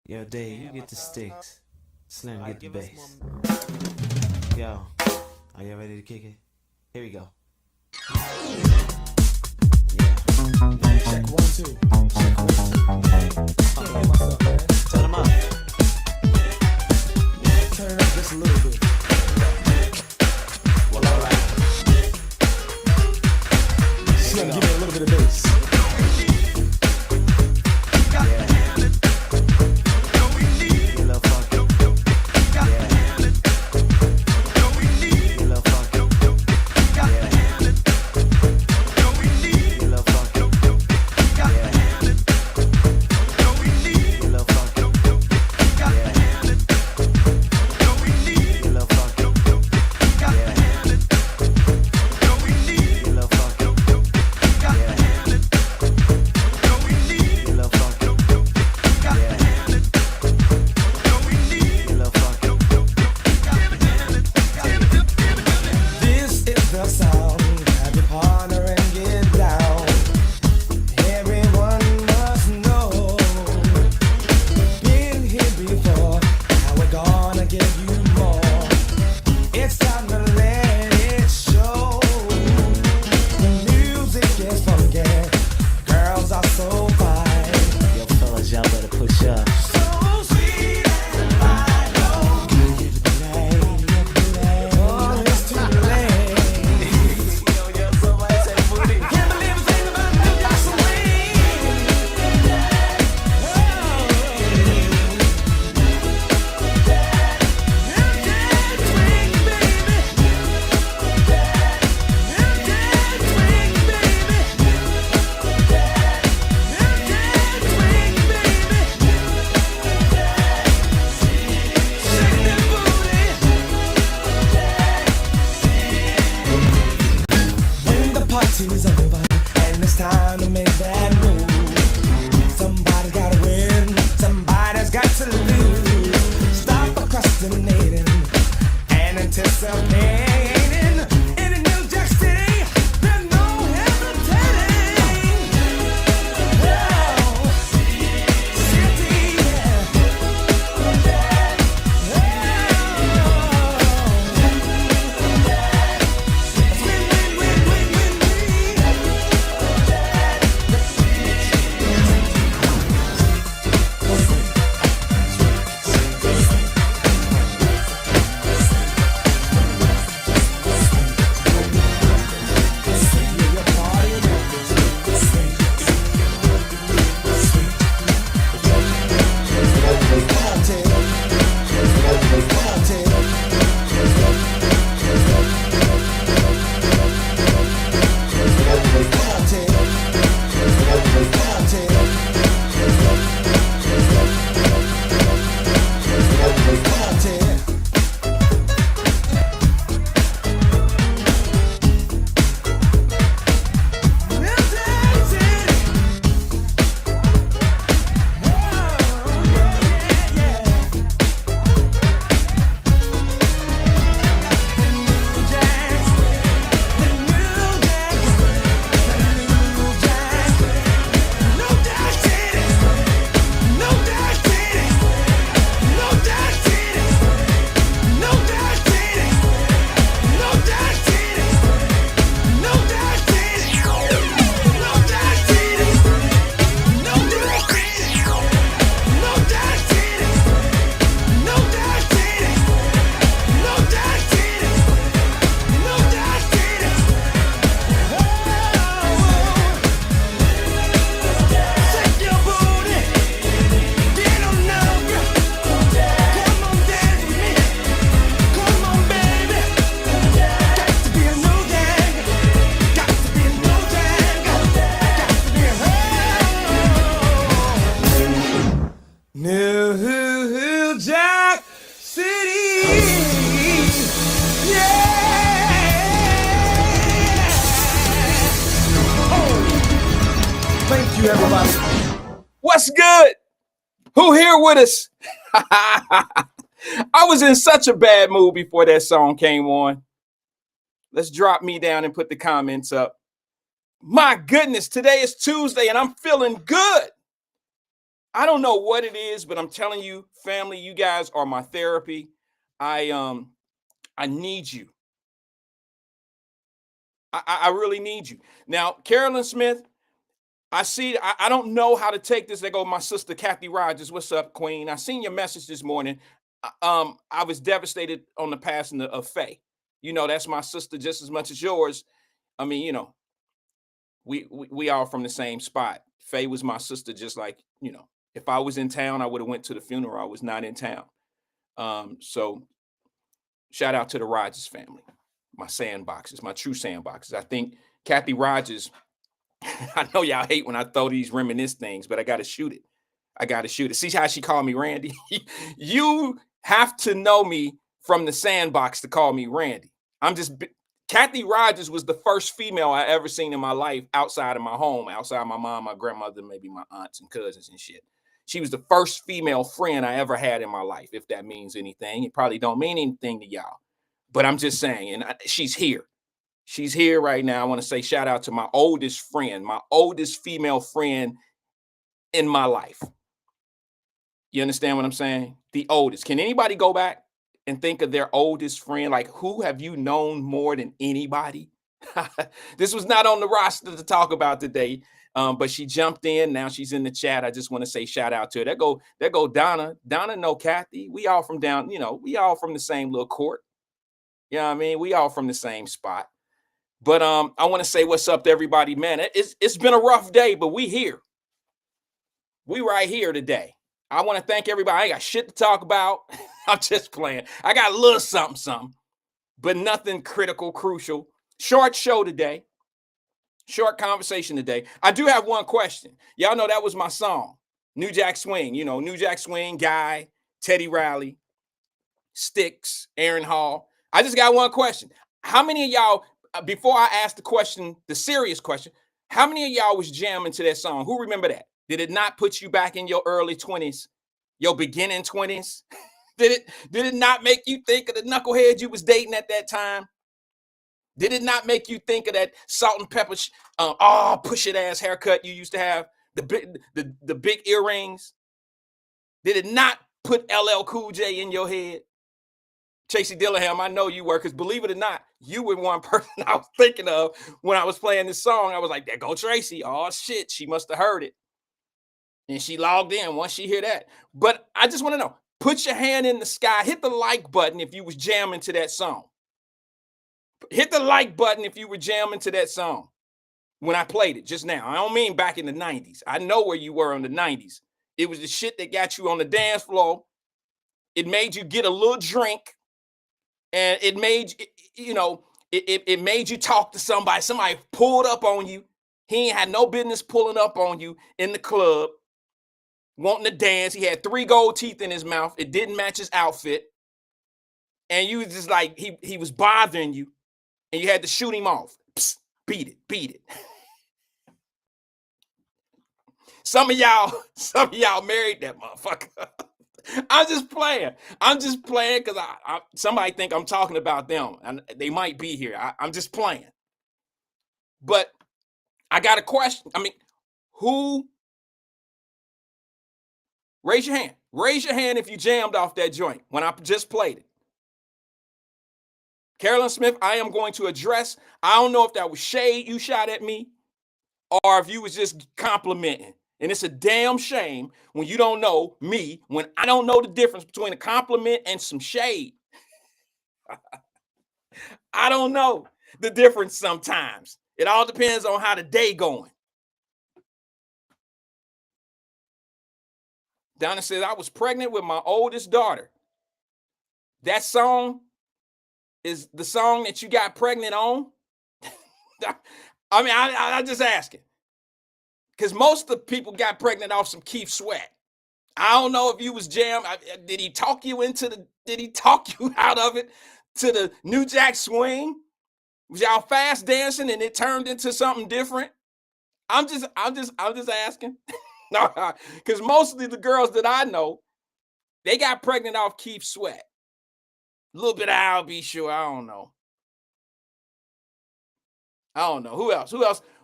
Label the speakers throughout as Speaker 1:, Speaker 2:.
Speaker 1: Yo, Dave, you get the sticks. Slim, get the bass. Yo, are you ready to kick it? Here we go. Yeah.
Speaker 2: Check 1, 2. Check 1, 2. Can't hear myself, man.
Speaker 1: Turn them up.
Speaker 2: Turn it up just a little bit.
Speaker 1: Well, alright.
Speaker 2: Slim, give me a little bit of bass. Party's over and it's time to make that move. Somebody gotta win, somebody's got to lose. Stop procrastinating and anticipating. In a New Jack City, there's no hesitating. Oh, city, yeah. New Jack City, yeah. Oh, thank you, everybody.
Speaker 3: What's good? Who here with us? I was in such a bad mood before that song came on. Let's drop me down and put the comments up. My goodness, today is Tuesday and I'm feeling good. I don't know what it is, but I'm telling you, family, you guys are my therapy. I need you. I really need you. Now, Carolyn Smith, I see, I don't know how to take this. There go my sister Kathy Rogers. What's up, Queen? I seen your message this morning. I was devastated on the passing of Faye. You know, that's my sister just as much as yours. I mean, you know, we all from the same spot. Faye was my sister, just like, you know, if I was in town, I would have went to the funeral. I was not in town. So shout out to the Rogers family, my sandboxes, my true sandboxes. I think Kathy Rogers, I know y'all hate when I throw these reminisce things, but I got to shoot it. I got to shoot it. See how she called me Randy? You have to know me from the sandbox to call me Randy. Kathy Rogers was the first female I ever seen in my life outside of my home, outside my mom, my grandmother, maybe my aunts and cousins and shit. She was the first female friend I ever had in my life, if that means anything. It probably don't mean anything to y'all, but I'm just saying, and she's here. She's here right now. I want to say shout out to my oldest friend, my oldest female friend in my life. You understand what I'm saying? The oldest. Can anybody go back and think of their oldest friend? Like, who have you known more than anybody? This was not on the roster to talk about today, but she jumped in. Now she's in the chat. I just want to say shout out to her. There go Donna. Donna know Kathy. We all from down, you know, we all from the same little court. You know what I mean? We all from the same spot. But I want to say what's up to everybody, man. It's been a rough day, but we here. We right here today. I want to thank everybody. I ain't got shit to talk about. I'm just playing. I got a little something, but nothing critical, crucial. Short show today. Short conversation today. I do have one question. Y'all know that was my song, New Jack Swing. You know, New Jack Swing, Guy, Teddy Riley, Sticks, Aaron Hall. I just got one question. How many of y'all, before I ask the question, the serious question, how many of y'all was jamming to that song? Who remember that? Did it not put you back in your early 20s, your beginning 20s? Did it not make you think of the knucklehead you was dating at that time? Did it not make you think of that salt and pepper, push it ass haircut you used to have, the big earrings? Did it not put LL Cool J in your head? Tracy Dillingham, I know you were, because believe it or not, you were one person I was thinking of when I was playing this song. I was like, there go Tracy. Oh, shit, she must have heard it. And she logged in once she hear that. But I just want to know, put your hand in the sky, hit the like button if you was jamming to that song. Hit the like button if you were jamming to that song when I played it just now. I don't mean back in the 90s. I know where you were in the 90s. It was the shit that got you on the dance floor. It made you get a little drink. And it made, you know, it made you talk to somebody. Somebody pulled up on you. He ain't had no business pulling up on you in the club, wanting to dance. He had 3 gold teeth in his mouth. It didn't match his outfit. And you was just like, he was bothering you. And you had to shoot him off. Psst, beat it. Some of y'all married that motherfucker. I'm just playing because somebody think I'm talking about them, and they might be here. I'm just playing. But I got a question. I mean, who? Raise your hand. Raise your hand if you jammed off that joint when I just played it. Carolyn Smith, I am going to address. I don't know if that was shade you shot at me or if you was just complimenting. And it's a damn shame when you don't know me, when I don't know the difference between a compliment and some shade. I don't know the difference sometimes. It all depends on how the day going. Donna says, I was pregnant with my oldest daughter. That song is the song that you got pregnant on? I mean, I just asking. Because most of the people got pregnant off some Keith Sweat. I don't know if you was jammed. Did he talk you out of it to the New Jack Swing? Was y'all fast dancing and it turned into something different? I'm just asking. No, because mostly the girls that I know, they got pregnant off Keith Sweat. A little bit of I'll Be Sure. I don't know. Who else?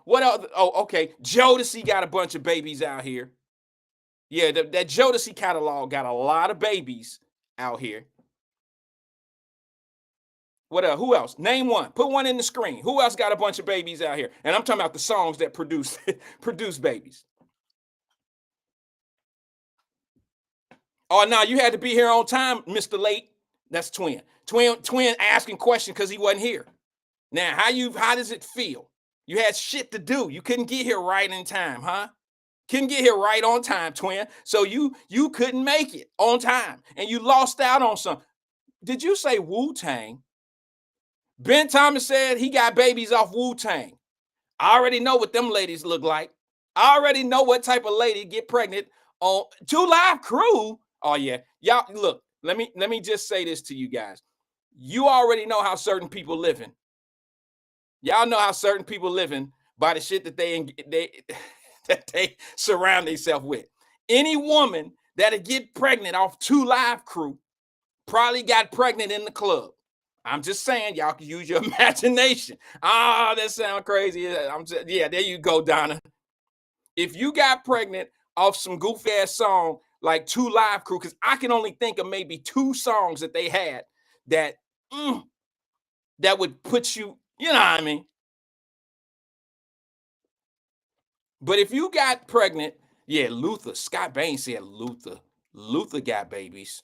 Speaker 3: What else? Oh, okay. Jodeci got a bunch of babies out here. Yeah, that Jodeci catalog got a lot of babies out here. What else? Who else? Name one. Put one in the screen. Who else got a bunch of babies out here? And I'm talking about the songs that produce produce babies. Oh, no, you had to be here on time, Mr. Late. That's Twin. Twin asking questions because he wasn't here. Now, how does it feel? You had shit to do. You couldn't get here right in time, huh? Couldn't get here right on time, Twin. So you couldn't make it on time, and you lost out on some. Did you say Wu-Tang? Ben Thomas said he got babies off Wu-Tang. I already know what them ladies look like. I already know what type of lady get pregnant on 2 Live Crew. Oh yeah, y'all look. Let me just say this to you guys. You already know how certain people living. Y'all know how certain people living by the shit that they surround themselves with. Any woman that'll get pregnant off 2 Live Crew probably got pregnant in the club. I'm just saying, y'all can use your imagination. That sounds crazy. Yeah, there you go, Donna. If you got pregnant off some goofy ass song like 2 Live Crew, because I can only think of maybe 2 songs that they had that would put you, you know what I mean? But if you got pregnant, yeah, Luther, Scott Bain said Luther got babies.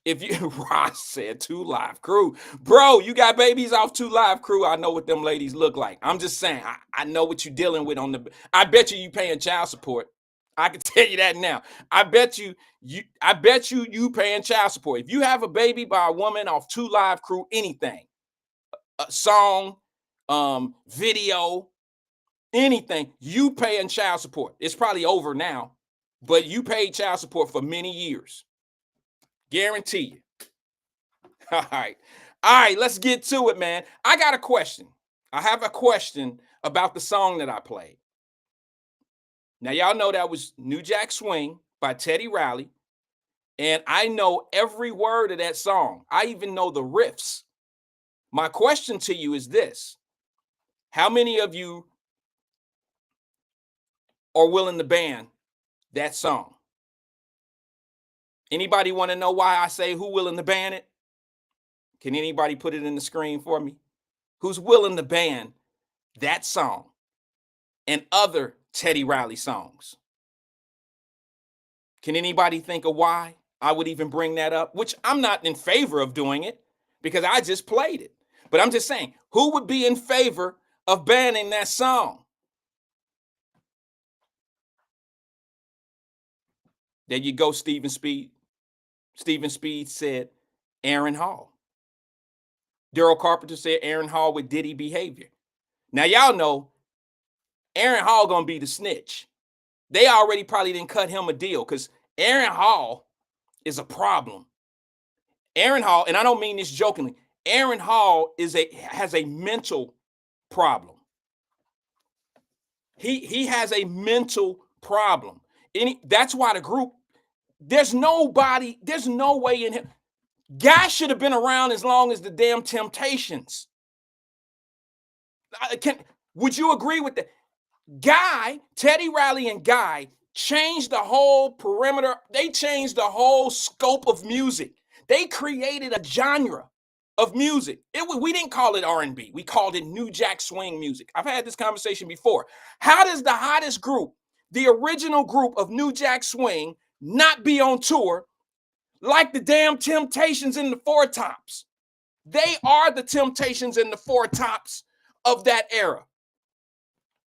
Speaker 3: If you, Ross said 2 Live Crew. Bro, you got babies off 2 Live Crew. I know what them ladies look like. I'm just saying, I know what you're dealing with on the, I bet you paying child support. I can tell you that now. I bet you paying child support. If you have a baby by a woman off 2 Live Crew, anything, a song, video, anything, you paying child support. It's probably over now, but you paid child support for many years. Guarantee you. All right, let's get to it, man. I got a question. I have a question about the song that I played. Now, y'all know that was New Jack Swing by Teddy Riley, and I know every word of that song. I even know the riffs. My question to you is this. How many of you are willing to ban that song? Anybody want to know why I say who willing to ban it? Can anybody put it in the screen for me? Who's willing to ban that song and other Teddy Riley songs? Can anybody think of why I would even bring that up? Which I'm not in favor of doing it because I just played it. But I'm just saying, who would be in favor of banning that song? There you go, Stephen Speed. Stephen Speed said Aaron Hall. Daryl Carpenter said Aaron Hall with Diddy behavior. Now, y'all know Aaron Hall going to be the snitch. They already probably didn't cut him a deal because Aaron Hall is a problem. Aaron Hall, and I don't mean this jokingly, Aaron Hall has a mental problem. He has a mental problem. That's why the group, there's no way in him. Guy should have been around as long as the damn Temptations. Would you agree with that? Guy, Teddy Riley and Guy changed the whole perimeter. They changed the whole scope of music. They created a genre of music. We didn't call it R&B. We called it New Jack Swing music. I've had this conversation before. How does the hottest group, the original group of New Jack Swing, not be on tour like the damn Temptations and the Four Tops? They are the Temptations and the Four Tops of that era.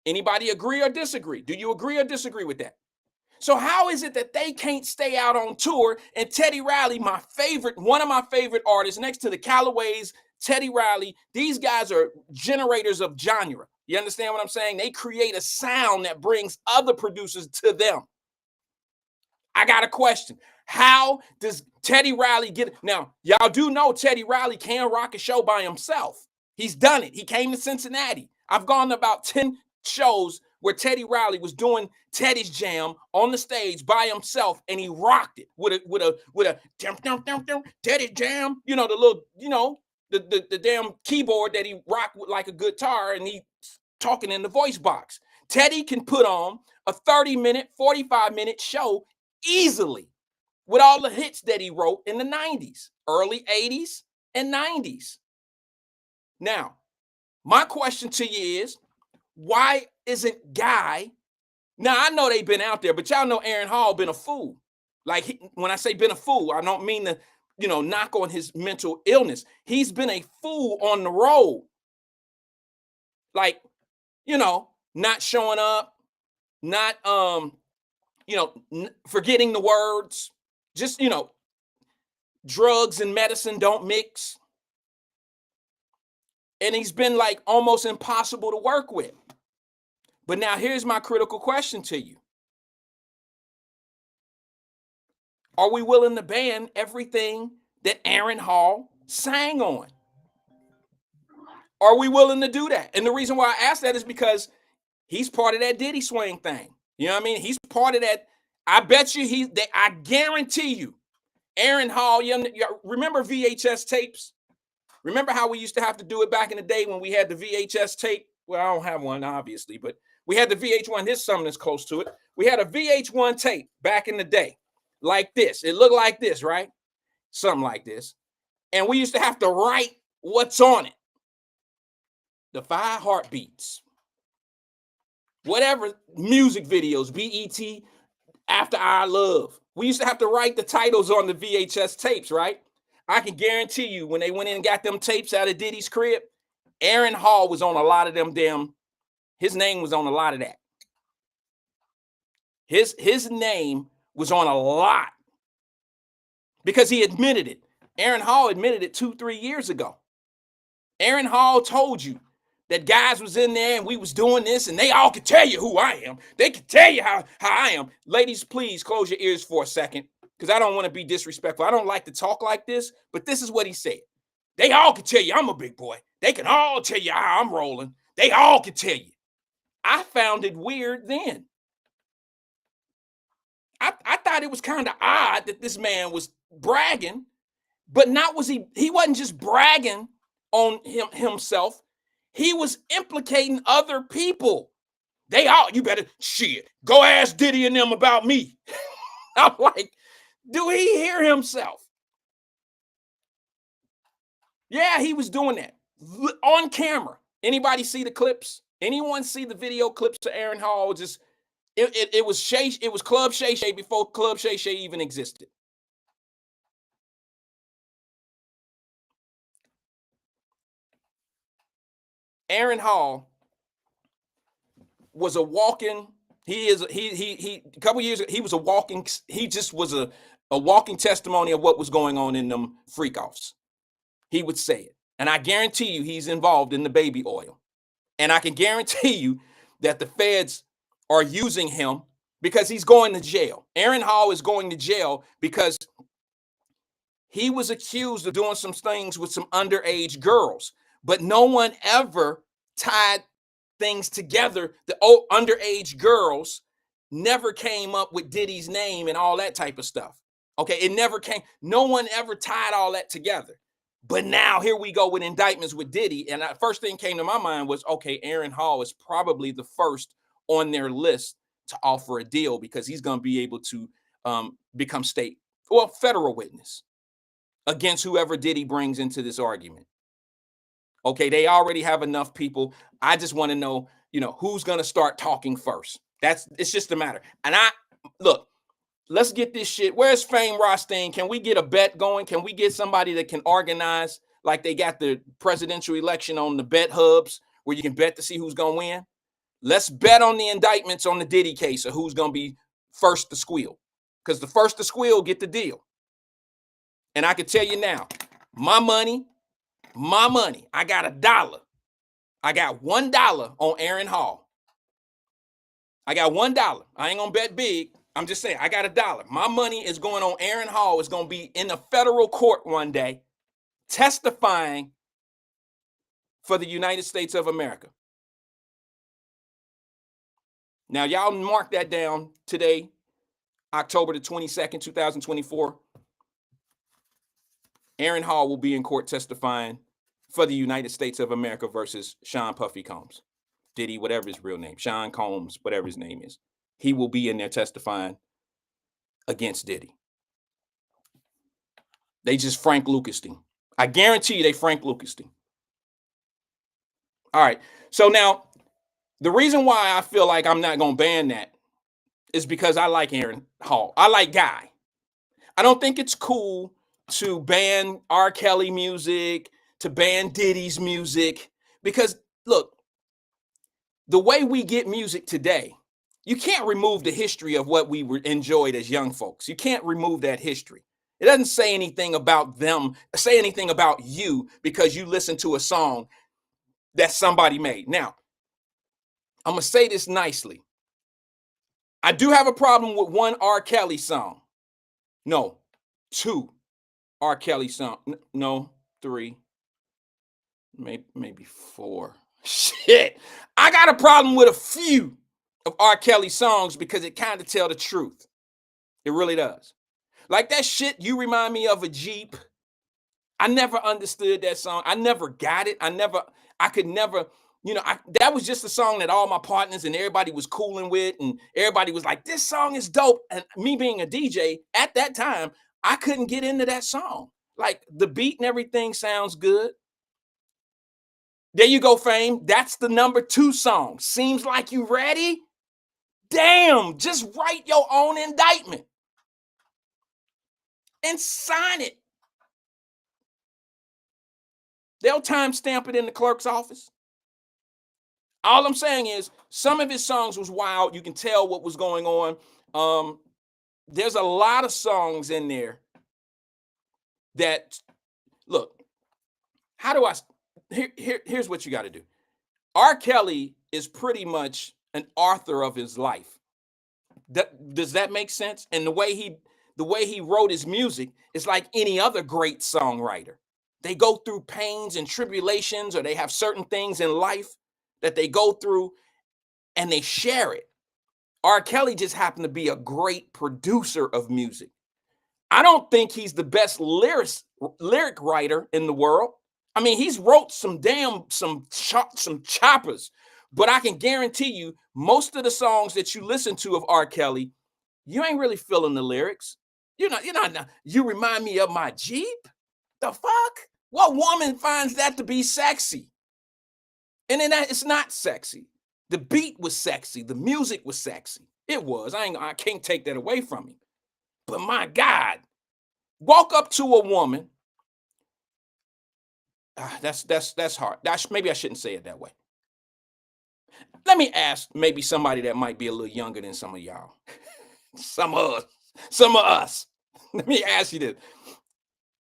Speaker 3: Anybody agree or disagree? Do you agree or disagree with that? So how is it that they can't stay out on tour and Teddy Riley, one of my favorite artists next to the Callaways, Teddy Riley, these guys are generators of genre. You understand what I'm saying? They create a sound that brings other producers to them. I got a question. How does Teddy Riley get it? Now, y'all do know Teddy Riley can rock a show by himself. He's done it. He came to Cincinnati. I've gone to about 10 shows where Teddy Riley was doing Teddy's Jam on the stage by himself, and he rocked it with a Teddy Jam. You know, the little, the damn keyboard that he rocked with like a guitar, and he talking in the voice box. Teddy can put on a 30-minute, 45-minute show easily with all the hits that he wrote in the 90s, early 80s and 90s. Now, my question to you is, why isn't Guy? Now, I know they've been out there, but y'all know Aaron Hall been a fool. Like, when I say been a fool, I don't mean to, knock on his mental illness. He's been a fool on the road. Like, not showing up, not, forgetting the words, just, drugs and medicine don't mix. And he's been like almost impossible to work with. But now here's my critical question to you. Are we willing to ban everything that Aaron Hall sang on? Are we willing to do that? And the reason why I ask that is because he's part of that Diddy swing thing. You know what I mean? He's part of that. I bet you I guarantee you, Aaron Hall, remember VHS tapes? Remember how we used to have to do it back in the day when we had the VHS tape? Well, I don't have one, obviously, but we had the VH1. Here's something that's close to it. We had a VH1 tape back in the day, like this. It looked like this, right? Something like this. And we used to have to write what's on it. The 5 heartbeats. Whatever music videos, BET, After Our Love. We used to have to write the titles on the VHS tapes, right? I can guarantee you when they went in and got them tapes out of Diddy's crib, Aaron Hall was on a lot of them his name was on a lot of that. His name was on a lot because he admitted it. Aaron Hall admitted it 2-3 years ago. Aaron Hall told you that guys was in there and we was doing this and they all could tell you who I am. They could tell you how I am. Ladies, please close your ears for a second because I don't want to be disrespectful. I don't like to talk like this, but this is what he said. They all could tell you I'm a big boy. They can all tell you how I'm rolling. They all could tell you. I found it weird then. I thought it was kind of odd that this man was bragging, but he wasn't just bragging on himself. He was implicating other people. You better go ask Diddy and them about me. I'm like, do he hear himself? Yeah, he was doing that on camera. Anybody see the clips? Anyone see the video clips of Aaron Hall? It was Club Shay Shay before Club Shay Shay even existed. Aaron Hall was a walking. A couple years ago, he was a walking. He just was a walking testimony of what was going on in them freak offs. He would say it, and I guarantee you, he's involved in the baby oil, and I can guarantee you that the feds are using him because he's going to jail. Aaron Hall is going to jail because he was accused of doing some things with some underage girls, but no one ever tied things together. The underage girls never came up with Diddy's name and all that type of stuff. Okay, it never came. No one ever tied all that together. But now here we go with indictments with Diddy. And the first thing came to my mind was, okay, Aaron Hall is probably the first on their list to offer a deal because he's going to be able to become federal witness against whoever Diddy brings into this argument. Okay, they already have enough people. I just want to know, who's going to start talking first. It's just a matter. And look, let's get this shit. Where's Fame Rothstein? Can we get a bet going? Can we get somebody that can organize like they got the presidential election on the bet hubs where you can bet to see who's going to win? Let's bet on the indictments on the Diddy case of who's going to be first to squeal. Because the first to squeal get the deal. And I can tell you now, my money, I got $1. I got $1 on Aaron Hall. I got $1. I ain't going to bet big. I'm just saying, I got $1. My money is going on Aaron Hall. It's going to be in a federal court one day testifying for the United States of America. Now, y'all mark that down today, October the 22nd, 2024. Aaron Hall will be in court testifying for the United States of America versus Sean Puffy Combs. Diddy, whatever his real name, Sean Combs, whatever his name is. he will be in there testifying against Diddy. They just Frank Lucas'd him. I guarantee you they Frank Lucas'd him. All right. So now, the reason why I feel like I'm not going to ban that is because I like Aaron Hall. I like Guy. I don't think it's cool to ban R. Kelly music, to ban Diddy's music, because look, the way we get music today, you can't remove the history of what we enjoyed as young folks. You can't remove that history. It doesn't say anything about them, say anything about you because you listen to a song that somebody made. Now, I'm going to say this nicely. I do have a problem with one R. Kelly song. No, two R. Kelly song. No, three, maybe four. Shit. I got a problem with a few of R. Kelly songs because it kind of tell the truth. It really does. Like that shit, You Remind Me of a Jeep. I never understood that song. I never got it. I could never, that was just a song that all my partners and everybody was cooling with, and everybody was like, this song is dope. And me being a DJ at that time, I couldn't get into that song. Like the beat and everything sounds good. There you go, Fame. That's the number 2 song. Seems Like You Ready? Damn, just write your own indictment and sign it. They'll timestamp it in the clerk's office. All I'm saying is some of his songs was wild. You can tell what was going on. There's a lot of songs in there that, look, how do I, here's what you got to do. R. Kelly is pretty much an author of his life. Does that make sense? And the way he wrote his music is like any other great songwriter. They go through pains and tribulations, or they have certain things in life that they go through and they share it. R. Kelly just happened to be a great producer of music. I don't think he's the best lyric writer in the world. I mean, he's wrote some choppers, but I can guarantee you most of the songs that you listen to of R. Kelly, you ain't really feeling the lyrics. You're not. You remind me of my Jeep. The fuck? What woman finds that to be sexy? And then it's not sexy. The beat was sexy. The music was sexy. It was. I can't take that away from him. But my God, walk up to a woman. That's hard. Maybe I shouldn't say it that way. Let me ask maybe somebody that might be a little younger than some of y'all. Some of us. Let me ask you this.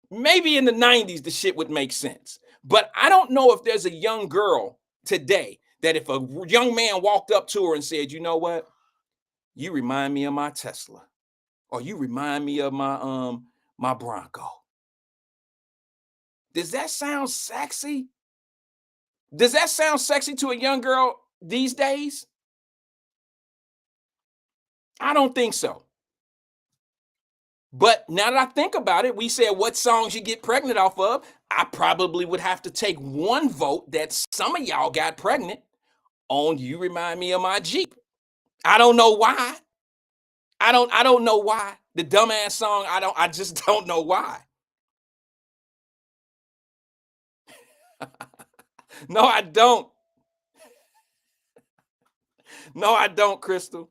Speaker 3: Maybe in the 90s, the shit would make sense. But I don't know if there's a young girl today that if a young man walked up to her and said, you know what? You remind me of my Tesla. Or you remind me of my Bronco. Does that sound sexy? Does that sound sexy to a young girl these days? I don't think so. But now that I think about it, we said what songs you get pregnant off of. I probably would have to take one vote that some of y'all got pregnant on You Remind Me of My Jeep. I don't know why. I don't know why. The dumbass song, I just don't know why. No, I don't. No, I don't, Crystal.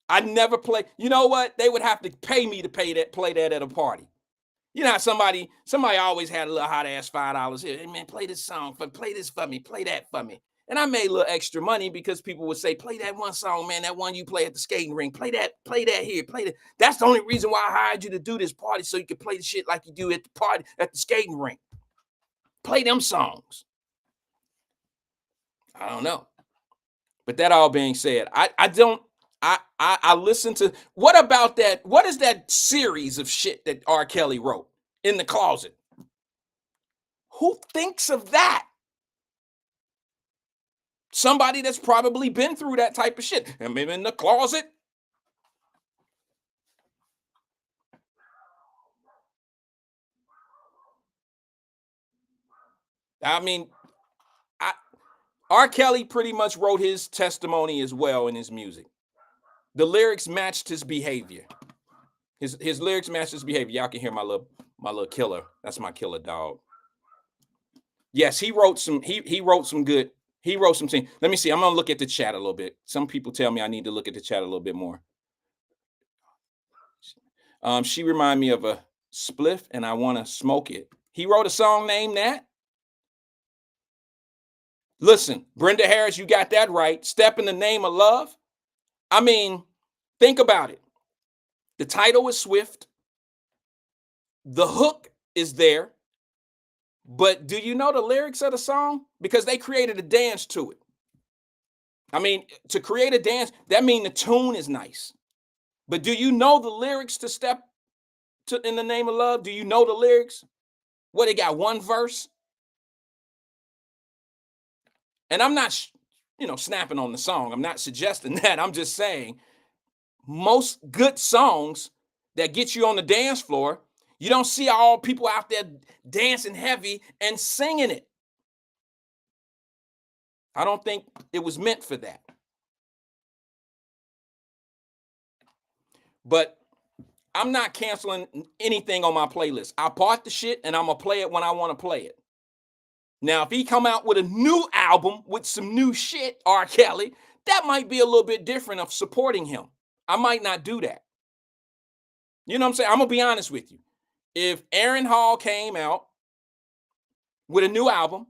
Speaker 3: I never play. You know what? They would have to pay me to play that at a party. You know how somebody always had a little hot ass $5 here. Hey man, play this song, play this for me, play that for me. And I made a little extra money because people would say, play that one song, man, that one you play at the skating rink. Play that here, play that. That's the only reason why I hired you to do this party, so you can play the shit like you do at the party at the skating rink. Play them songs. I don't know. But that all being said, I listen to, what about that? What is that series of shit that R. Kelly wrote, In the Closet? Who thinks of that? Somebody that's probably been through that type of shit. I'm in the closet. I mean, R. Kelly pretty much wrote his testimony as well in his music. The lyrics matched his behavior. His lyrics matched his behavior. Y'all can hear my little killer. That's my killer dog. Yes, he wrote some good. He wrote some things. Let me see. I'm gonna look at the chat a little bit. Some people tell me I need to look at the chat a little bit more. She reminded me of a spliff and I want to smoke it. He wrote a song named that. Listen, Brenda Harris, you got that right. Step in the Name of Love. I mean, think about it. The title is swift. The hook is there. But do you know the lyrics of the song? Because they created a dance to it. I mean, to create a dance, that means the tune is nice. But do you know the lyrics to Step to in the Name of Love? Do you know the lyrics? What, they got one verse? And I'm not, snapping on the song. I'm not suggesting that. I'm just saying most good songs that get you on the dance floor, you don't see all people out there dancing heavy and singing it. I don't think it was meant for that. But I'm not canceling anything on my playlist. I bought the shit and I'm going to play it when I want to play it. Now, if he come out with a new album with some new shit, R. Kelly, that might be a little bit different of supporting him. I might not do that. You know what I'm saying? I'm going to be honest with you. If Aaron Hall came out with a new album,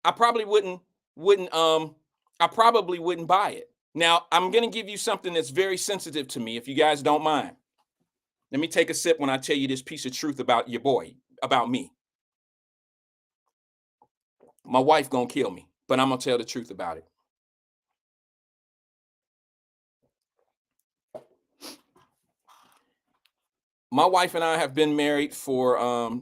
Speaker 3: I probably wouldn't buy it. Now, I'm going to give you something that's very sensitive to me, if you guys don't mind. Let me take a sip when I tell you this piece of truth about your boy, about me. My wife gonna kill me, but I'm gonna tell the truth about it. My wife and I have been married for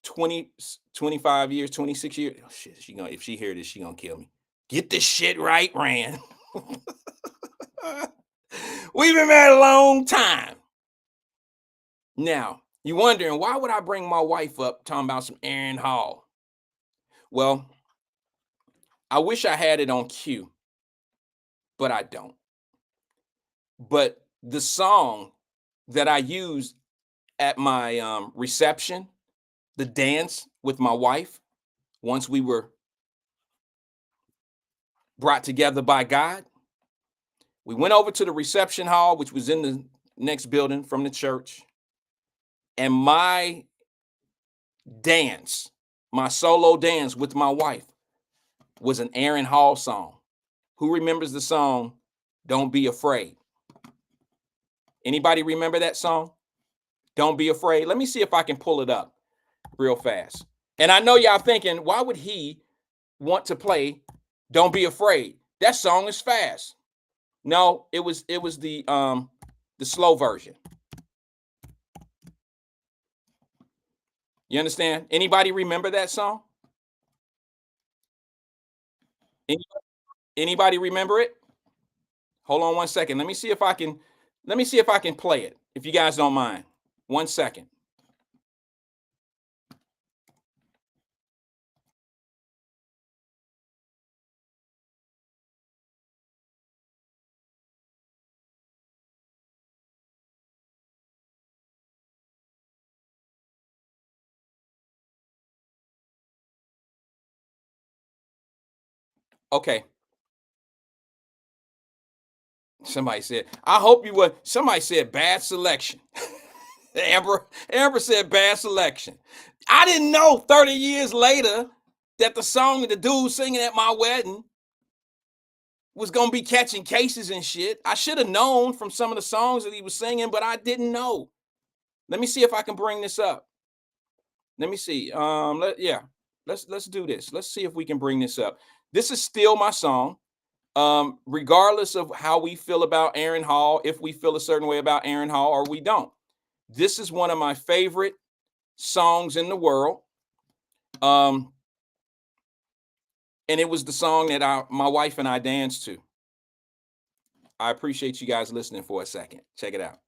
Speaker 3: 25 years, 26 years. Oh, shit, if she hear this, she gonna kill me. Get this shit right, Rand. We've been married a long time. Now, you're wondering, why would I bring my wife up talking about some Aaron Hall? Well, I wish I had it on cue, but I don't. But the song that I used at my reception, the dance with my wife, once we were brought together by God, we went over to the reception hall, which was in the next building from the church. And my dance, my solo dance with my wife, was an Aaron Hall song. Who remembers the song, Don't Be Afraid? Anybody remember that song? Don't Be Afraid. Let me see if I can pull it up real fast. And I know y'all thinking, why would he want to play Don't Be Afraid? That song is fast. No, it was the slow version. You understand? Anybody remember that song? Anybody remember it? Hold on one second. Let me see if I can play it, if you guys don't mind. 1 second. Okay. Somebody said, I hope you would. Somebody said bad selection. Amber said bad selection. I didn't know 30 years later that the song that the dude singing at my wedding was going to be catching cases and shit. I should have known from some of the songs that he was singing, but I didn't know. Let me see if I can bring this up. Let me see. Let's do this. Let's see if we can bring this up. This is still my song. Regardless of how we feel about Aaron Hall, if we feel a certain way about Aaron Hall or we don't. This is one of my favorite songs in the world. And it was the song that my wife and I danced to. I appreciate you guys listening for a second. Check it out.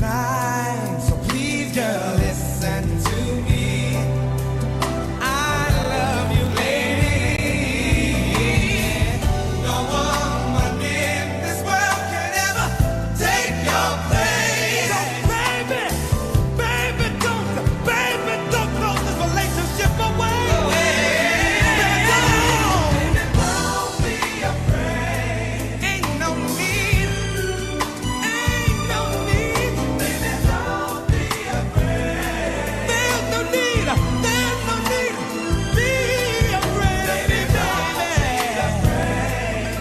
Speaker 2: tonight. So please, girl, listen to me. I love you, lady. No woman in this world can ever take your place. So baby, don't throw this relationship away. Baby, don't be afraid. Ain't no need. Baby, don't be afraid. There's no need. Be afraid. Baby, don't be afraid.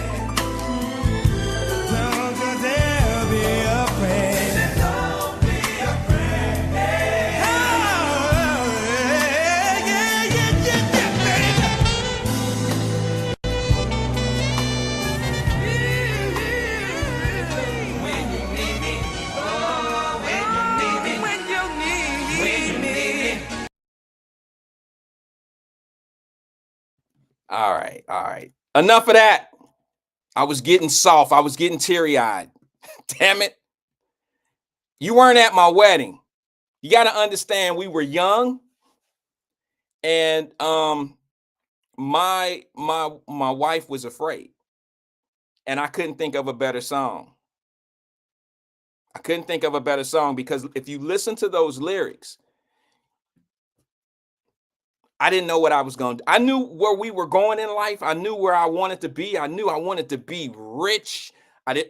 Speaker 2: Don't you dare be afraid. Baby, don't be afraid. Oh, yeah, baby. When you need me, oh, when you need me, when you need me.
Speaker 3: All right. Enough of that. I was getting soft. I was getting teary-eyed. Damn it. You weren't at my wedding. You got to understand we were young, and my wife was afraid, and I couldn't think of a better song. I couldn't think of a better song because if you listen to those lyrics, I didn't know what I was going to do. I knew where we were going in life. I knew where I wanted to be. I knew I wanted to be rich. I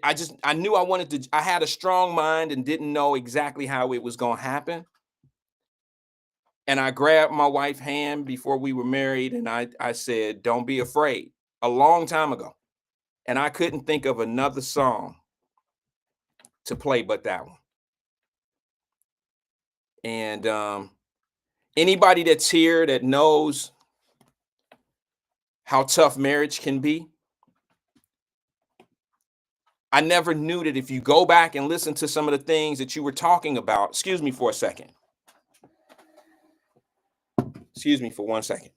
Speaker 3: knew I wanted to, I had a strong mind and didn't know exactly how it was going to happen. And I grabbed my wife's hand before we were married and I said, don't be afraid, a long time ago. And I couldn't think of another song to play but that one. And anybody that's here that knows how tough marriage can be, I never knew that if you go back and listen to some of the things that you were talking about, excuse me for a second. Excuse me for 1 second.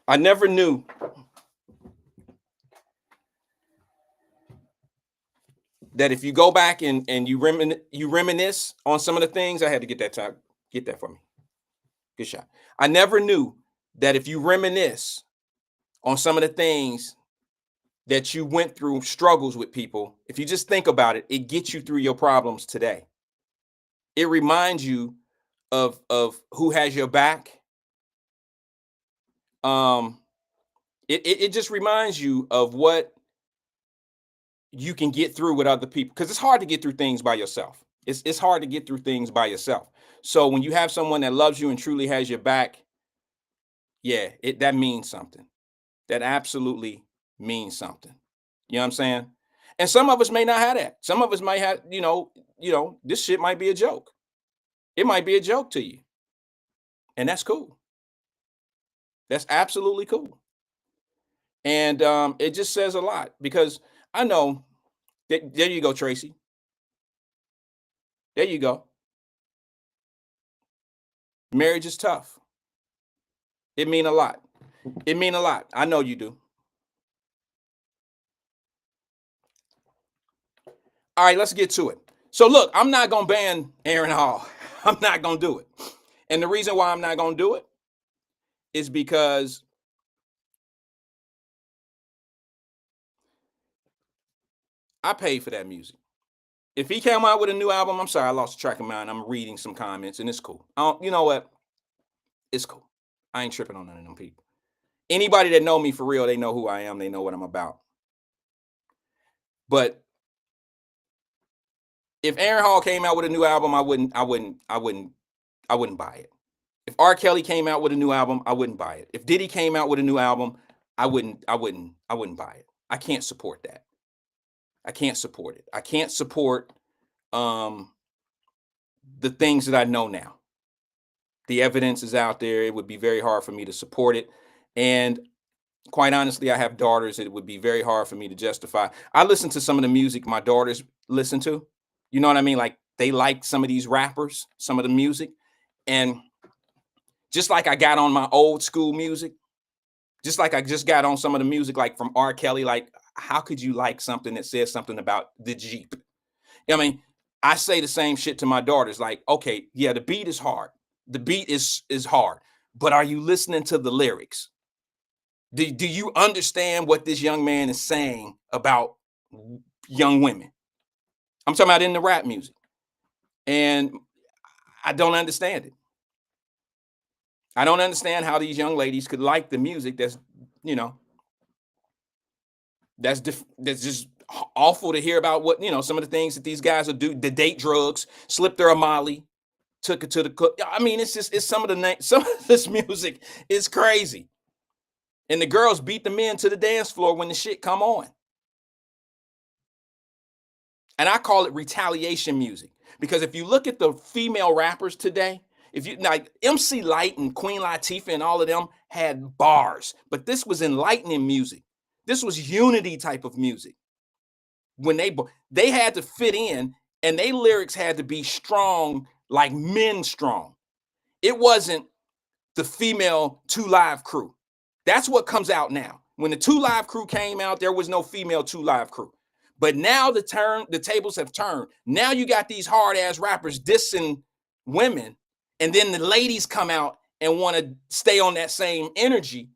Speaker 3: I never knew that if you go back and you reminisce on some of the things, I had to get that time. Get that for me. Good shot. I never knew that if you reminisce on some of the things that you went through, struggles with people, if you just think about it, it gets you through your problems today. It reminds you of who has your back. It just reminds you of what you can get through with other people, because it's hard to get through things by yourself. It's hard to get through things by yourself. So when you have someone that loves you and truly has your back, yeah, that means something. That absolutely means something. You know what I'm saying? And some of us may not have that. Some of us might have, this shit might be a joke. It might be a joke to you. And that's cool. That's absolutely cool. And it just says a lot, because I know that, there you go, Tracy. There you go. Marriage is tough. It mean a lot. It mean a lot. I know you do. All right, let's get to it. So look, I'm not going to ban Aaron Hall. I'm not going to do it. And the reason why I'm not going to do it is because I paid for that music. If he came out with a new album, I'm sorry, I lost track of mine. I'm reading some comments and it's cool. You know what? It's cool. I ain't tripping on none of them people. Anybody that know me for real, they know who I am. They know what I'm about. But if Aaron Hall came out with a new album, I wouldn't buy it. If R. Kelly came out with a new album, I wouldn't buy it. If Diddy came out with a new album, I wouldn't buy it. I can't support that. I can't support it. I can't support the things that I know now. The evidence is out there. It would be very hard for me to support it. And quite honestly, I have daughters. It would be very hard for me to justify. I listen to some of the music my daughters listen to. You know what I mean? Like they like some of these rappers, some of the music. And just like I got on my old school music, just like I just got on some of the music like from R. Kelly, like how could you like something that says something about the Jeep? I mean, I say the same shit to my daughters, like, okay, yeah, the beat is hard. The beat is hard, but are you listening to the lyrics? Do you understand what this young man is saying about young women? I'm talking about in the rap music. And I don't understand it. I don't understand how these young ladies could like the music that's, you know, that's just awful to hear about what, you know, some of the things that these guys will do, the date drugs, slipped her a Molly, took it to the cook. I mean, it's some of this music is crazy. And the girls beat the men to the dance floor when the shit come on. And I call it retaliation music, because if you look at the female rappers today, if you like MC Light and Queen Latifah and all of them had bars, but this was enlightening music. This was unity type of music. When they had to fit in, and they lyrics had to be strong, like men strong. It wasn't the female 2 Live Crew. That's what comes out now. When the 2 Live Crew came out, there was no female 2 Live Crew. But now the tables have turned. Now you got these hard ass rappers dissing women, and then the ladies come out and want to stay on that same energy,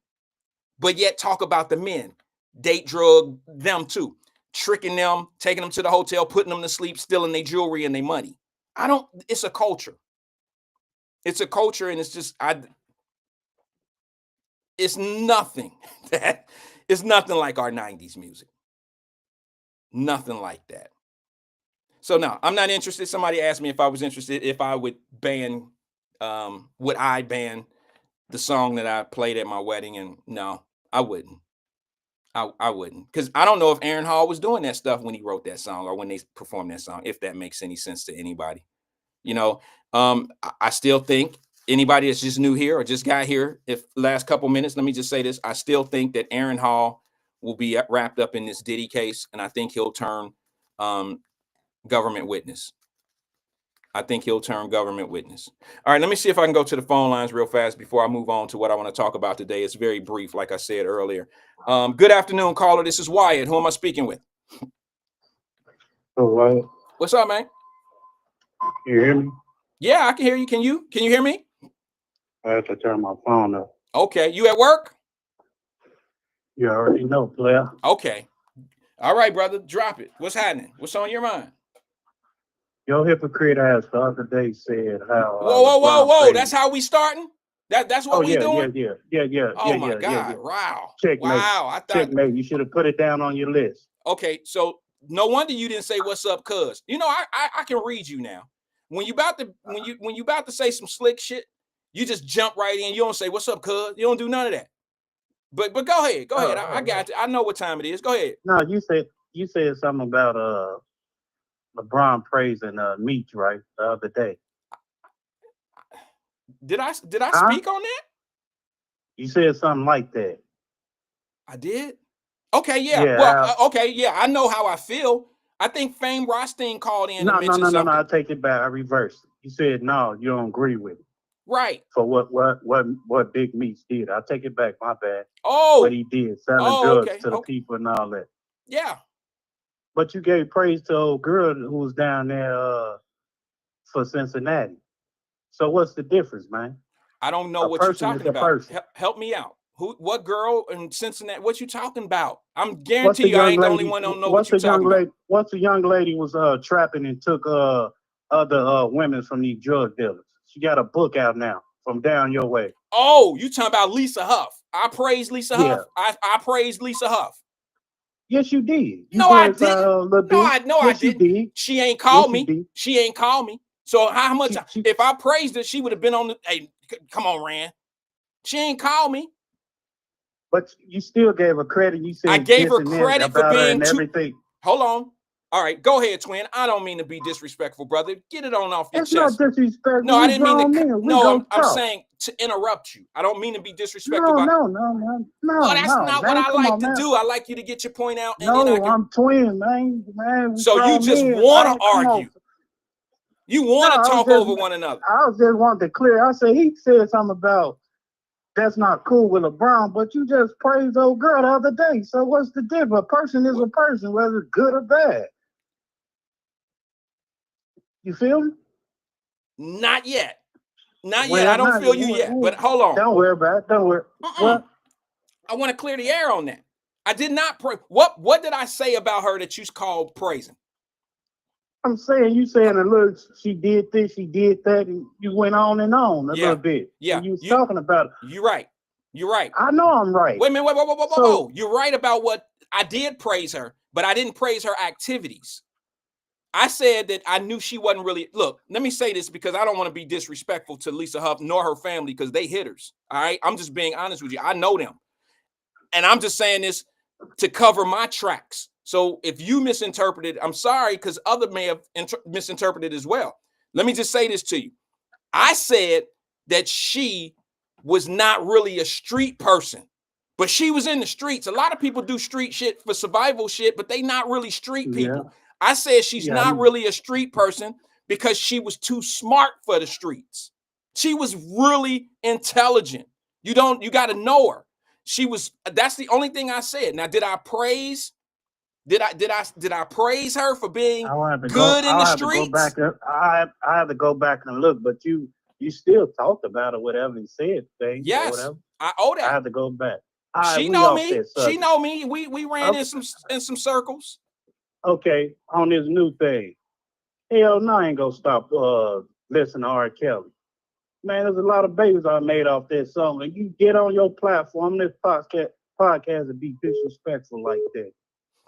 Speaker 3: but yet talk about the men, date drug them too, tricking them, taking them to the hotel, putting them to sleep, stealing their jewelry and their money. It's a culture. It's a culture, and it's just, it's nothing like our 90s music. Nothing like that. So no, I'm not interested. Somebody asked me if I was interested, if I would ban the song that I played at my wedding, and no, I wouldn't. I wouldn't, because I don't know if Aaron Hall was doing that stuff when he wrote that song or when they performed that song, if that makes any sense to anybody. You know, I still think anybody that's just new here or just got here, if last couple minutes, let me just say this. I still think that Aaron Hall will be wrapped up in this Diddy case, and I think he'll turn government witness. I think he'll turn government witness. All right, let me see if I can go to the phone lines real fast before I move on to what I want to talk about today. It's very brief, like I said earlier. Good afternoon, caller. This is Wyatt. Who am I speaking with?
Speaker 4: Oh, Wyatt.
Speaker 3: What's up, man?
Speaker 4: Can you hear me?
Speaker 3: Yeah, I can hear you. Can you hear me?
Speaker 4: I have to turn my phone up.
Speaker 3: Okay, you at work?
Speaker 4: You already know, player.
Speaker 3: Okay. All right, brother. Drop it. What's happening? What's on your mind?
Speaker 4: Your hypocrite ass the other day said how.
Speaker 3: Whoa! That's how we starting? That's what we doing?
Speaker 4: Yeah.
Speaker 3: Oh my God! Wow!
Speaker 4: Checkmate.
Speaker 3: Wow! I thought.
Speaker 4: Checkmate. You should have put it down on your list.
Speaker 3: Okay, so no wonder you didn't say what's up, cuz. You know, I can read you now. When you about to say some slick shit, you just jump right in. You don't say what's up, cuz. You don't do none of that. But go ahead. I got you. I know what time it is. Go ahead.
Speaker 4: No, you said something about LeBron praising Meech, right, the other day.
Speaker 3: Did I speak on that?
Speaker 4: You said something like that.
Speaker 3: I did. Okay, yeah. Okay, yeah. I know how I feel. I think Fame Rothstein called in and mentioned something. No. I
Speaker 4: take it back. I reversed it. You said no, you don't agree with it.
Speaker 3: Right.
Speaker 4: For what Big Meech did. I'll take it back. My bad.
Speaker 3: Oh.
Speaker 4: What he did, selling drugs to the people and all that.
Speaker 3: Yeah.
Speaker 4: But you gave praise to old girl who was down there for Cincinnati. So what's the difference, man?
Speaker 3: I don't know what you're talking about. Help me out. What girl in Cincinnati? What you talking about? I'm guarantee you I ain't the only one that don't know what you're talking about.
Speaker 4: What's a young lady was trapping and took other women from these drug dealers? She got a book out now from down your way.
Speaker 3: Oh, you talking about Lisa Huff? I praise Lisa Huff. I praise Lisa Huff.
Speaker 4: Yes, you did.
Speaker 3: I didn't. I didn't. She ain't called me. She ain't called me. So how much? If I praised her, she would have been on the. Hey, come on, Rand. She ain't called me.
Speaker 4: But you still gave her credit. You said
Speaker 3: I gave her credit for being
Speaker 4: everything.
Speaker 3: Hold on. All right, go ahead, twin. I don't mean to be disrespectful, brother. Get it on off your chest.
Speaker 4: It's not disrespectful.
Speaker 3: No, I didn't mean to. No, I'm saying to interrupt you. I don't mean to be disrespectful.
Speaker 4: No.
Speaker 3: Well, that's not what I like to do. I like you to get your point out. And
Speaker 4: I'm twin, man.
Speaker 3: So you just want to argue. You want to
Speaker 4: I was
Speaker 3: talk
Speaker 4: just-
Speaker 3: over one another.
Speaker 4: I was just wanting to clear. I said he said something about that's not cool with LeBron, but you just praised old girl the other day. So what's the difference? A person is a person, whether it's good or bad. You feel me?
Speaker 3: Not yet. Not
Speaker 4: Well,
Speaker 3: yet. I don't
Speaker 4: not
Speaker 3: feel
Speaker 4: yet.
Speaker 3: you yet. But hold on.
Speaker 4: Don't worry about it. Don't worry. What?
Speaker 3: I want to clear the air on that. I did not pray. What did I say about her that you called praising?
Speaker 4: I'm saying you saying a little. She did this. She did that, and you went on and on a little bit.
Speaker 3: Yeah.
Speaker 4: And you was talking about it.
Speaker 3: You're right. You're right.
Speaker 4: I know I'm right.
Speaker 3: Wait a minute. Whoa. You're right about what I did praise her, but I didn't praise her activities. I said that I knew she wasn't really. Look, let me say this because I don't want to be disrespectful to Lisa Huff nor her family because they hitters. All right. I'm just being honest with you. I know them. And I'm just saying this to cover my tracks. So if you misinterpreted, I'm sorry, because other may have misinterpreted as well. Let me just say this to you. I said that she was not really a street person, but she was in the streets. A lot of people do street shit for survival shit, but they not really street people. Yeah. I said she's not really a street person because she was too smart for the streets. She was really intelligent. You got to know her. That's the only thing I said. Now, did I praise? Did I praise her for being good in the streets?
Speaker 4: I have to go back and look, but you still talked about it, whatever you said.
Speaker 3: Yes,
Speaker 4: whatever.
Speaker 3: I owe that.
Speaker 4: I have to go back.
Speaker 3: She know me. She know me. We ran in some circles.
Speaker 4: Okay, on this new thing. Hell no, I ain't gonna stop listening to R. Kelly. Man, there's a lot of babies I made off this song. And you get on your platform, this podcast and be disrespectful like that.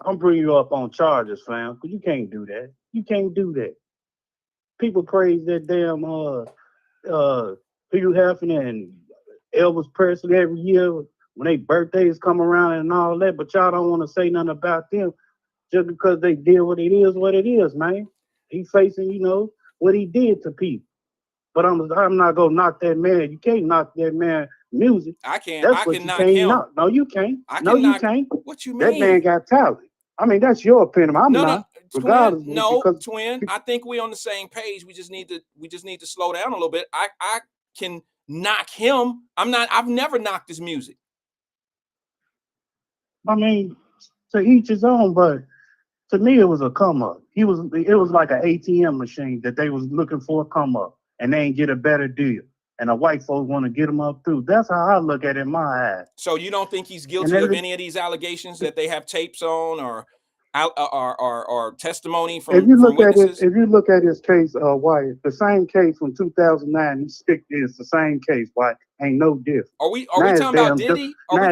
Speaker 4: I'm bringing you up on charges, fam, because you can't do that. You can't do that. People praise that damn Hugh Hefner and Elvis Presley every year when their birthdays come around and all that, but y'all don't want to say nothing about them just because they did what it is, man. He's facing, what he did to people. But I'm not gonna knock that man. You can't knock that man music.
Speaker 3: I can't.
Speaker 4: That's
Speaker 3: I
Speaker 4: what
Speaker 3: can
Speaker 4: you
Speaker 3: knock
Speaker 4: can't
Speaker 3: him.
Speaker 4: knock. No, you can't.
Speaker 3: You
Speaker 4: can't.
Speaker 3: What you mean?
Speaker 4: That man got talent. I mean, that's your opinion. I'm not. Regardless,
Speaker 3: twin. I think we're on the same page. We just need to slow down a little bit. I can knock him. I've never knocked his music.
Speaker 4: I mean, to each his own, but to me, it was a come up. It was like an ATM machine that they was looking for a come up, and they ain't get a better deal. And the white folks want to get them up through. That's how I look at it in my eyes.
Speaker 3: So you don't think he's guilty of any of these allegations that they have tapes on or testimony from witnesses?
Speaker 4: If you look at his case, Wyatt, the same case from 2009, it's the same case. Wyatt, ain't no difference.
Speaker 3: Are we talking about Diddy? Are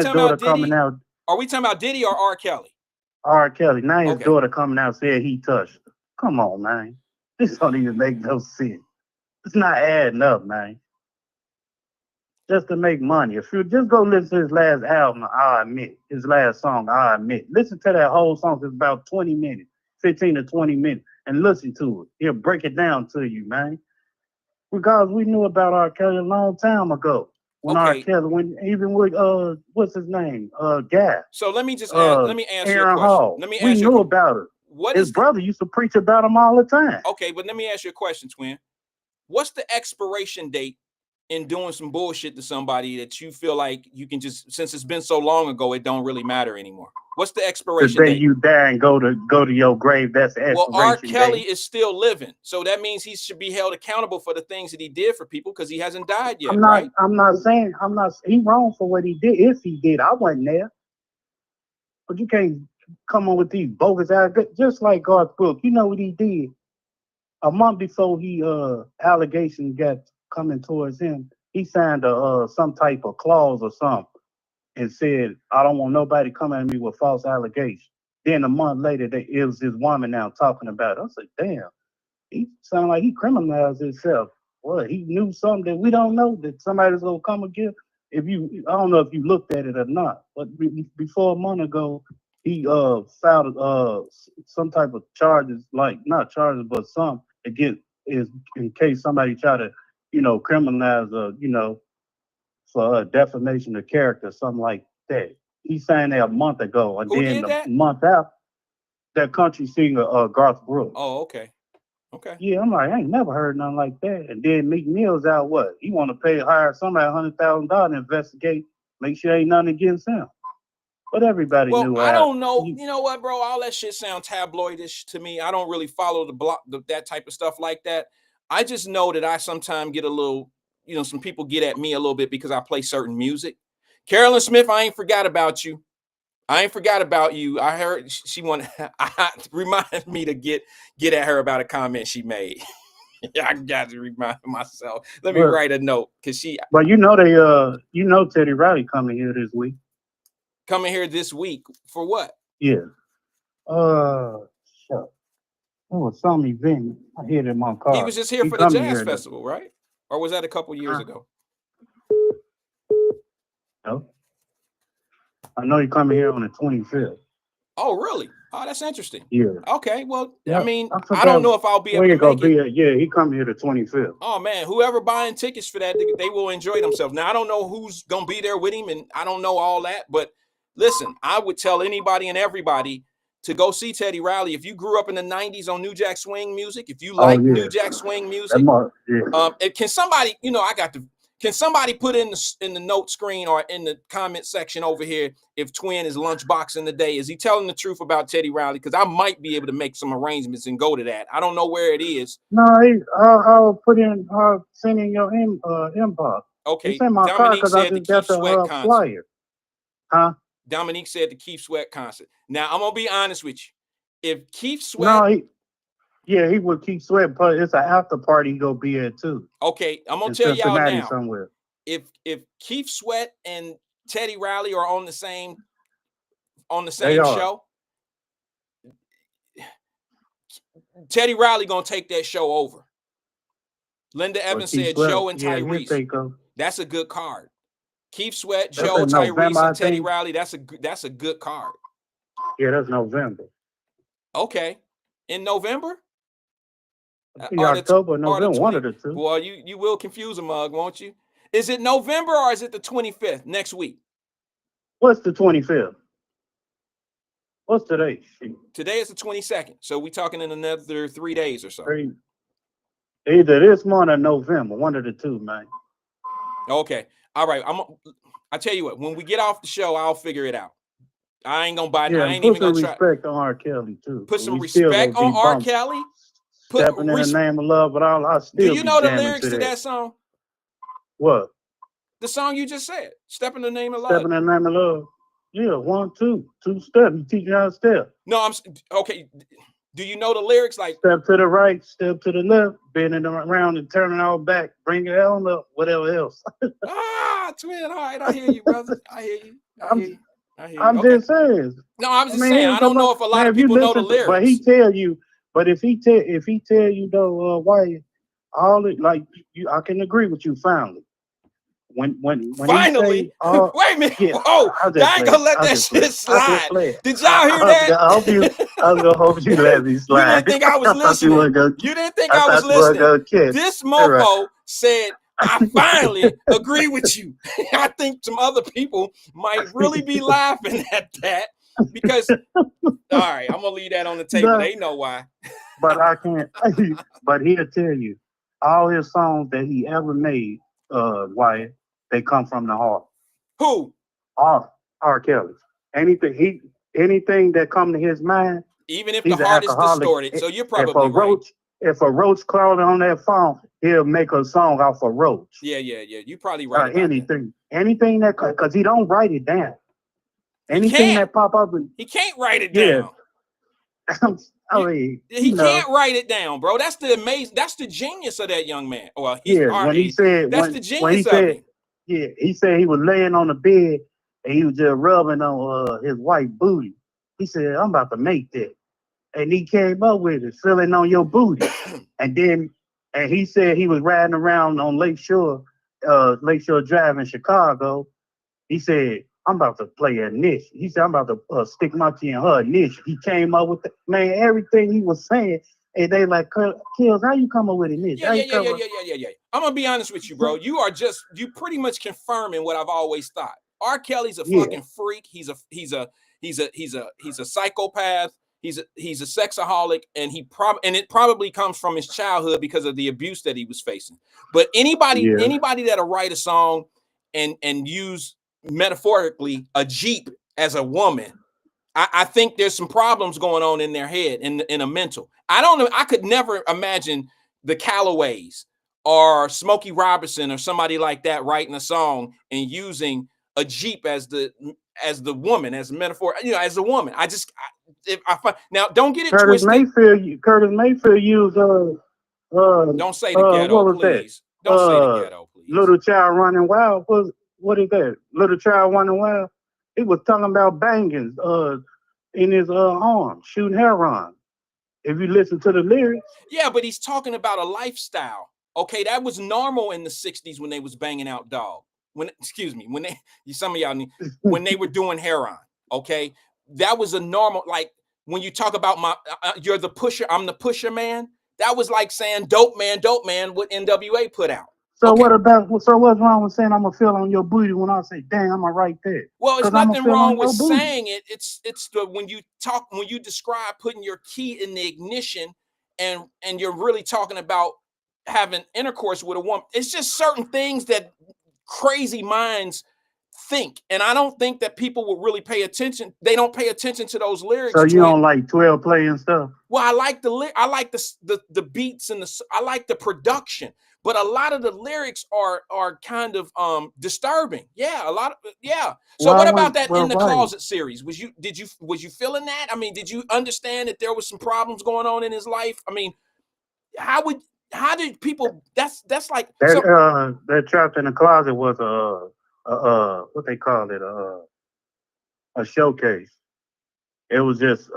Speaker 3: we talking about Diddy or R. Kelly?
Speaker 4: R. Kelly. Now his daughter coming out said he touched her. Come on, man. This don't even make no sense. It's not adding up, man. Just to make money. If you just go listen to his last album, I admit. His last song, I admit. Listen to that whole song. It's about 20 minutes, 15 to 20 minutes, and listen to it. He'll break it down to you, man. Because we knew about R. Kelly a long time ago. When R. Kelly, even with what's his name? Guy.
Speaker 3: So let me just let me ask you a question.
Speaker 4: Hall. We knew about it. His brother used to preach about him all the time.
Speaker 3: Okay, but let me ask you a question, twin. What's the expiration date in doing some bullshit to somebody that you feel like you can just, since it's been so long ago, it don't really matter anymore? What's the expiration date?
Speaker 4: The day you die and go to your grave, that's the expiration
Speaker 3: date. Well, R. Kelly is still living, so that means he should be held accountable for the things that he did for people because he hasn't died yet, right?
Speaker 4: I'm not saying he wrong for what he did. If he did, I wasn't there. But you can't come on with these bogus allegations. Just like Garth Brooks, you know what he did? A month before allegations got coming towards him, he signed some type of clause or something and said, I don't want nobody coming at me with false allegations. Then a month later, it was his woman now talking about it. I said, damn, he sounded like he criminalized himself. Well, he knew something that we don't know, that somebody's going to come again. I don't know if you looked at it or not, but before a month ago, he filed some type of charges, like not charges, but some against in case somebody try to, criminalize, for defamation of character, something like that. He signed that a month ago, and then a month out, that country singer Garth Brooks.
Speaker 3: Oh, okay. Okay.
Speaker 4: Yeah, I'm like, I ain't never heard nothing like that. And then Meek Mill's out what? He want to hire somebody $100,000 to investigate, make sure ain't nothing against him. But everybody
Speaker 3: Well,
Speaker 4: knew
Speaker 3: I
Speaker 4: out.
Speaker 3: don't know. You know what, bro? All that shit sounds tabloidish to me. I don't really follow that type of stuff like that. I just know that I sometimes get a little, some people get at me a little bit because I play certain music. Carolyn Smith, I ain't forgot about you. I heard she wanted remind me to get at her about a comment she made. I got to remind myself. Let me write a note because
Speaker 4: But Teddy Riley coming here this week.
Speaker 3: Coming here this week for what?
Speaker 4: Yeah. Sure. It was some event. I hit it in my car.
Speaker 3: He was just here for the jazz festival, right? Or was that a couple years ago?
Speaker 4: No. I know you're coming here on the 25th.
Speaker 3: Oh, really? Oh, that's interesting.
Speaker 4: Yeah.
Speaker 3: Okay. Well,
Speaker 4: yeah.
Speaker 3: I mean, I don't know if I'll be able to make it.
Speaker 4: Yeah, he coming here the 25th.
Speaker 3: Oh, man. Whoever buying tickets for that, they will enjoy themselves. Now, I don't know who's going to be there with him, and I don't know all that. But listen, I would tell anybody and everybody to go see Teddy Riley. If you grew up in the 90s on New Jack Swing music, if you like New Jack Swing music, can somebody, can somebody put in the note screen or in the comment section over here if Twin is lunchboxing today? Is he telling the truth about Teddy Riley? Because I might be able to make some arrangements and go to that. I don't know where it is.
Speaker 4: No, I'll put in, send in your inbox.
Speaker 3: Okay.
Speaker 4: It's in my car because I just got the flyer. Huh?
Speaker 3: Dominique said the Keith Sweat concert. Now, I'm going to be honest with you. If Keith Sweat...
Speaker 4: No, he would Keith Sweat, but it's an after party he gonna be at too.
Speaker 3: Okay, I'm gonna tell y'all now.
Speaker 4: Somewhere.
Speaker 3: If Keith Sweat and Teddy Riley are on the same show, Teddy Riley gonna take that show over. Linda Evans said Joe and Tyrese. That's a good card. Keith Sweat, Joe, Tyrese, and Teddy Riley. That's a good card.
Speaker 4: Yeah, that's November.
Speaker 3: Okay, in November.
Speaker 4: October, November, one of the two.
Speaker 3: Well, you will confuse a mug, won't you? Is it November or is it the 25th next week?
Speaker 4: What's the 25th? What's today?
Speaker 3: Today is the 22nd. So we're talking in another 3 days or so.
Speaker 4: Either this month or November, one of the two, man.
Speaker 3: Okay. All right. I tell you what, when we get off the show, I'll figure it out. I ain't gonna buy it. I ain't even gonna try.
Speaker 4: Put some respect on R. Kelly, too.
Speaker 3: Put some respect on R. Kelly.
Speaker 4: Stepping in the name of love, but I'll still.
Speaker 3: Do you know the lyrics to that song?
Speaker 4: What?
Speaker 3: The song you just said. Step in the name of love.
Speaker 4: Stepping in the name of love. Yeah, 1, 2 step. You teach you how to step.
Speaker 3: No, okay. Do you know the lyrics? Like
Speaker 4: step to the right, step to the left, bending around and turning all back, bring it on up, whatever else.
Speaker 3: Twin. All right, I hear you, brother. I hear you.
Speaker 4: I'm just saying.
Speaker 3: No, I'm just saying. I don't know if a lot of people know the lyrics.
Speaker 4: But he tell you. But if he tell you though, Wyatt, all it like I can agree with you finally. When
Speaker 3: finally,
Speaker 4: say,
Speaker 3: wait a minute. Yeah, I ain't gonna let that shit slide. Did y'all hear that?
Speaker 4: I was gonna hope you let me slide.
Speaker 3: You didn't think I was listening. You didn't think I was listening. This mofo said, I finally agree with you. I think some other people might really be laughing at that. Because all right, I'm gonna leave that on the table. They know why.
Speaker 4: But I can't. But he'll tell you, all his songs that he ever made, Wyatt, they come from the heart.
Speaker 3: Who?
Speaker 4: R. Kelly. Anything that come to his mind,
Speaker 3: even if the heart is distorted. So you're probably right.
Speaker 4: If a roach crawling on that phone, he'll make a song off a roach.
Speaker 3: Yeah. You're probably right.
Speaker 4: Anything that, because he don't write it down. Anything that pop up,
Speaker 3: he can't write it down.
Speaker 4: I mean,
Speaker 3: he can't write it down, bro. That's the genius of that young man. Well,
Speaker 4: when he said
Speaker 3: that's the genius of it.
Speaker 4: Yeah, he said he was laying on the bed and he was just rubbing on his white booty. He said, "I'm about to make that," and he came up with it, feeling on your booty, and he said he was riding around on Lakeshore Drive in Chicago. He said, "I'm about to play a niche." He said, "I'm about to stick my key in her niche." He came up with everything he was saying, and they like, "Kills, how you come up with a niche?"
Speaker 3: Yeah. I'm gonna be honest with you, bro. You pretty much confirming what I've always thought. R. Kelly's a fucking freak. He's a psychopath. He's a sexaholic, and it probably comes from his childhood because of the abuse that he was facing. But anybody that'll write a song and use metaphorically a Jeep as a woman, I think there's some problems going on in their head, in a mental. I don't know. I could never imagine the Callaways or Smokey Robinson or somebody like that writing a song and using a Jeep as the woman, as a metaphor, as a woman. Now don't get it twisted.
Speaker 4: Curtis Mayfield used
Speaker 3: don't say the ghetto, please. Don't say the ghetto, please.
Speaker 4: Little Child Running Wild. What is that? Little Child Running Wild. He was talking about banging in his arm, shooting heroin. If you listen to the lyrics.
Speaker 3: Yeah, but he's talking about a lifestyle. Okay, that was normal in the 60s when they was banging out dog. When some of y'all when they were doing heroin. Okay, that was a normal, like when you talk about you're the pusher, I'm the pusher man. That was like saying dope man, what NWA put out.
Speaker 4: So okay. So what's wrong with saying I'm gonna feel on your booty when I say, damn, I'm gonna write that?
Speaker 3: Well, it's nothing wrong with saying it. It's when you describe putting your key in the ignition and you're really talking about having intercourse with a woman. It's just certain things that crazy minds think, and I don't think that people will really pay attention. They don't pay attention to those lyrics.
Speaker 4: So you don't like 12 play and stuff?
Speaker 3: Well, I like the beats and I like the production, but a lot of the lyrics are kind of disturbing. Yeah, So what about that In the Closet series? Was you feeling that? I mean, did you understand that there was some problems going on in his life? I mean, how did people? That's like
Speaker 4: that Trapped in the Closet was what they call it, a showcase. It was just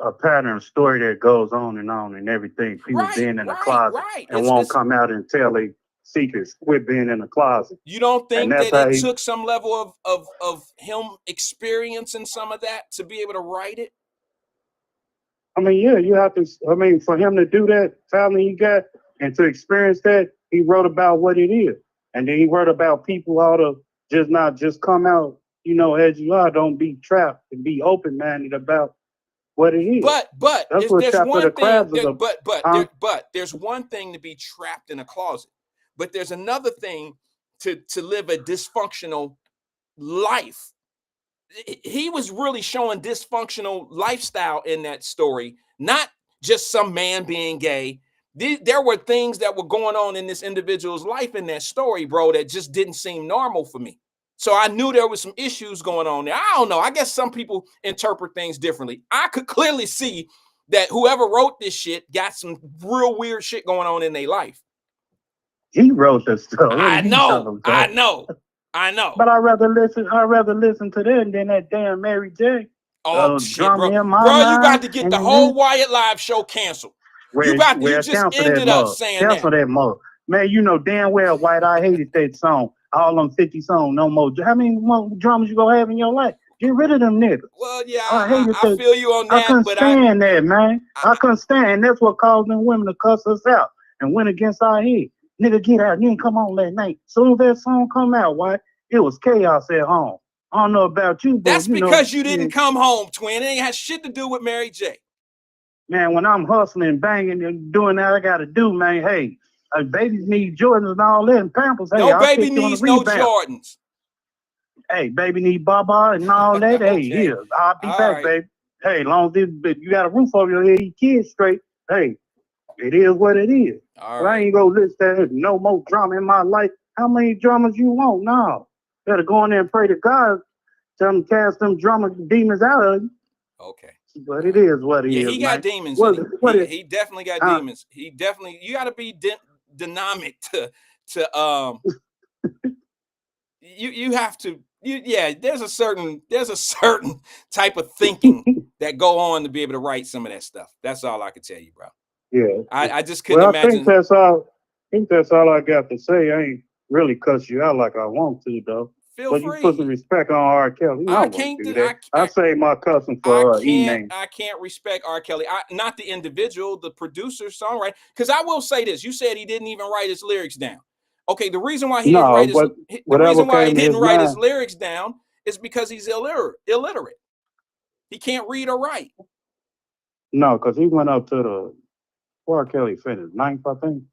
Speaker 4: a pattern story that goes on and everything. People being in the closet and won't come out and tell their secrets. Quit being in the closet.
Speaker 3: You don't think that it took some level of him experiencing some of that to be able to write it?
Speaker 4: I mean, yeah, you have to. I mean, for him to do that, family he got, and to experience that, he wrote about what it is, and then he wrote about people ought to not just come out, as you are. Don't be trapped, and be open-minded about what it is.
Speaker 3: But there's one thing. But there's one thing to be trapped in a closet, but there's another thing to live a dysfunctional life. He was really showing dysfunctional lifestyle in that story, not just some man being gay. There were things that were going on in this individual's life in that story, bro, that just didn't seem normal for me. So I knew there was some issues going on there. I don't know. I guess some people interpret things differently. I could clearly see that whoever wrote this shit got some real weird shit going on in their life.
Speaker 4: He wrote this stuff.
Speaker 3: I know.
Speaker 4: But I'd rather listen to that than that damn Mary J.
Speaker 3: Oh shit, bro. You got to get the whole Wyatt live show canceled. You just ended up saying that.
Speaker 4: Cancel that mug. Man, you know damn well, Wyatt, I hated that song. All them 50 songs, no more. How many more drummers you gonna have in your life? Get rid of them niggas.
Speaker 3: Well, yeah, I feel you on that.
Speaker 4: I couldn't stand that, man. I couldn't stand. That's what caused them women to cuss us out and went against our head. Nigga, get out. You ain't come on that night. Soon as that song come out, why? It was chaos at home. I don't know about you, but
Speaker 3: that's because you didn't come home, twin. It ain't had shit to do with Mary J.
Speaker 4: Man, when I'm hustling, banging, and doing that I gotta do, man, hey, babies need Jordans and all that and Pampers. Hey,
Speaker 3: no baby needs no Jordans.
Speaker 4: Hey, baby need Baba and all that. Hey, here, I'll be back, baby. Hey, as long as you got a roof over your head, you kids straight. Hey, it is what it is.
Speaker 3: All
Speaker 4: but
Speaker 3: right.
Speaker 4: I ain't gonna list that no more drama in my life. How many dramas you want? No. Better go in there and pray to God. Tell him to cast them drama demons out of you.
Speaker 3: Okay.
Speaker 4: But it is what it is.
Speaker 3: Yeah, he got demons. He definitely got demons. He definitely, you gotta be dynamic to you have to there's a certain type of thinking that go on to be able to write some of that stuff. That's all I can tell you, bro.
Speaker 4: Yeah.
Speaker 3: I just couldn't imagine.
Speaker 4: I think that's all I got to say. I ain't really cuss you out like I want to, though.
Speaker 3: Feel
Speaker 4: but
Speaker 3: free.
Speaker 4: You put some respect on R. Kelly.
Speaker 3: I can't do that.
Speaker 4: I say my cussing for E-name.
Speaker 3: I can't respect R. Kelly. Not the individual, the producer, songwriter. Because I will say this: you said he didn't even write his lyrics down. Okay, the reason why he didn't write his lyrics down is because he's illiterate. He can't read or write.
Speaker 4: No, because he went up to the where Kelly finished ninth, I think.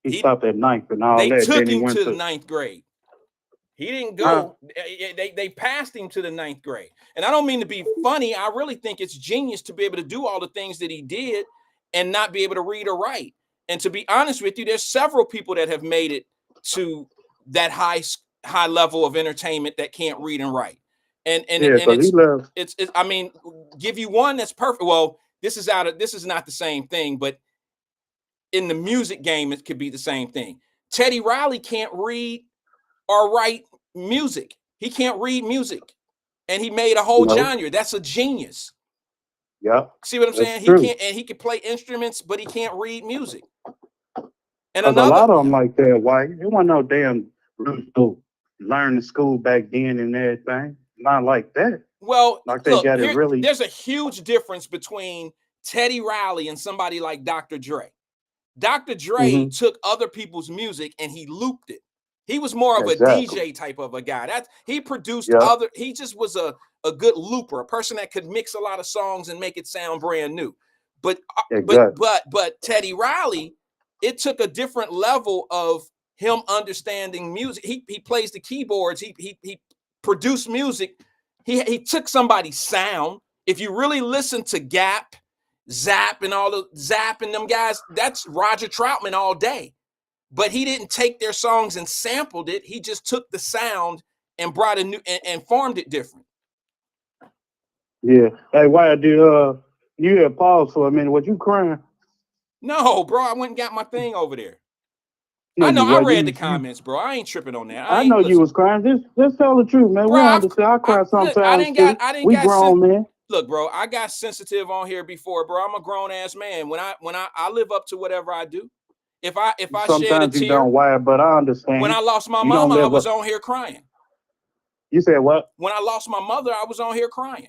Speaker 4: He
Speaker 3: He
Speaker 4: stopped at ninth and all
Speaker 3: they
Speaker 4: that.
Speaker 3: took
Speaker 4: Then he
Speaker 3: him
Speaker 4: went
Speaker 3: to the
Speaker 4: to
Speaker 3: ninth grade. He didn't
Speaker 4: uh,
Speaker 3: go. They passed him to the ninth grade. And I don't mean to be funny. I really think it's genius to be able to do all the things that he did and not be able to read or write. And to be honest with you, there's several people that have made it to that high level of entertainment that can't read and write. And
Speaker 4: yeah,
Speaker 3: and
Speaker 4: because he left.
Speaker 3: it's I mean, give you one that's perfect. Well, this is not the same thing, but in the music game, it could be the same thing. Teddy Riley can't read or write music. He can't read music. And he made a whole
Speaker 4: No,
Speaker 3: genre. That's a genius.
Speaker 4: yep,
Speaker 3: See what I'm
Speaker 4: that's
Speaker 3: saying? He
Speaker 4: true.
Speaker 3: can't, and he can play instruments, but he can't read music. And
Speaker 4: Because a
Speaker 3: another,
Speaker 4: lot of them like that, white. It wasn't no damn learn the school back then and everything. Not like that.
Speaker 3: well,
Speaker 4: Like they
Speaker 3: look,
Speaker 4: got it
Speaker 3: here,
Speaker 4: really.
Speaker 3: there's a huge difference between Teddy Riley and somebody like Dr. Dre. Dr. Dre
Speaker 4: Hmm.
Speaker 3: took other people's music and he looped it. He was more of a
Speaker 4: Exactly.
Speaker 3: DJ type of a guy. That he produced
Speaker 4: Yep.
Speaker 3: other. He just was a good looper, a person that could mix a lot of songs and make it sound brand new. But
Speaker 4: Exactly.
Speaker 3: Teddy Riley, it took a different level of him understanding music. He plays the keyboards. He produced music. He took somebody's sound. If you really listen to Gap, Zap, and all the Zap and them guys, that's Roger Troutman all day. But he didn't take their songs and sampled it. He just took the sound and brought a new and formed it different.
Speaker 4: Yeah. Hey, why did you had paused for a minute? Was you crying?
Speaker 3: No, bro, I went and got my thing over there.
Speaker 4: No,
Speaker 3: I know
Speaker 4: you
Speaker 3: I
Speaker 4: were.
Speaker 3: read the
Speaker 4: You.
Speaker 3: comments, bro. I ain't tripping on that. I
Speaker 4: I
Speaker 3: ain't
Speaker 4: know you
Speaker 3: listen,
Speaker 4: was crying. Just tell the truth, man.
Speaker 3: bro.
Speaker 4: We understand. I cry
Speaker 3: Look, I
Speaker 4: sometimes
Speaker 3: didn't got
Speaker 4: too.
Speaker 3: I didn't
Speaker 4: We
Speaker 3: got
Speaker 4: grown, man.
Speaker 3: look, bro. I got sensitive on here before, bro. I'm a grown ass man. I live up to whatever I do. If I shed a
Speaker 4: Sometimes you
Speaker 3: tear
Speaker 4: don't. Why? But I
Speaker 3: when
Speaker 4: understand.
Speaker 3: I lost my
Speaker 4: You don't
Speaker 3: mama, I
Speaker 4: live
Speaker 3: was
Speaker 4: up.
Speaker 3: on here crying.
Speaker 4: You said what?
Speaker 3: When I lost my mother, I was on here crying.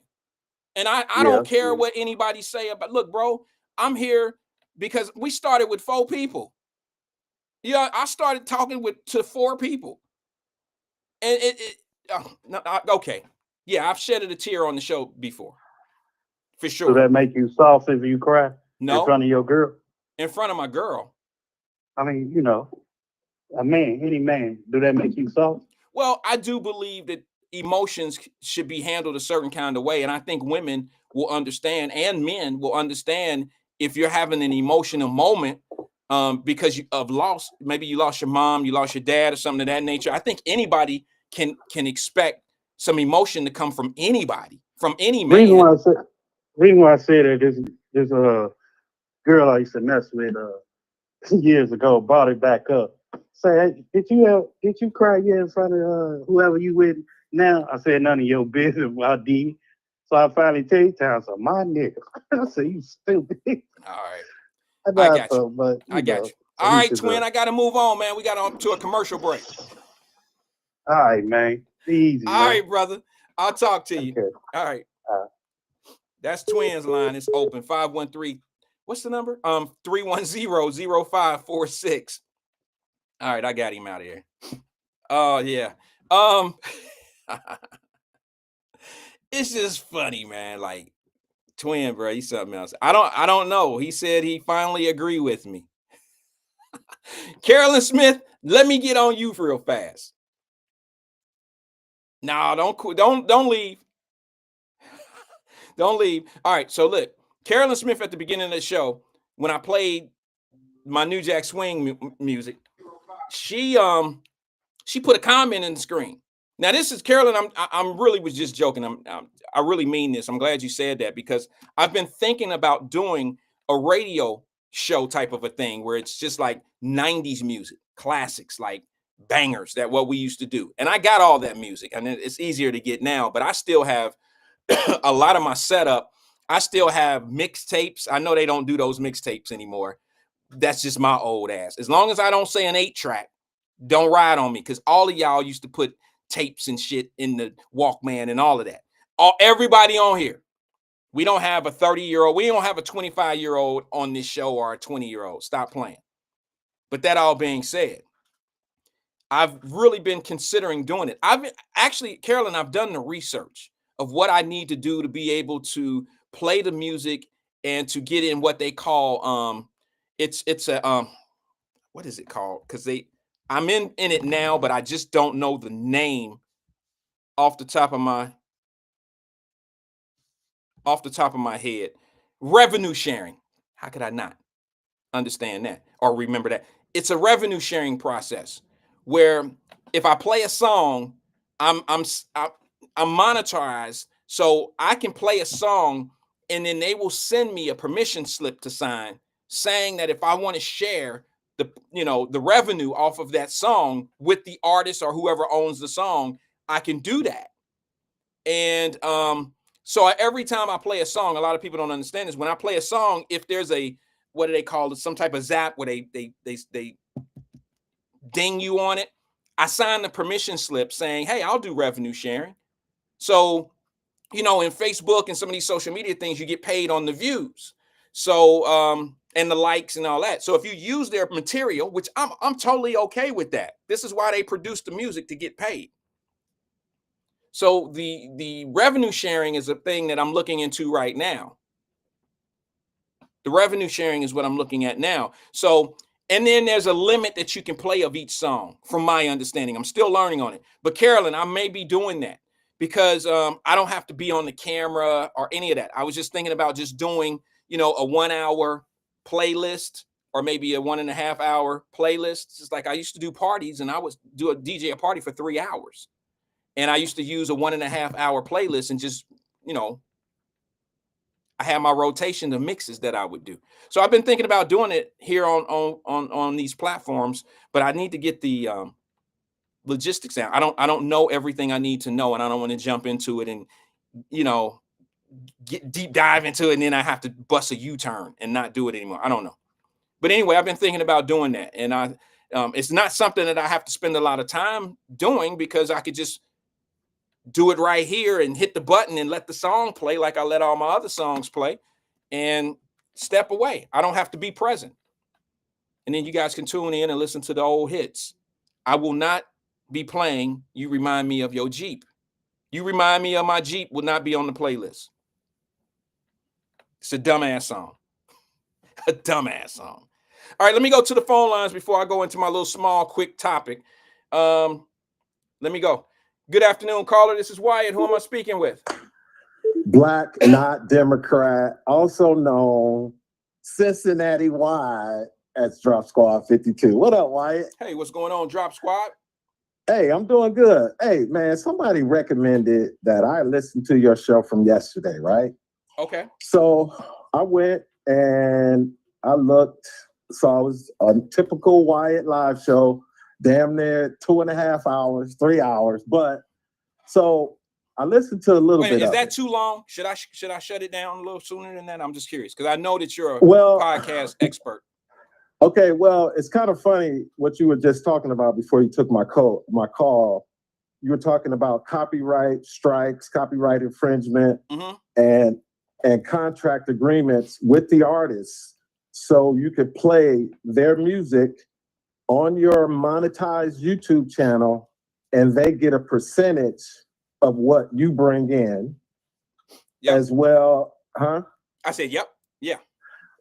Speaker 3: And I don't
Speaker 4: Yeah.
Speaker 3: care
Speaker 4: Yeah.
Speaker 3: what anybody say about. Look, bro, I'm here because we started with 4 people. Yeah, I started talking to 4 people, and no, okay, yeah, I've shedded a tear on the show before, for
Speaker 4: So
Speaker 3: sure.
Speaker 4: that make you soft if you cry in
Speaker 3: No,
Speaker 4: front of your girl.
Speaker 3: in front of my girl.
Speaker 4: I mean, a man, any man, do that make you soft?
Speaker 3: Well, I do believe that emotions should be handled a certain kind of way, and I think women will understand, and men will understand if you're having an emotional moment because of loss. Maybe you lost your mom, you lost your dad, or something of that nature. I think anybody can expect some emotion to come from anybody, from any
Speaker 4: Reason
Speaker 3: man.
Speaker 4: why I said reason why I said that this girl I used to mess with years ago brought it back up. Say, hey, did you cry yet in front of whoever you with now? I said none of your business. Well, I did. So I finally tell you, time, so my nigga. I said, you stupid.
Speaker 3: All right,
Speaker 4: I
Speaker 3: I
Speaker 4: thought
Speaker 3: got you.
Speaker 4: so, but
Speaker 3: I got you.
Speaker 4: so
Speaker 3: All
Speaker 4: each
Speaker 3: right,
Speaker 4: his
Speaker 3: twin,
Speaker 4: own.
Speaker 3: I got to move on, man. We got on to a commercial break.
Speaker 4: All right, man. Be easy,
Speaker 3: All
Speaker 4: man.
Speaker 3: right, brother. I'll talk to you.
Speaker 4: Okay.
Speaker 3: All right.
Speaker 4: Uh,
Speaker 3: That's Twins line. It's open. 513. What's the number? 310-0546. All right, I got him out of here. Oh yeah. Um it's just funny, man. Like Twin, bro, he's something else. I don't know. He said he finally agreed with me. Carolyn Smith, let me get on you real fast. No, don't leave. Don't leave. All right, so look, Carolyn Smith at the beginning of the show, when I played my New Jack Swing music, she put a comment in the screen. Now this is Carolyn. I'm really was just joking. I really mean this. I'm glad you said that because I've been thinking about doing a radio show type of a thing where it's just like 90s music, classics, like bangers that what we used to do. And I got all that music and it's easier to get now, but I still have a lot of my setup. I still have mixtapes. I know they don't do those mixtapes anymore. That's just my old ass. As long as I don't say an 8-track, don't ride on me because all of y'all used to put tapes and shit in the Walkman and all of that. Everybody on here. We don't have a 30-year-old. We don't have a 25-year-old on this show or a 20-year-old. Stop playing. But that all being said, I've really been considering doing it. I've actually, Carolyn, I've done the research of what I need to do to be able to play the music and to get in what they call it's a what is it called? Because I'm in it now, but I just don't know the name off the top of my head. Revenue sharing. How could I not understand that or remember that? It's a revenue sharing process where if I play a song, I'm monetized, so I can play a song, and then they will send me a permission slip to sign saying that if I want to share the revenue off of that song with the artist or whoever owns the song, I can do that. And so every time I play a song, a lot of people don't understand this. When I play a song, if there's what do they call it? Some type of zap where they ding you on it. I sign the permission slip saying, hey, I'll do revenue sharing. So, in Facebook and some of these social media things, you get paid on the views. So, and the likes and all that. So if you use their material, which I'm totally okay with that. This is why they produce the music, to get paid. So the revenue sharing is a thing that I'm looking into right now. The revenue sharing is what I'm looking at now. So, and then there's a limit that you can play of each song, from my understanding. I'm still learning on it. But Carolyn, I may be doing that because I don't have to be on the camera or any of that. I was just thinking about just doing, a 1 hour playlist, or maybe a 1.5 hour playlist. Just like I used to do parties, and I would do a DJ a party for 3 hours. And I used to use a 1.5 hour playlist and just, I had my rotation of mixes that I would do. So I've been thinking about doing it here on these platforms, but I need to get the logistics down. I don't know everything I need to know, and I don't want to jump into it and, get deep dive into it, and then I have to bust a U-turn and not do it anymore. I don't know. But anyway, I've been thinking about doing that. And it's not something that I have to spend a lot of time doing, because I could just do it right here and hit the button and let the song play like I let all my other songs play, and step away. I don't have to be present. And then you guys can tune in and listen to the old hits. I will not be playing You Remind Me of Your Jeep. You Remind Me of My Jeep will not be on the playlist. It's a dumbass song. A dumbass song. All right, let me go to the phone lines before I go into my little small, quick topic. Let me go. Good afternoon, caller. This is Wyatt. Who am I speaking with?
Speaker 5: Black, not Democrat, also known Cincinnati wide as Drop Squad 52. What up, Wyatt?
Speaker 3: Hey, what's going on, Drop Squad?
Speaker 5: Hey, I'm doing good. Hey, man, somebody recommended that I listen to your show from yesterday, right?
Speaker 3: Okay.
Speaker 5: So I went and I looked. So it was a typical Wyatt live show, damn near 2.5 hours, 3 hours. But so I listened to a little bit.
Speaker 3: Is that too long? Should I shut it down a little sooner than that? I'm just curious, because I know that you're a podcast expert.
Speaker 5: Okay, well, it's kind of funny what you were just talking about before you took my call. You were talking about copyright strikes, copyright infringement, and contract agreements with the artists, so you could play their music on your monetized YouTube channel, and they get a percentage of what you bring in, as well, huh?
Speaker 3: I said, yep, yeah.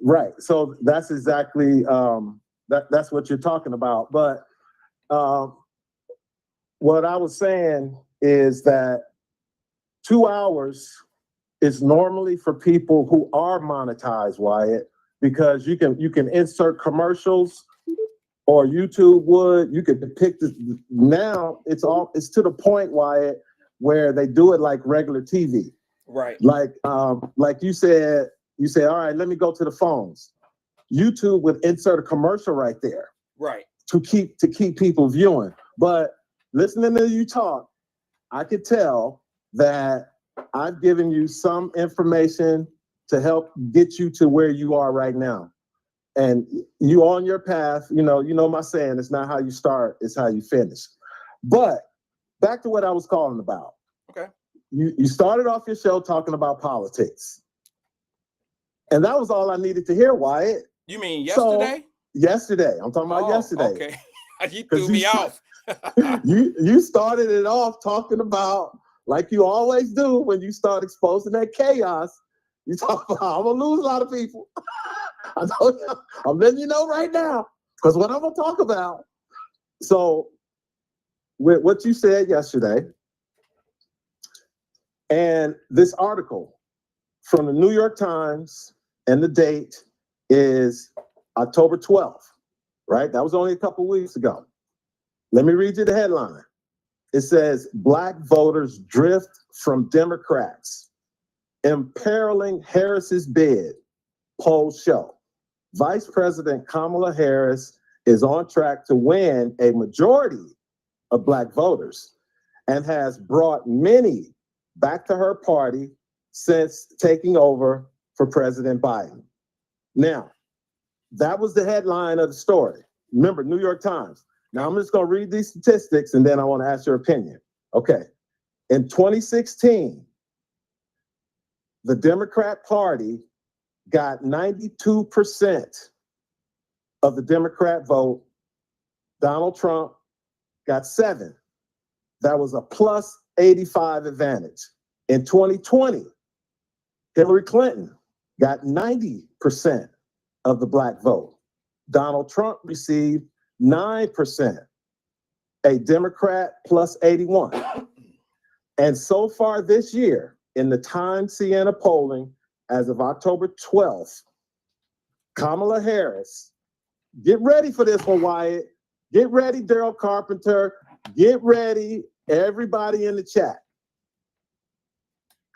Speaker 5: Right. So that's exactly that's what you're talking about. But what I was saying is that 2 hours is normally for people who are monetized, Wyatt, because you can insert commercials, or YouTube would. You could depict it. Now it's to the point, Wyatt, where they do it like regular TV.
Speaker 3: Right.
Speaker 5: Like you said, all right, let me go to the phones. YouTube would insert a commercial right there.
Speaker 3: Right.
Speaker 5: To keep people viewing. But listening to you talk, I could tell that I've given you some information to help get you to where you are right now. And you on your path, you know my saying, it's not how you start, it's how you finish. But back to what I was calling about.
Speaker 3: Okay.
Speaker 5: You started off your show talking about politics. And that was all I needed to hear, Wyatt.
Speaker 3: You mean yesterday?
Speaker 5: So, yesterday. I'm talking about yesterday.
Speaker 3: Okay. You threw me off.
Speaker 5: you started it off talking about, like you always do when you start exposing that chaos, You talk about, I'm gonna lose a lot of people. I'm letting you know right now, because what I'm gonna talk about. So, with what you said yesterday, and this article from the New York Times, and the date is October 12th, right? That was only a couple weeks ago. Let me read you the headline. It says, Black voters drift from Democrats, imperiling Harris's bid, polls show. Vice President Kamala Harris is on track to win a majority of Black voters and has brought many back to her party since taking over for President Biden. Now, that was the headline of the story. Remember, New York Times. Now, I'm just going to read these statistics and then I want to ask your opinion. Okay. In 2016, the Democrat Party got 92% of the Democrat vote. Donald Trump got 7. That was a plus 85 advantage. In 2020, Hillary Clinton got 90% of the Black vote. Donald Trump received 9%, a Democrat plus 81. And so far this year, in the Times Siena polling, as of October 12th, Kamala Harris, get ready for this one, Wyatt. Get ready, Daryl Carpenter. Get ready, everybody in the chat.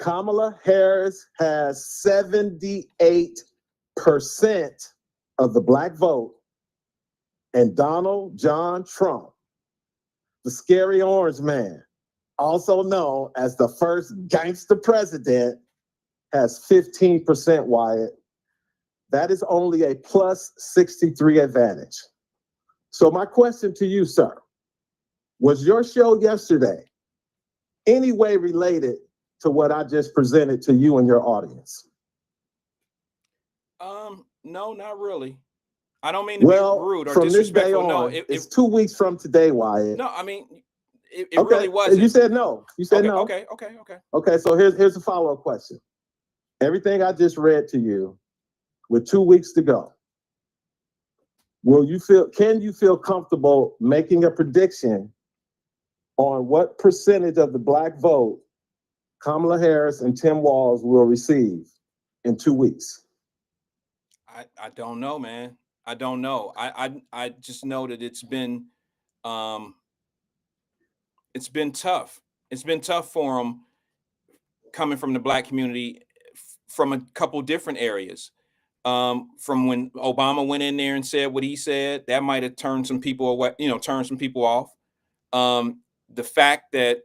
Speaker 5: Kamala Harris has 78% of the Black vote, and Donald John Trump, the scary orange man, also known as the first gangster president, has 15%, Wyatt. That is only a plus 63 advantage. So my question to you, sir, was your show yesterday any way related to what I just presented to you and your audience?
Speaker 3: No, not really. I don't mean to be rude or
Speaker 5: from
Speaker 3: disrespectful.
Speaker 5: This day on,
Speaker 3: no,
Speaker 5: it's 2 weeks from today, Wyatt.
Speaker 3: No, I mean, it really wasn't.
Speaker 5: You said no. You said no.
Speaker 3: Okay.
Speaker 5: Okay, so here's a follow-up question. Everything I just read to you, with 2 weeks to go, can you feel comfortable making a prediction on what percentage of the Black vote Kamala Harris and Tim Walz will receive in 2 weeks?
Speaker 3: I don't know, man. I don't know. I just know that it's been tough. It's been tough for them coming from the Black community from a couple different areas. From when Obama went in there and said what he said, that might have turned some people away, turned some people off. The fact that,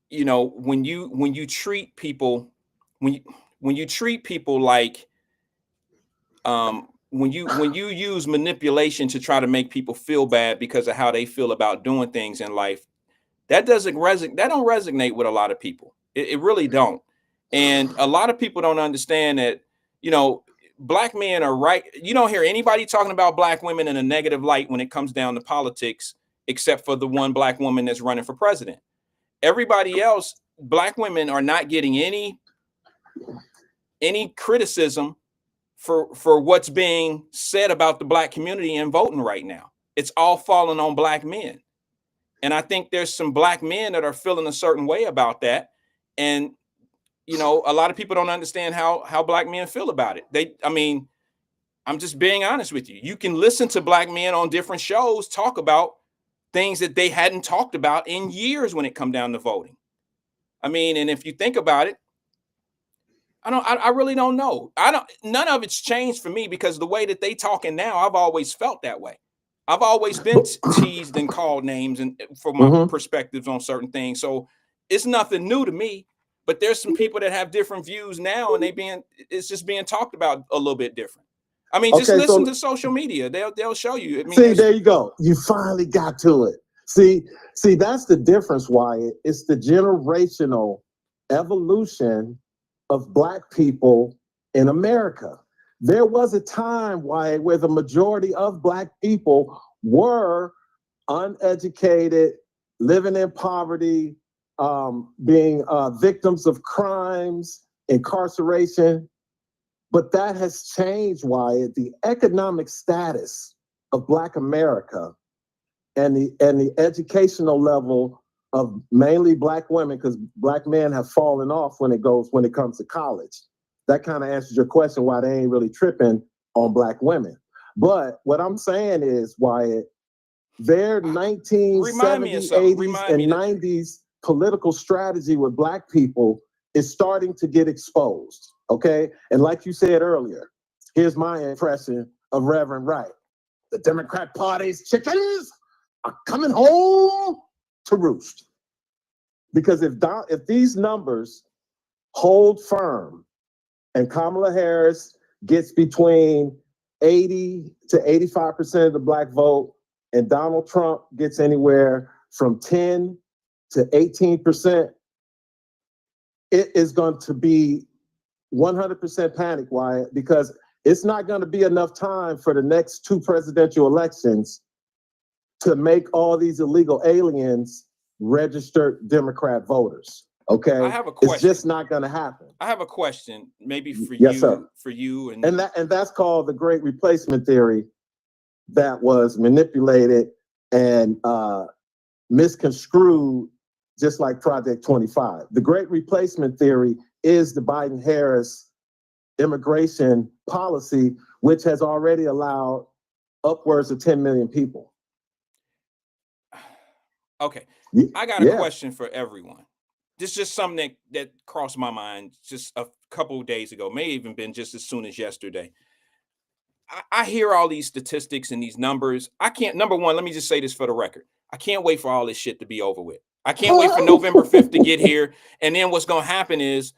Speaker 3: when you treat people, when you treat people like, when you use manipulation to try to make people feel bad because of how they feel about doing things in life, that don't resonate with a lot of people. It really don't. And a lot of people don't understand that, Black men are right. You don't hear anybody talking about Black women in a negative light when it comes down to politics, except for the one Black woman that's running for president. Everybody else, Black women are not getting any criticism for what's being said about the Black community and voting right now. It's all falling on Black men. And I think there's some Black men that are feeling a certain way about that. And, a lot of people don't understand how Black men feel about it. I'm just being honest with you. You can listen to Black men on different shows talk about things that they hadn't talked about in years when it come down to voting. And if you think about it, I really don't know. None of it's changed for me because the way that they talking now, I've always felt that way. I've always been teased and called names and for my perspectives on certain things. So it's nothing new to me, but there's some people that have different views now and it's just being talked about a little bit different. Just listen to social media. They'll show you.
Speaker 5: There you go. You finally got to it. See, that's the difference, Wyatt. It's the generational evolution of Black people in America. There was a time, Wyatt, where the majority of Black people were uneducated, living in poverty, being victims of crimes, incarceration. But that has changed, Wyatt. The economic status of Black America and the educational level of mainly Black women, because Black men have fallen off when it comes to college. That kind of answers your question why they ain't really tripping on Black women. But what I'm saying is, Wyatt, their 1970s, 80s, and 90s political strategy with Black people is starting to get exposed, okay? And like you said earlier, here's my impression of Reverend Wright. The Democrat Party's chickens are coming home to roost. Because if these numbers hold firm and Kamala Harris gets between 80 to 85% of the Black vote and Donald Trump gets anywhere from 10 to 18%, it is going to be 100% panic, Wyatt, because it's not going to be enough time for the next 2 presidential elections to make all these illegal aliens registered Democrat voters. Okay,
Speaker 3: I have a question.
Speaker 5: It's just not going to happen.
Speaker 3: I have a question, maybe for
Speaker 5: yes,
Speaker 3: you,
Speaker 5: sir.
Speaker 3: For you,
Speaker 5: and that's called the Great Replacement Theory, that was manipulated and misconstrued, just like Project 25. The Great Replacement Theory is the Biden-Harris immigration policy, which has already allowed upwards of 10 million people.
Speaker 3: Okay, I got a question for everyone. This is just something that crossed my mind just a couple of days ago, may even been just as soon as yesterday. I hear all these statistics and these numbers. Number one, let me just say this for the record. I can't wait for all this shit to be over with. I can't wait for November 5th to get here. And then what's going to happen is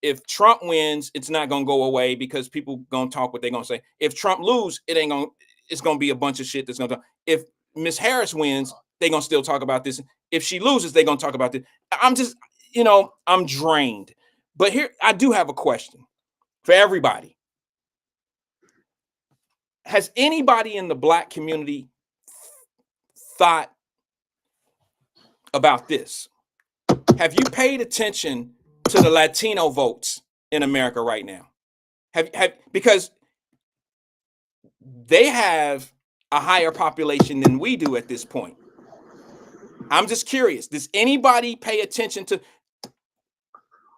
Speaker 3: if Trump wins, it's not going to go away because people going to talk what they're going to say. If Trump lose, it's going to be a bunch of shit that's going to talk. If Miss Harris wins, they're going to still talk about this. If she loses, they're going to talk about this. I'm just, I'm drained. But here, I do have a question for everybody. Has anybody in the Black community thought about this? Have you paid attention to the Latino votes in America right now? Because they have a higher population than we do at this point. I'm just curious. Does anybody pay attention to?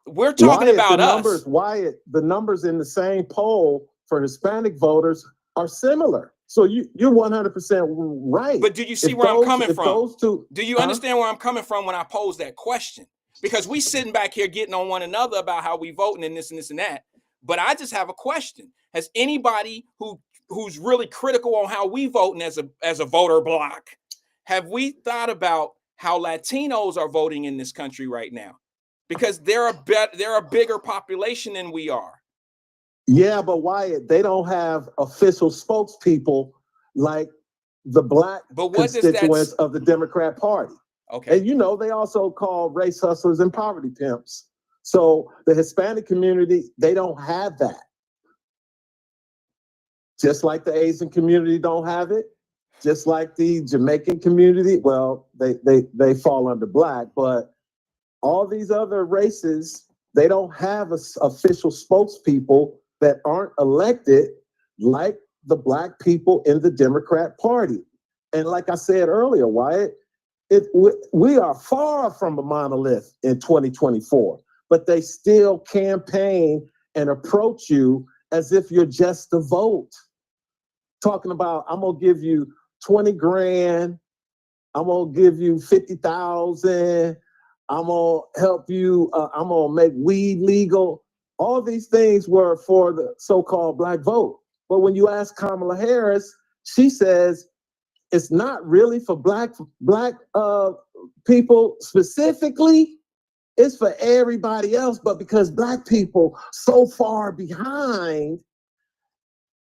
Speaker 3: We're talking about us.
Speaker 5: Wyatt, the numbers in the same poll for Hispanic voters are similar. So you're 100% right.
Speaker 3: But do you see where I'm coming from? Do you understand where I'm coming from when I pose that question? Because we sitting back here getting on one another about how we voting and this and this and that. But I just have a question. Has anybody who's really critical on how we voting as a voter block, have we thought about how Latinos are voting in this country right now? Because they're a bigger population than we are.
Speaker 5: Yeah, but Wyatt, they don't have official spokespeople like the Black constituents of the Democrat Party.
Speaker 3: Okay.
Speaker 5: And they also call race hustlers and poverty pimps. So the Hispanic community, they don't have that. Just like the Asian community don't have it, just like the Jamaican community, well, they fall under Black, but all these other races, they don't have official spokespeople that aren't elected like the Black people in the Democrat Party. And like I said earlier, Wyatt, we are far from a monolith in 2024, but they still campaign and approach you as if you're just a vote. Talking about, I'm gonna give you 20 grand, I'm gonna give you 50,000, I'm gonna help you, I'm gonna make weed legal. All these things were for the so-called Black vote. But when you ask Kamala Harris, she says it's not really for Black people specifically. It's for everybody else. But because Black people so far behind,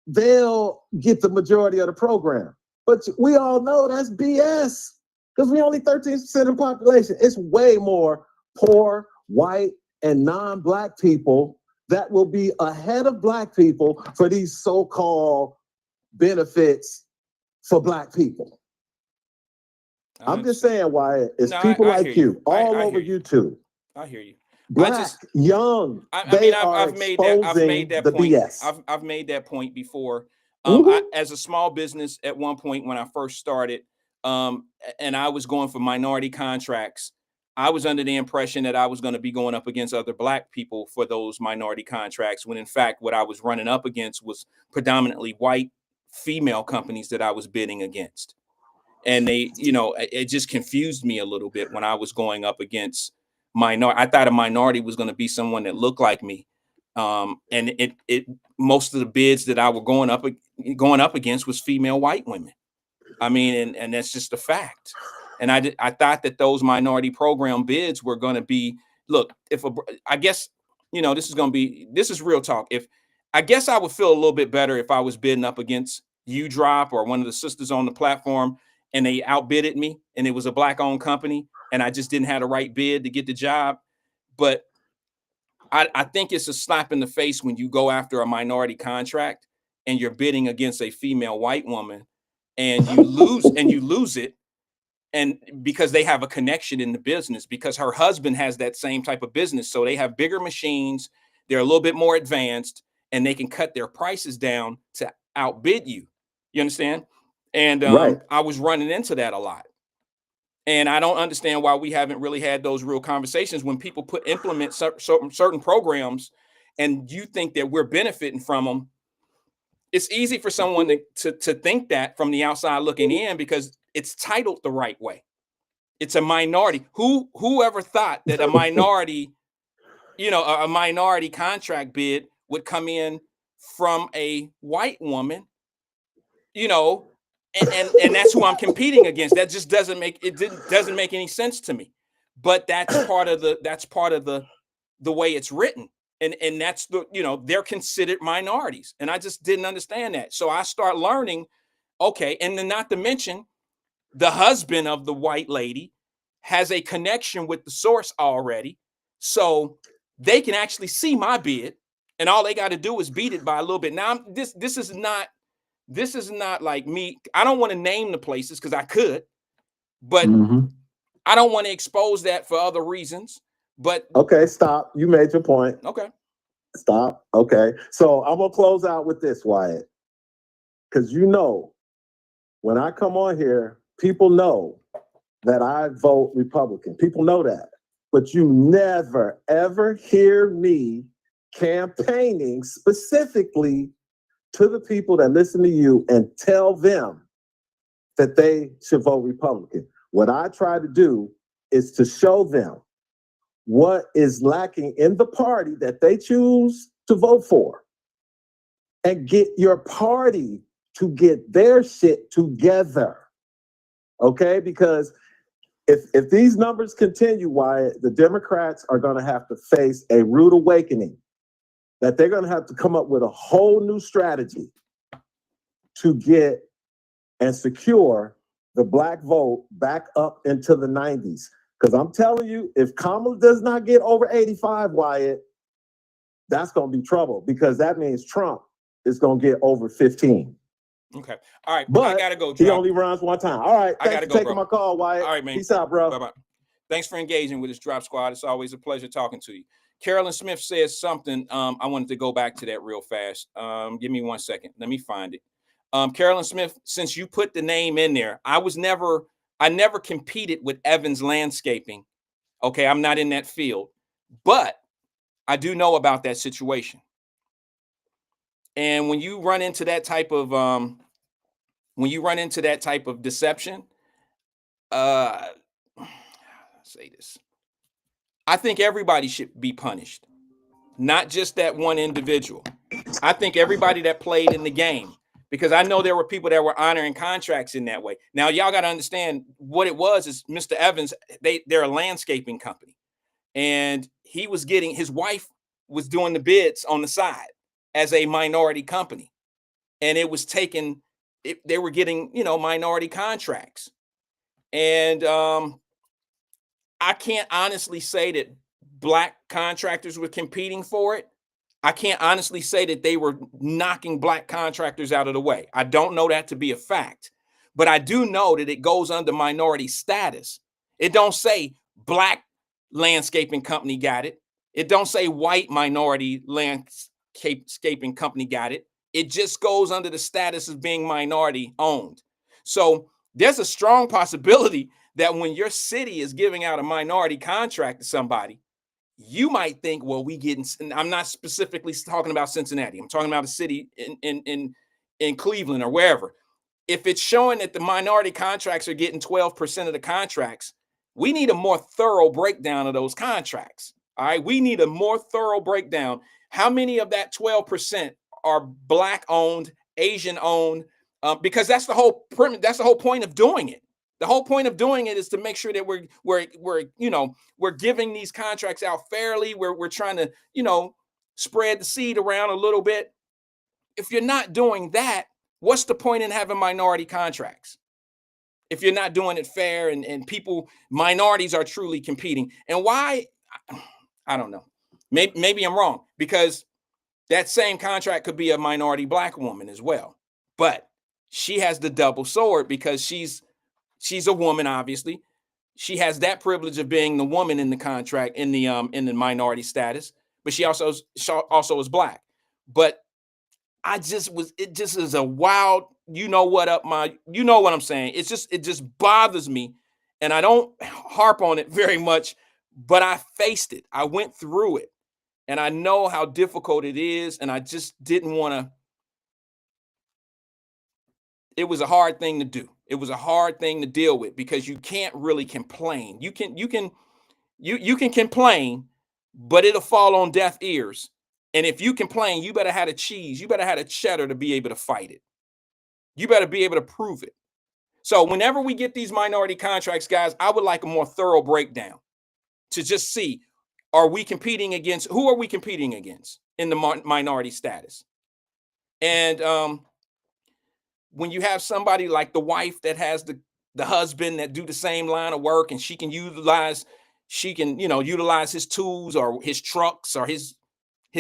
Speaker 5: they'll get the majority of the program. But we all know that's BS because we only 13% of the population. It's way more poor, white, and non-Black people that will be ahead of Black people for these so-called benefits for Black people. I'm just saying, Wyatt, it's
Speaker 3: No,
Speaker 5: people
Speaker 3: I
Speaker 5: like
Speaker 3: hear
Speaker 5: you all
Speaker 3: I
Speaker 5: over
Speaker 3: hear you.
Speaker 5: YouTube.
Speaker 3: I hear you.
Speaker 5: Black, young, they are
Speaker 3: I've made that
Speaker 5: the
Speaker 3: point.
Speaker 5: BS.
Speaker 3: I've made that point before.
Speaker 5: Mhm.
Speaker 3: As a small business at one point when I first started, and I was going for minority contracts, I was under the impression that I was going to be going up against other Black people for those minority contracts, when in fact what I was running up against was predominantly white female companies that I was bidding against. And they, it just confused me a little bit when I was going up against minority. I thought a minority was going to be someone that looked like me, and it most of the bids that I were going up against was female white women. I mean, and that's just a fact. And I thought that those minority program bids were going to be, look, I guess, this is real talk. I guess I would feel a little bit better if I was bidding up against UDrop or one of the sisters on the platform and they outbidded me and it was a Black owned company and I just didn't have the right bid to get the job. But I think it's a slap in the face when you go after a minority contract and you're bidding against a female white woman and you lose it. And because they have a connection in the business, because her husband has that same type of business. So they have bigger machines. They're a little bit more advanced and they can cut their prices down to outbid you. You understand? And
Speaker 5: Right.
Speaker 3: I was running into that a lot. And I don't understand why we haven't really had those real conversations when people implement certain programs and you think that we're benefiting from them. It's easy for someone to think that from the outside looking in because it's titled the right way. It's a minority. Whoever thought that a minority, a minority contract bid would come in from a white woman, and that's who I'm competing against. That just doesn't make any sense to me. But that's part of the way it's written. And that's they're considered minorities. And I just didn't understand that. So I start learning, okay, and then not to mention the husband of the white lady has a connection with the source already. So they can actually see my bid and all they got to do is beat it by a little bit. Now this is not like me. I don't want to name the places because I could, but I don't want to expose that for other reasons. But
Speaker 5: okay, stop. You made your point.
Speaker 3: Okay.
Speaker 5: Stop. Okay. So I'm gonna close out with this, Wyatt. Because when I come on here, people know that I vote Republican. People know that. But you never, ever hear me campaigning specifically to the people that listen to you and tell them that they should vote Republican. What I try to do is to show them what is lacking in the party that they choose to vote for and get your party to get their shit together. Okay? Because if these numbers continue, Wyatt, the Democrats are going to have to face a rude awakening, that they're going to have to come up with a whole new strategy to get and secure the Black vote back up into the 90s. Because I'm telling you, if Kamala does not get over 85, Wyatt, that's going to be trouble because that means Trump is going to get over 15.
Speaker 3: Okay. All right.
Speaker 5: But
Speaker 3: I got to go.
Speaker 5: He only runs one time. All right.
Speaker 3: I
Speaker 5: Thanks
Speaker 3: got to
Speaker 5: for
Speaker 3: go,
Speaker 5: taking
Speaker 3: bro.
Speaker 5: my call, Wyatt.
Speaker 3: All right, man.
Speaker 5: Peace out, bro.
Speaker 3: Bye-bye. Thanks for engaging with this Drop Squad. It's always a pleasure talking to you. Carolyn Smith says something. I wanted to go back to that real fast. Give me 1 second. Let me find it. Carolyn Smith, since you put the name in there, I never competed with Evans Landscaping. Okay, I'm not in that field, but I do know about that situation. And when you run into that type of deception, say this. I think everybody should be punished, not just that one individual. I think everybody that played in the game, because I know there were people that were honoring contracts in that way. Now, y'all got to understand what it was is Mr. Evans, they're a landscaping company. And his wife was doing the bids on the side as a minority company. And it was they were getting, minority contracts. And I can't honestly say that Black contractors were competing for it. I can't honestly say that they were knocking Black contractors out of the way. I don't know that to be a fact. but I do know that it goes under minority status. It don't say black landscaping company got it. It don't say white minority landscaping company got it. It just goes under the status of being minority owned. So there's a strong possibility that when your city is giving out a minority contract to somebody, you might think, well, we getting, and I'm not specifically talking about Cincinnati. I'm talking about a city in Cleveland or wherever. If it's showing that the minority contracts are getting 12% of the contracts, we need a more thorough breakdown of those contracts. All right. We need a more thorough breakdown. How many of that 12% are black owned, Asian owned? Because that's the whole point of doing it. The whole point of doing it is to make sure that we're giving these contracts out fairly. We're trying to, spread the seed around a little bit. If you're not doing that, what's the point in having minority contracts? If you're not doing it fair and minorities are truly competing. And why? I don't know. Maybe I'm wrong, because that same contract could be a minority black woman as well. But she has the double sword because she's a woman, obviously. She has that privilege of being the woman in the contract in the minority status, but she also is black. But it just is a wild, what I'm saying. It just bothers me, and I don't harp on it very much, but I faced it. I went through it, and I know how difficult it is, and I just didn't want to. It was a hard thing to do. It was a hard thing to deal with because you can't really complain. You can complain, but it'll fall on deaf ears. And if you complain, you better have the cheese. You better have the cheddar to be able to fight it. You better be able to prove it. So whenever we get these minority contracts, guys, I would like a more thorough breakdown to just see, who are we competing against in the minority status? And when you have somebody like the wife that has the husband that do the same line of work, and she can utilize his tools or his trucks or his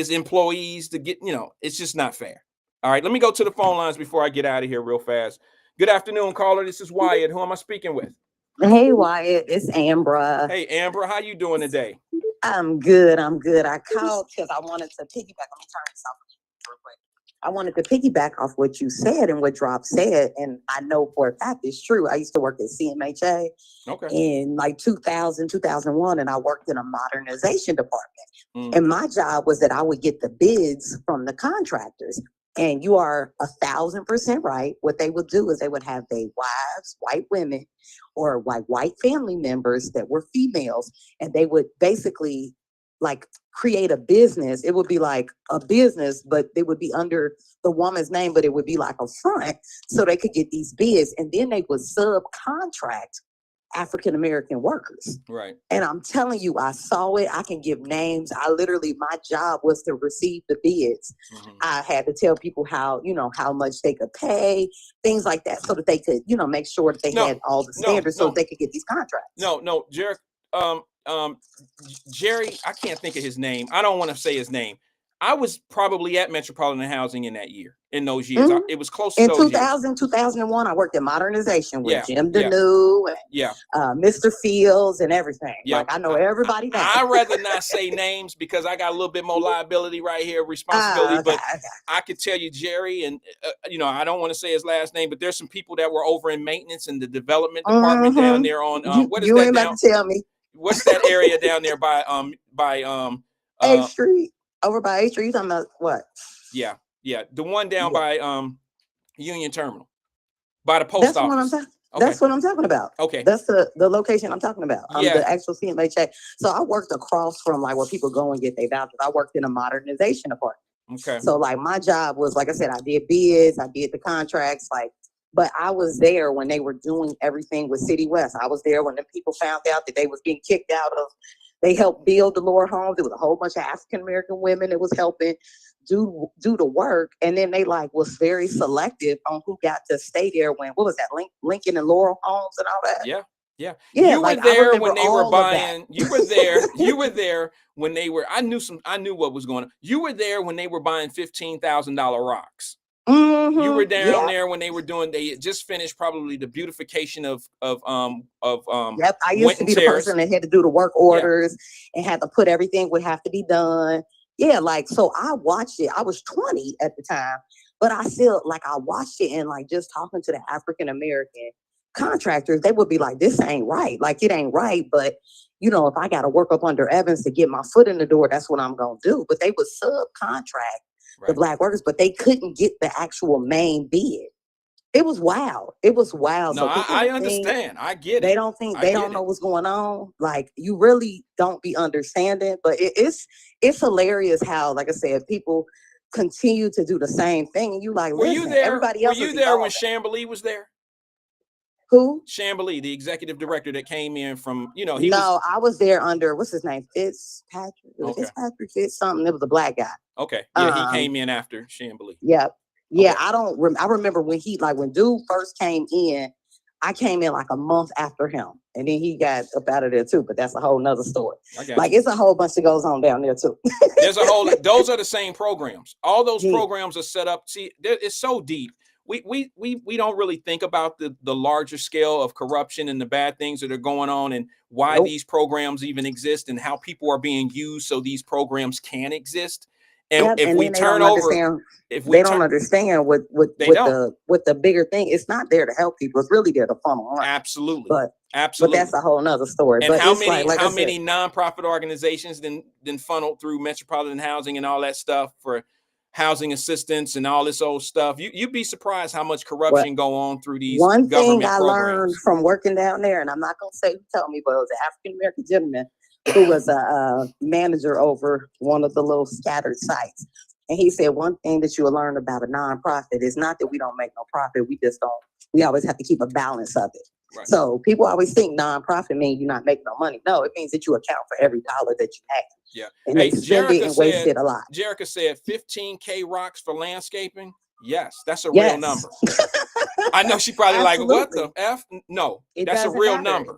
Speaker 3: employees to get, it's just not fair. All right, let me go to the phone lines before I get out of here real fast. Good afternoon, caller. This is Wyatt. Who am I speaking with?
Speaker 6: Hey, Wyatt, it's Ambra.
Speaker 3: Hey, Ambra, how you doing today?
Speaker 6: I'm good. I called because I wanted to piggyback. Let me turn this off real quick. I wanted to piggyback off what you said and what Drop said, and I know for a fact it's true. I used to work at CMHA in like 2000, 2001, and I worked in a modernization department. And my job was that I would get the bids from the contractors. And you are 1,000% right. What they would do is they would have their wives, white women, or white family members that were females, and they would basically like create a business. It would be like a business, but it would be under the woman's name, but it would be like a front, so they could get these bids, and then they would subcontract African-American workers.
Speaker 3: Right.
Speaker 6: And I'm telling you, I saw it. I can give names. My job was to receive the bids. I had to tell people how much they could pay, things like that, so that they could, make sure that they had all the standards so they could get these contracts.
Speaker 3: No, Jerry, Jerry, I can't think of his name. I don't want to say his name. I was probably at Metropolitan Housing in those years. It was close to
Speaker 6: in
Speaker 3: those
Speaker 6: 2000,
Speaker 3: years.
Speaker 6: 2001, I worked in modernization with Jim Deneau and Mr. Fields and everything. Yeah. Like, I know everybody now.
Speaker 3: I'd rather not say names because I got a little bit more liability right here, responsibility. But I could tell you, Jerry, and I don't want to say his last name, but there's some people that were over in maintenance and the development department down there on what is
Speaker 6: you
Speaker 3: that
Speaker 6: ain't
Speaker 3: down?
Speaker 6: About to tell me.
Speaker 3: What's that area down there by
Speaker 6: 8th Street? Over by 8th Street, you talking about what?
Speaker 3: Yeah. The one down by Union Terminal, by the post office.
Speaker 6: That's what I'm talking about.
Speaker 3: Okay.
Speaker 6: That's the location I'm talking about. The actual CMHA. So I worked across from like where people go and get their vouchers. I worked in a modernization department.
Speaker 3: Okay.
Speaker 6: So like my job was, like I said, I did bids, I did the contracts, but I was there when they were doing everything with City West. I was there when the people found out that they was getting kicked out of. They helped build the lower homes. There was a whole bunch of African-American women that was helping do the work. And then they was very selective on who got to stay there when, what was that, Lincoln and Laurel homes and all that?
Speaker 3: Yeah.
Speaker 6: You
Speaker 3: were there when they were buying. You were there. You were there when they were. I knew what was going on. You were there when they were buying $15,000 rocks. You were down
Speaker 6: Yeah.
Speaker 3: there when they were doing. They had just finished probably the beautification of
Speaker 6: Yep. I used to
Speaker 3: Winton
Speaker 6: be the
Speaker 3: Terrace.
Speaker 6: person that had to do the work orders and had to put everything would have to be done. Yeah, like so I watched it. I was 20 at the time, but I still like I watched it and like just talking to the African American contractors, they would be like, this ain't right. Like it ain't right. But you know, if I gotta work up under Evans to get my foot in the door, that's what I'm gonna do. But they would subcontract the black workers, but they couldn't get the actual main bid. It was wild. It was wild.
Speaker 3: No,
Speaker 6: So
Speaker 3: I understand. I get it.
Speaker 6: they don't think they don't know what's going on. Like you really don't be understanding. But it's hilarious how, like I said, people continue to do the same thing. And you like,
Speaker 3: were
Speaker 6: listen,
Speaker 3: you there?
Speaker 6: everybody
Speaker 3: Were
Speaker 6: else
Speaker 3: you
Speaker 6: is
Speaker 3: there when
Speaker 6: evolving.
Speaker 3: Chamblee was there?
Speaker 6: Who?
Speaker 3: Chamblee, the executive director that came in from, you know,
Speaker 6: I was there under what's his name? Fitzpatrick.
Speaker 3: Okay.
Speaker 6: Fitzpatrick Fitz something. It was a black guy.
Speaker 3: Okay. Yeah, he came in after Chamblee.
Speaker 6: Yeah. Yeah,
Speaker 3: Okay.
Speaker 6: I remember when when dude first came in, I came in like a month after him. And then he got up out of there too, but that's a whole nother story. Like it's a whole bunch that goes on down there too.
Speaker 3: There's a whole, those are the same programs. All those programs are set up. See, it's so deep. We don't really think about the larger scale of corruption and the bad things that are going on and why these programs even exist and how people are being used so these programs can exist. And if we turn over,
Speaker 6: they don't understand what the bigger thing. It's not there to help people. It's really there to funnel around.
Speaker 3: Absolutely.
Speaker 6: But
Speaker 3: absolutely,
Speaker 6: that's a whole nother story.
Speaker 3: And
Speaker 6: but
Speaker 3: how
Speaker 6: it's
Speaker 3: many
Speaker 6: like
Speaker 3: how many nonprofit organizations then funneled through metropolitan housing and all that stuff for housing assistance and all this old stuff. You'd be surprised how much corruption go on through these
Speaker 6: one
Speaker 3: government
Speaker 6: thing I
Speaker 3: programs.
Speaker 6: learned from working down there, and I'm not gonna say who told me, but it was an African American gentleman who was a manager over one of the little scattered sites. And he said one thing that you'll learn about a nonprofit is not that we don't make no profit. We always have to keep a balance of it. Right. So people always think nonprofit means you're not making no money. No, it means that you account for every dollar that you have.
Speaker 3: Yeah.
Speaker 6: And they spend it and waste it a lot.
Speaker 3: Jerica said 15K rocks for landscaping. Yes, that's a real number. I know she probably like, what the F? No, that's a real number.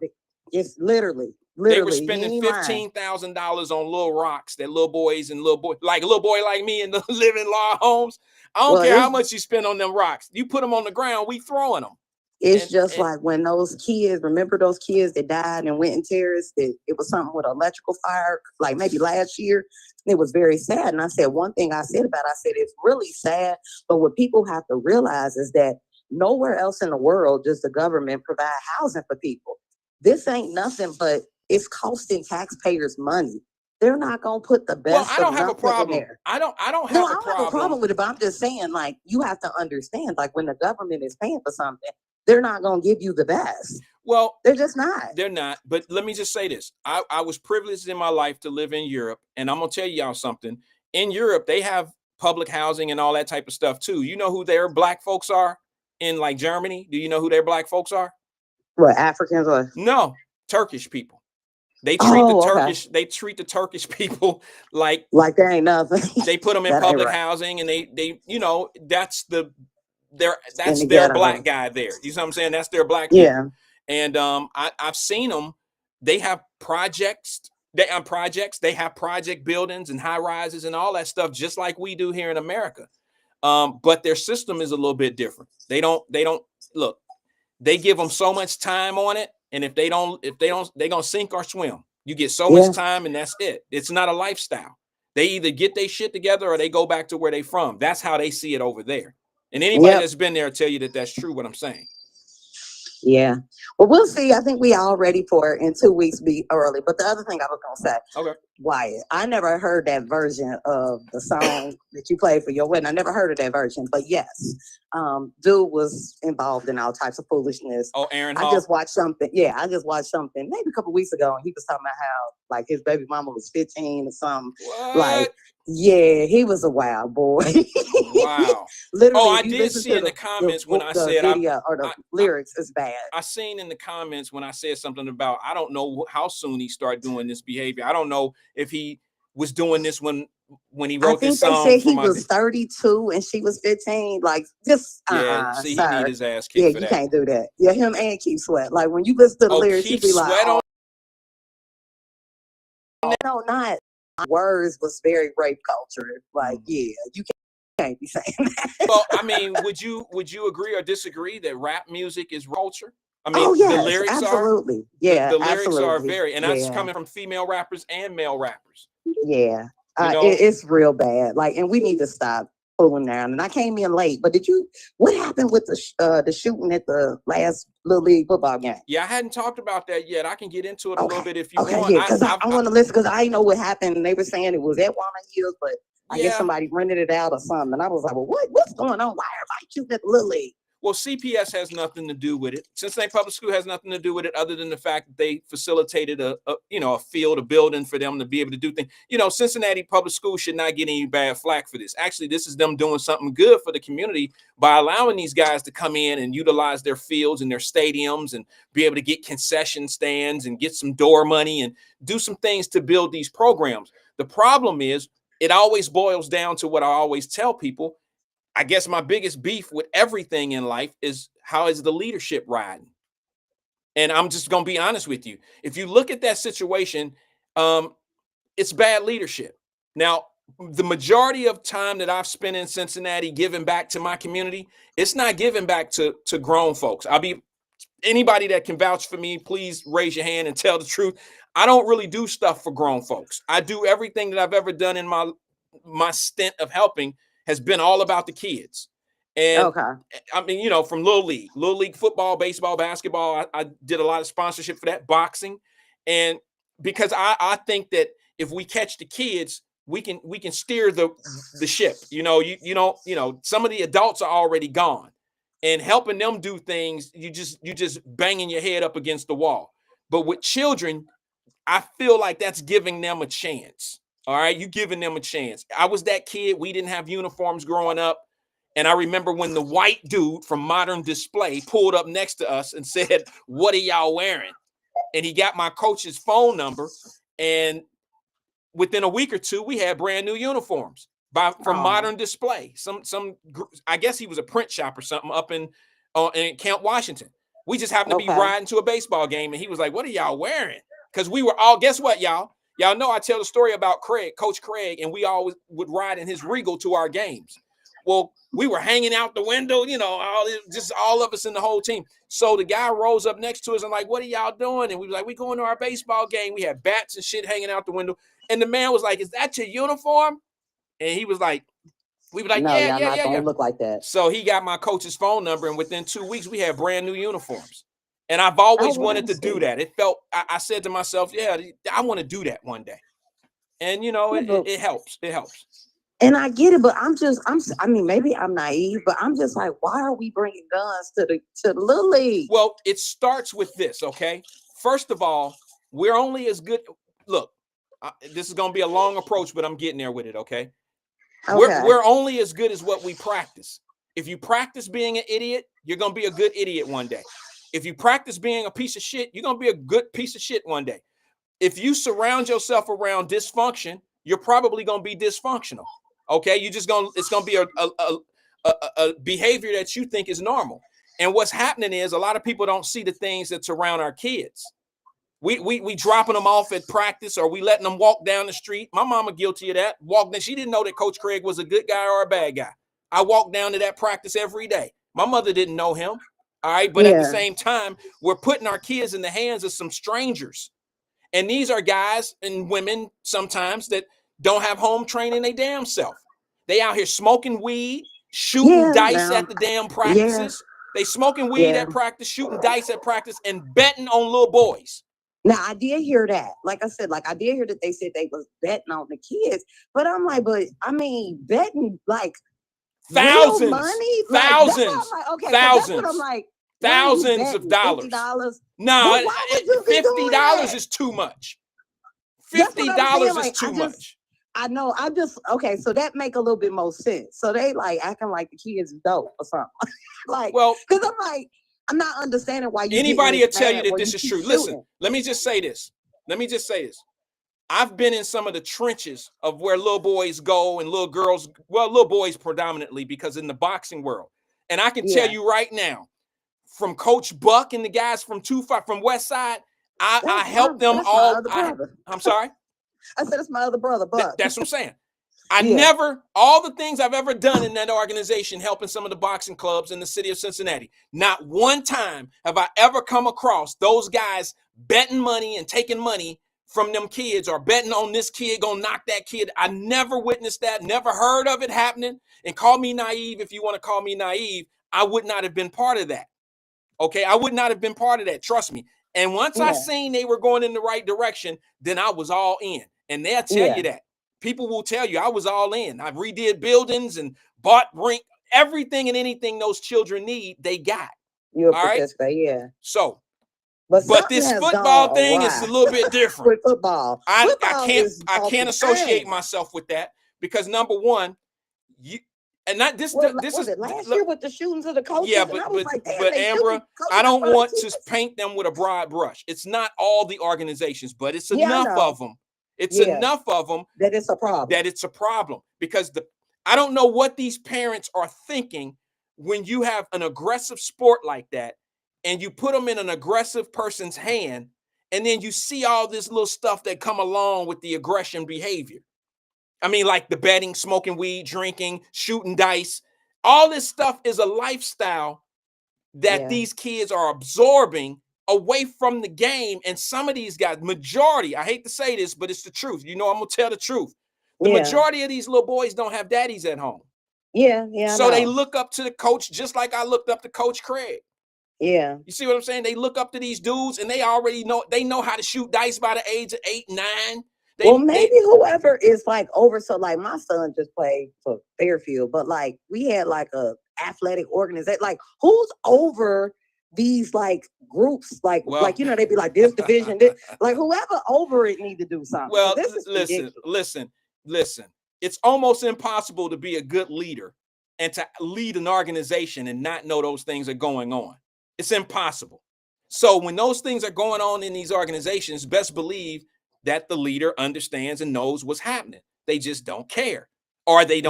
Speaker 6: It's literally.
Speaker 3: They were spending $15,000 on little rocks that little boys and little boy like me in the living law homes. I don't care how much you spend on them rocks. You put them on the ground, we throwing them.
Speaker 6: It's just like when those kids, remember those kids that died in Winton Terrace? It was something with electrical fire, like maybe last year. It was very sad. And I said, one thing I said, it's really sad. But what people have to realize is that nowhere else in the world does the government provide housing for people. This ain't nothing but it's costing taxpayers money. They're not gonna put the best.
Speaker 3: Well, I don't have a problem. I don't have a
Speaker 6: problem with it, but I'm just saying, like, you have to understand, like, when the government is paying for something, they're not gonna give you the best.
Speaker 3: Well,
Speaker 6: they're just not.
Speaker 3: They're not. But let me just say this: I was privileged in my life to live in Europe, and I'm gonna tell y'all something. In Europe, they have public housing and all that type of stuff too. You know who their black folks are in like Germany? Do you know who their black folks are?
Speaker 6: What, Africans or
Speaker 3: no, Turkish people. They treat they treat the Turkish people like
Speaker 6: there ain't nothing.
Speaker 3: They put them in public housing, and they you know that's their black guy there. You know what I'm saying? That's their black people.
Speaker 6: Yeah.
Speaker 3: And I've seen them. They have projects. They have project buildings and high rises and all that stuff, just like we do here in America. But their system is a little bit different. They don't look. They give them so much time on it. And if they don't, they're gonna sink or swim. You get so much time, and that's it. It's not a lifestyle. They either get their shit together or they go back to where they from. That's how they see it over there. And anybody that's been there will tell you that that's true. What I'm saying.
Speaker 6: Yeah. Well, we'll see. I think we all ready for it in 2 weeks. Be early. But the other thing I was gonna say, Wyatt, I never heard that version of the song that you played for your wedding. I never heard of that version. But yes, dude was involved in all types of foolishness.
Speaker 3: Oh, Aaron
Speaker 6: Hall. I just watched something maybe a couple weeks ago, and he was talking about how like his baby mama was 15 or something.
Speaker 3: What?
Speaker 6: Like, yeah, he was a wild boy.
Speaker 3: Wow.
Speaker 6: Literally.
Speaker 3: Oh, I did see in the comments when I said
Speaker 6: the lyrics is bad.
Speaker 3: I seen in the comments when I said something about I don't know how soon he started doing this behavior. I don't know if he was doing this when he wrote this song.
Speaker 6: I think they said he was 32 and she was 15. Like, just
Speaker 3: see, he need his ass kicked for that.
Speaker 6: You can't do that. Yeah, him and Keith Sweat. Like, when you listen to the lyrics, you be like, no, not words was very rape culture. Like, yeah, you can't. can't be saying that.
Speaker 3: Well, I mean, would you agree or disagree that rap music is culture? I mean,
Speaker 6: Oh
Speaker 3: the
Speaker 6: yes,
Speaker 3: lyrics
Speaker 6: absolutely.
Speaker 3: are
Speaker 6: Yeah,
Speaker 3: the lyrics are
Speaker 6: absolutely.
Speaker 3: very, and that's
Speaker 6: Yeah,
Speaker 3: coming from female rappers and male rappers.
Speaker 6: yeah.
Speaker 3: You know,
Speaker 6: It's real bad. Like, and we need to stop fooling down. And I came in late, but what happened with the shooting at the last Little League football game?
Speaker 3: yeah, I hadn't talked about that yet. I can get into it a little
Speaker 6: Okay.
Speaker 3: bit if you
Speaker 6: Okay,
Speaker 3: want.
Speaker 6: yeah, because I want to listen, because I know what happened. They were saying it was at Walnut Hills, but I guess
Speaker 3: Yeah.
Speaker 6: somebody rented it out or something. And I was like, well, what's going on? Why everybody shooting at the Little League?
Speaker 3: Well, CPS has nothing to do with it. Cincinnati Public School has nothing to do with it, other than the fact that they facilitated a field, a building for them to be able to do things. You know, Cincinnati Public School should not get any bad flack for this. Actually, this is them doing something good for the community by allowing these guys to come in and utilize their fields and their stadiums and be able to get concession stands and get some door money and do some things to build these programs. The problem is, it always boils down to what I always tell people. I guess my biggest beef with everything in life is, how is the leadership riding? And I'm just going to be honest with you. If you look at that situation, it's bad leadership. Now, the majority of time that I've spent in Cincinnati giving back to my community, it's not giving back to grown folks. Anybody that can vouch for me, please raise your hand and tell the truth. I don't really do stuff for grown folks. I do everything that I've ever done in my stint of helping has been all about the kids. And
Speaker 6: Okay.
Speaker 3: I mean, you know, from Little League football, baseball, basketball, I did a lot of sponsorship for that, boxing. And because I think that if we catch the kids, we can steer the ship. You know, some of the adults are already gone, and helping them do things, you just banging your head up against the wall. But with children, I feel like that's giving them a chance. All right, you giving them a chance. I was that kid. We didn't have uniforms growing up. And I remember when the white dude from Modern Display pulled up next to us and said, "What are y'all wearing?" And he got my coach's phone number. And within a week or two, we had brand new uniforms from Modern Display. I guess he was a print shop or something up in Camp Washington. We just happened to be riding to a baseball game, and he was like, "What are y'all wearing?" Because we were all, guess what, y'all? Y'all know I tell the story about Coach Craig, and we always would ride in his Regal to our games. Well, we were hanging out the window, you know, all of us in the whole team. So the guy rolls up next to us and like, "What are y'all doing?" And we were like, "We going to our baseball game." We had bats and shit hanging out the window. And the man was like, "Is that your uniform?" And he was like, we were like,
Speaker 6: no,
Speaker 3: yeah.
Speaker 6: Don't look like that.
Speaker 3: So he got my coach's phone number, and within 2 weeks, we had brand new uniforms. And I've always wanted to do that. It felt, I said to myself, yeah, I want to do that one day. And, you know, it helps. It helps.
Speaker 6: And I get it, but I mean, maybe I'm naive, but I'm just like, why are we bringing guns to the Little League?
Speaker 3: Well, it starts with this, okay? First of all, we're only as good. Look, this is going to be a long approach, but I'm getting there with it, okay? We're only as good as what we practice. If you practice being an idiot, you're going to be a good idiot one day. If you practice being a piece of shit, you're going to be a good piece of shit one day. If you surround yourself around dysfunction, you're probably going to be dysfunctional. Okay, it's going to be a behavior that you think is normal. And what's happening is a lot of people don't see the things that surround our kids. We dropping them off at practice, or we letting them walk down the street. My mama guilty of that. She didn't know that Coach Craig was a good guy or a bad guy. I walked down to that practice every day. My mother didn't know him. All right, but at the same time, we're putting our kids in the hands of some strangers. And these are guys and women sometimes that don't have home training they damn self. They out here smoking weed, shooting dice at the damn practices. They smoking weed at practice, shooting dice at practice, and betting on little boys.
Speaker 6: Now, I did hear that. Like I said, I did hear that they said they was betting on the kids. But I'm like, betting like
Speaker 3: thousands,
Speaker 6: real money?
Speaker 3: thousands,
Speaker 6: like,
Speaker 3: thousands.
Speaker 6: That's what I'm like.
Speaker 3: Thousands of dollars. No, $50 is too much. $50 is too much.
Speaker 6: I know. So that make a little bit more sense. So they like acting like the kids dope or something. Because I'm not understanding why
Speaker 3: anybody will tell you that this is true. Listen, let me just say this. I've been in some of the trenches of where little boys go and little girls, little boys predominantly, because in the boxing world. And I can tell you right now, from Coach Buck and the guys from West Side, I helped them all. I'm sorry?
Speaker 6: I said it's my other brother, Buck.
Speaker 3: That's what I'm saying. all the things I've ever done in that organization, helping some of the boxing clubs in the city of Cincinnati, not one time have I ever come across those guys betting money and taking money from them kids or betting on this kid gonna knock that kid. I never witnessed that, never heard of it happening. And call me naive if you want to call me naive. I would not have been part of that. Okay, I would not have been part of that. Trust me. And once I seen they were going in the right direction, then I was all in. And they'll tell you that. People will tell you I was all in. I redid buildings and bought everything and anything those children need, they got.
Speaker 6: You'll
Speaker 3: all
Speaker 6: participate,
Speaker 3: right? So,
Speaker 6: but
Speaker 3: this football thing is a little bit different.
Speaker 6: With football.
Speaker 3: I can't associate myself with that because number one, and not this. This is
Speaker 6: last year with the shootings of the coaches.
Speaker 3: Yeah, but Ambra, I don't want to paint them with a broad brush. It's not all the organizations, but it's enough of them. It's enough of them
Speaker 6: that it's a problem.
Speaker 3: That it's a problem because I don't know what these parents are thinking when you have an aggressive sport like that, and you put them in an aggressive person's hand, and then you see all this little stuff that come along with the aggression behavior. I mean, like the betting, smoking weed, drinking, shooting dice. All this stuff is a lifestyle that these kids are absorbing away from the game. And some of these guys, majority, I hate to say this, but it's the truth. I'm going to tell the truth. The majority of these little boys don't have daddies at home. So they look up to the coach just like I looked up to Coach Craig. You see what I'm saying? They look up to these dudes and they already know how to shoot dice by the age of 8, 9.
Speaker 6: Maybe whoever is like over, so like my son just played for Fairfield, but like we had like a athletic organization, like who's over these like groups, like they'd be like this division, like whoever over it need to do something.
Speaker 3: Well, listen. It's almost impossible to be a good leader and to lead an organization and not know those things are going on. It's impossible. So when those things are going on in these organizations, best believe that the leader understands and knows what's happening. They just don't care, or they're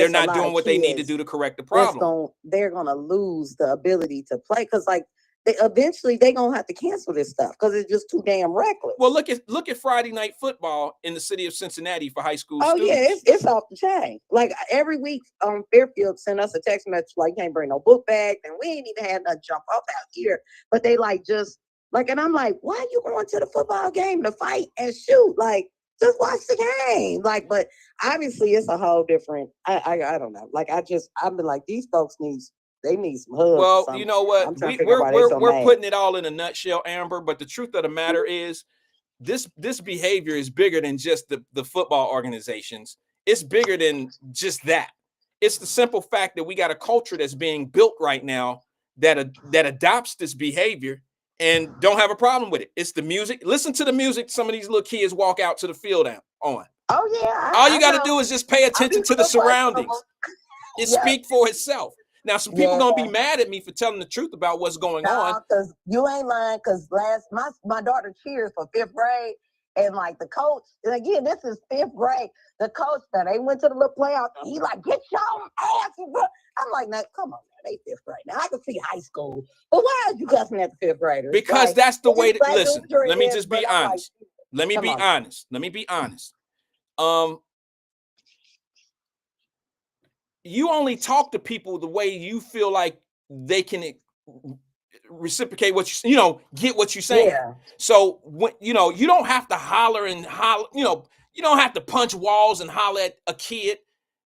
Speaker 3: not doing what they need to do to correct the problem.
Speaker 6: They're going to lose the ability to play because like eventually they're going to have to cancel this stuff because it's just too damn reckless.
Speaker 3: Well, look at Friday night football in the city of Cincinnati for high school students.
Speaker 6: Yeah, it's off the chain. Like every week, Fairfield sent us a text message like, can't bring no book bag, and we ain't even had nothing jump off out here. But they like just like, and I'm like, why are you going to the football game to fight and shoot? Like, just watch the game. Like, but obviously it's a whole different. I don't know. Like, I've been like, these folks need some hugs.
Speaker 3: Well, you know what? We're putting it all in a nutshell, Amber. But the truth of the matter is, this behavior is bigger than just the football organizations. It's bigger than just that. It's the simple fact that we got a culture that's being built right now that adopts this behavior and don't have a problem with it. It's the music. Listen to the music some of these little kids walk out to the field on.
Speaker 6: Oh yeah.
Speaker 3: All you got to do is just pay attention to the surroundings. It speaks for itself. Now, some people gonna be mad at me for telling the truth about what's going on.
Speaker 6: Because you ain't lying. Because my daughter cheers for 5th grade, and like the coach, and again, this is 5th grade. The coach, that they went to the little playoff, and he like, get your ass. I'm like, no, come on, man, they 5th grade. Now I can see high school, but why are you cussing at the 5th graders?
Speaker 3: Because that's the way to listen. Let me just be honest. Let me be honest. You only talk to people the way you feel like they can reciprocate what get what you're saying. Yeah. So when you don't have to holler, you don't have to punch walls and holler at a kid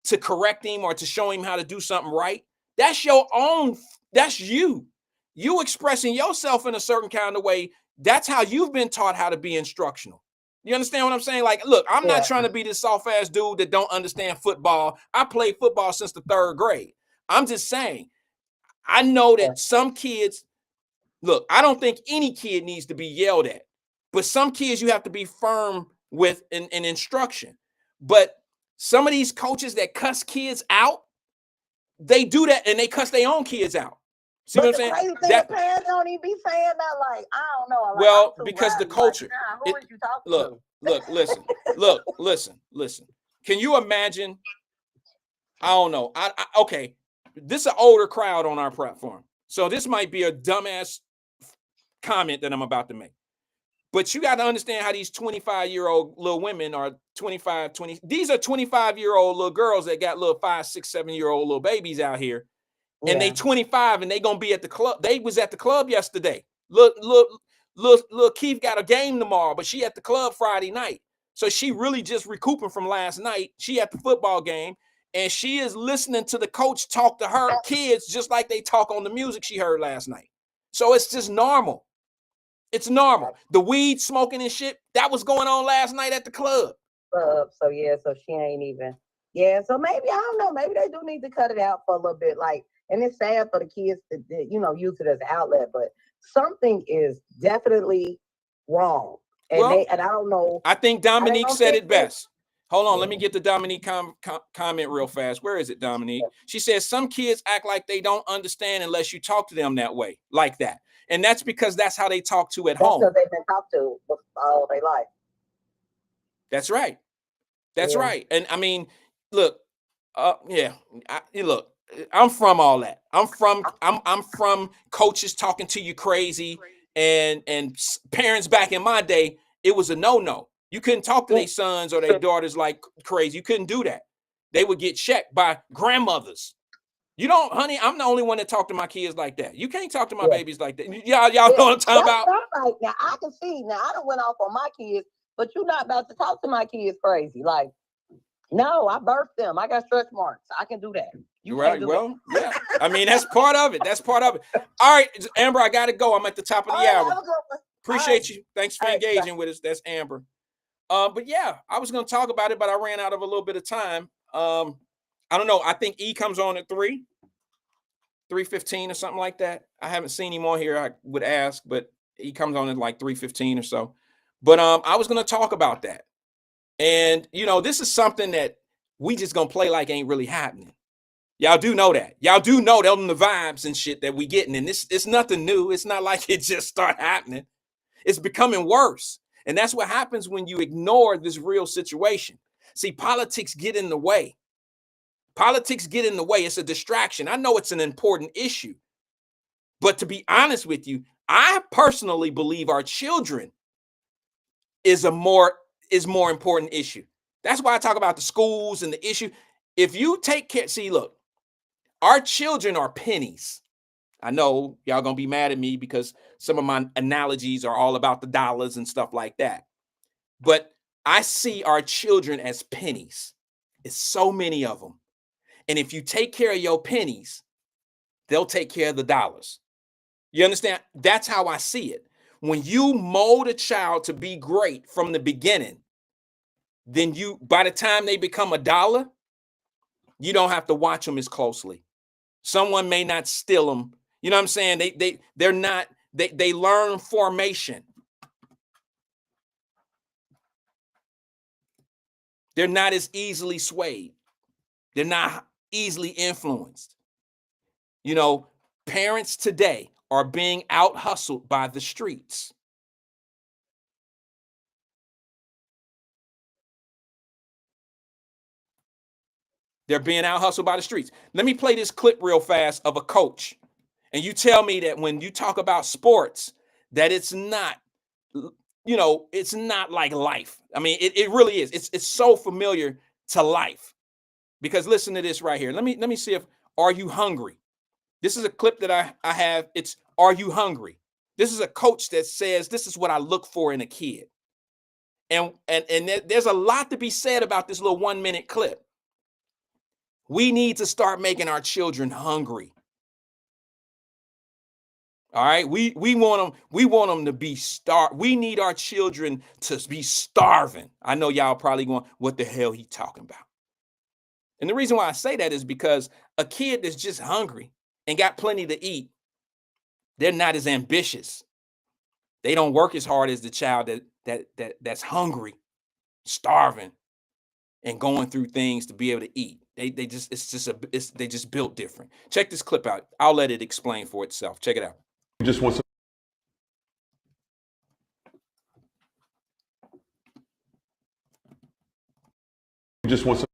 Speaker 3: to correct him or to show him how to do something right. That's your own. That's you. You expressing yourself in a certain kind of way. That's how you've been taught how to be instructional. You understand what I'm saying? Like, look, I'm not trying to be this soft-ass dude that don't understand football. I played football since the 3rd grade. I'm just saying, I know that some kids, look, I don't think any kid needs to be yelled at. But some kids you have to be firm with in instruction. But some of these coaches that cuss kids out, they do that and they cuss their own kids out. See what I'm saying?
Speaker 6: Crazy thing, the parents don't even be saying that. Like, I don't know. Like,
Speaker 3: well, because the culture.
Speaker 6: Like, who are you talking
Speaker 3: to? Listen. Can you imagine? I don't know. Okay. This is an older crowd on our platform, so this might be a dumbass comment that I'm about to make. But you got to understand how these 25-year-old little women are 25, 20. These are 25-year-old little girls that got little 5, 6, 7-year-old little babies out here. And they 25 and they going to be at the club. They was at the club yesterday. Look, Keith got a game tomorrow, but she at the club Friday night. So she really just recouping from last night. She at the football game and she is listening to the coach talk to her kids just like they talk on the music she heard last night. So it's just normal. It's normal. The weed smoking and shit, that was going on last night at the club.
Speaker 6: So yeah, so she ain't even. Yeah, so maybe, I don't know, maybe they do need to cut it out for a little bit. Like, and it's sad for the kids to, you know, use it as an outlet, but something is definitely wrong. And I don't know.
Speaker 3: I think Dominique said it best. Hold on, let me get the Dominique comment real fast. Where is it, Dominique? She says, some kids act like they don't understand unless you talk to them that way, like that. And that's because that's how they talk to at home.
Speaker 6: That's because they've been talked to all their life.
Speaker 3: That's right. That's right. And I mean, look, look, I'm from all that. I'm from coaches talking to you crazy and parents back in my day, it was a no-no. You couldn't talk to their sons or their daughters like crazy. You couldn't do that. They would get checked by grandmothers. You don't, honey, I'm the only one that talk to my kids like that. You can't talk to my babies like that. Y'all know what I'm talking about?
Speaker 6: Right. Now, I can see, now I done went off on my kids, but you're not about to talk to my kids crazy. Like, no, I birthed them. I got stretch marks. I can do that.
Speaker 3: You right. Well, yeah. I mean, that's part of it. That's part of it. All right, Amber, I got to go. I'm at the top of the hour. Appreciate you. Thanks for engaging with us. That's Amber. But yeah, I was going to talk about it, but I ran out of a little bit of time. I don't know. I think E comes on at 3:15 or something like that. I haven't seen him on here. I would ask, but he comes on at like 3:15 or so. But I was going to talk about that. And, you know, this is something that we just going to play like ain't really happening. Y'all do know that. Y'all do know them the vibes and shit that we getting. And it's nothing new. It's not like it just start happening. It's becoming worse. And that's what happens when you ignore this real situation. See, politics get in the way. Politics get in the way. It's a distraction. I know it's an important issue. But to be honest with you, I personally believe our children is more important issue. That's why I talk about the schools and the issue. If you take care, see, look, our children are pennies. I know y'all gonna be mad at me because some of my analogies are all about the dollars and stuff like that. But I see our children as pennies. It's so many of them. And if you take care of your pennies, they'll take care of the dollars. You understand? That's how I see it. When you mold a child to be great from the beginning, then by the time they become a dollar, you don't have to watch them as closely. Someone may not steal them. You know what I'm saying? They learn formation. They're not as easily swayed. They're not easily influenced. You know, parents today are being out hustled by the streets. They're being out hustled by the streets. Let me play this clip real fast of a coach. And you tell me that when you talk about sports, that it's not, you know, it's not like life. I mean, it really is. It's so familiar to life. Because listen to this right here. Let me see if, are you hungry? This is a clip that I have. It's, are you hungry? This is a coach that says, this is what I look for in a kid. And there's a lot to be said about this little 1-minute clip. We need to start making our children hungry. All right, we want them to be starved. We need our children to be starving. I know y'all probably going, what the hell he talking about? And the reason why I say that is because a kid that's just hungry and got plenty to eat, they're not as ambitious. They don't work as hard as the child that's hungry, starving, and going through things to be able to eat. They just built different. Check this clip out. I'll let it explain for itself. Check it out.
Speaker 7: You just want some. You just want some.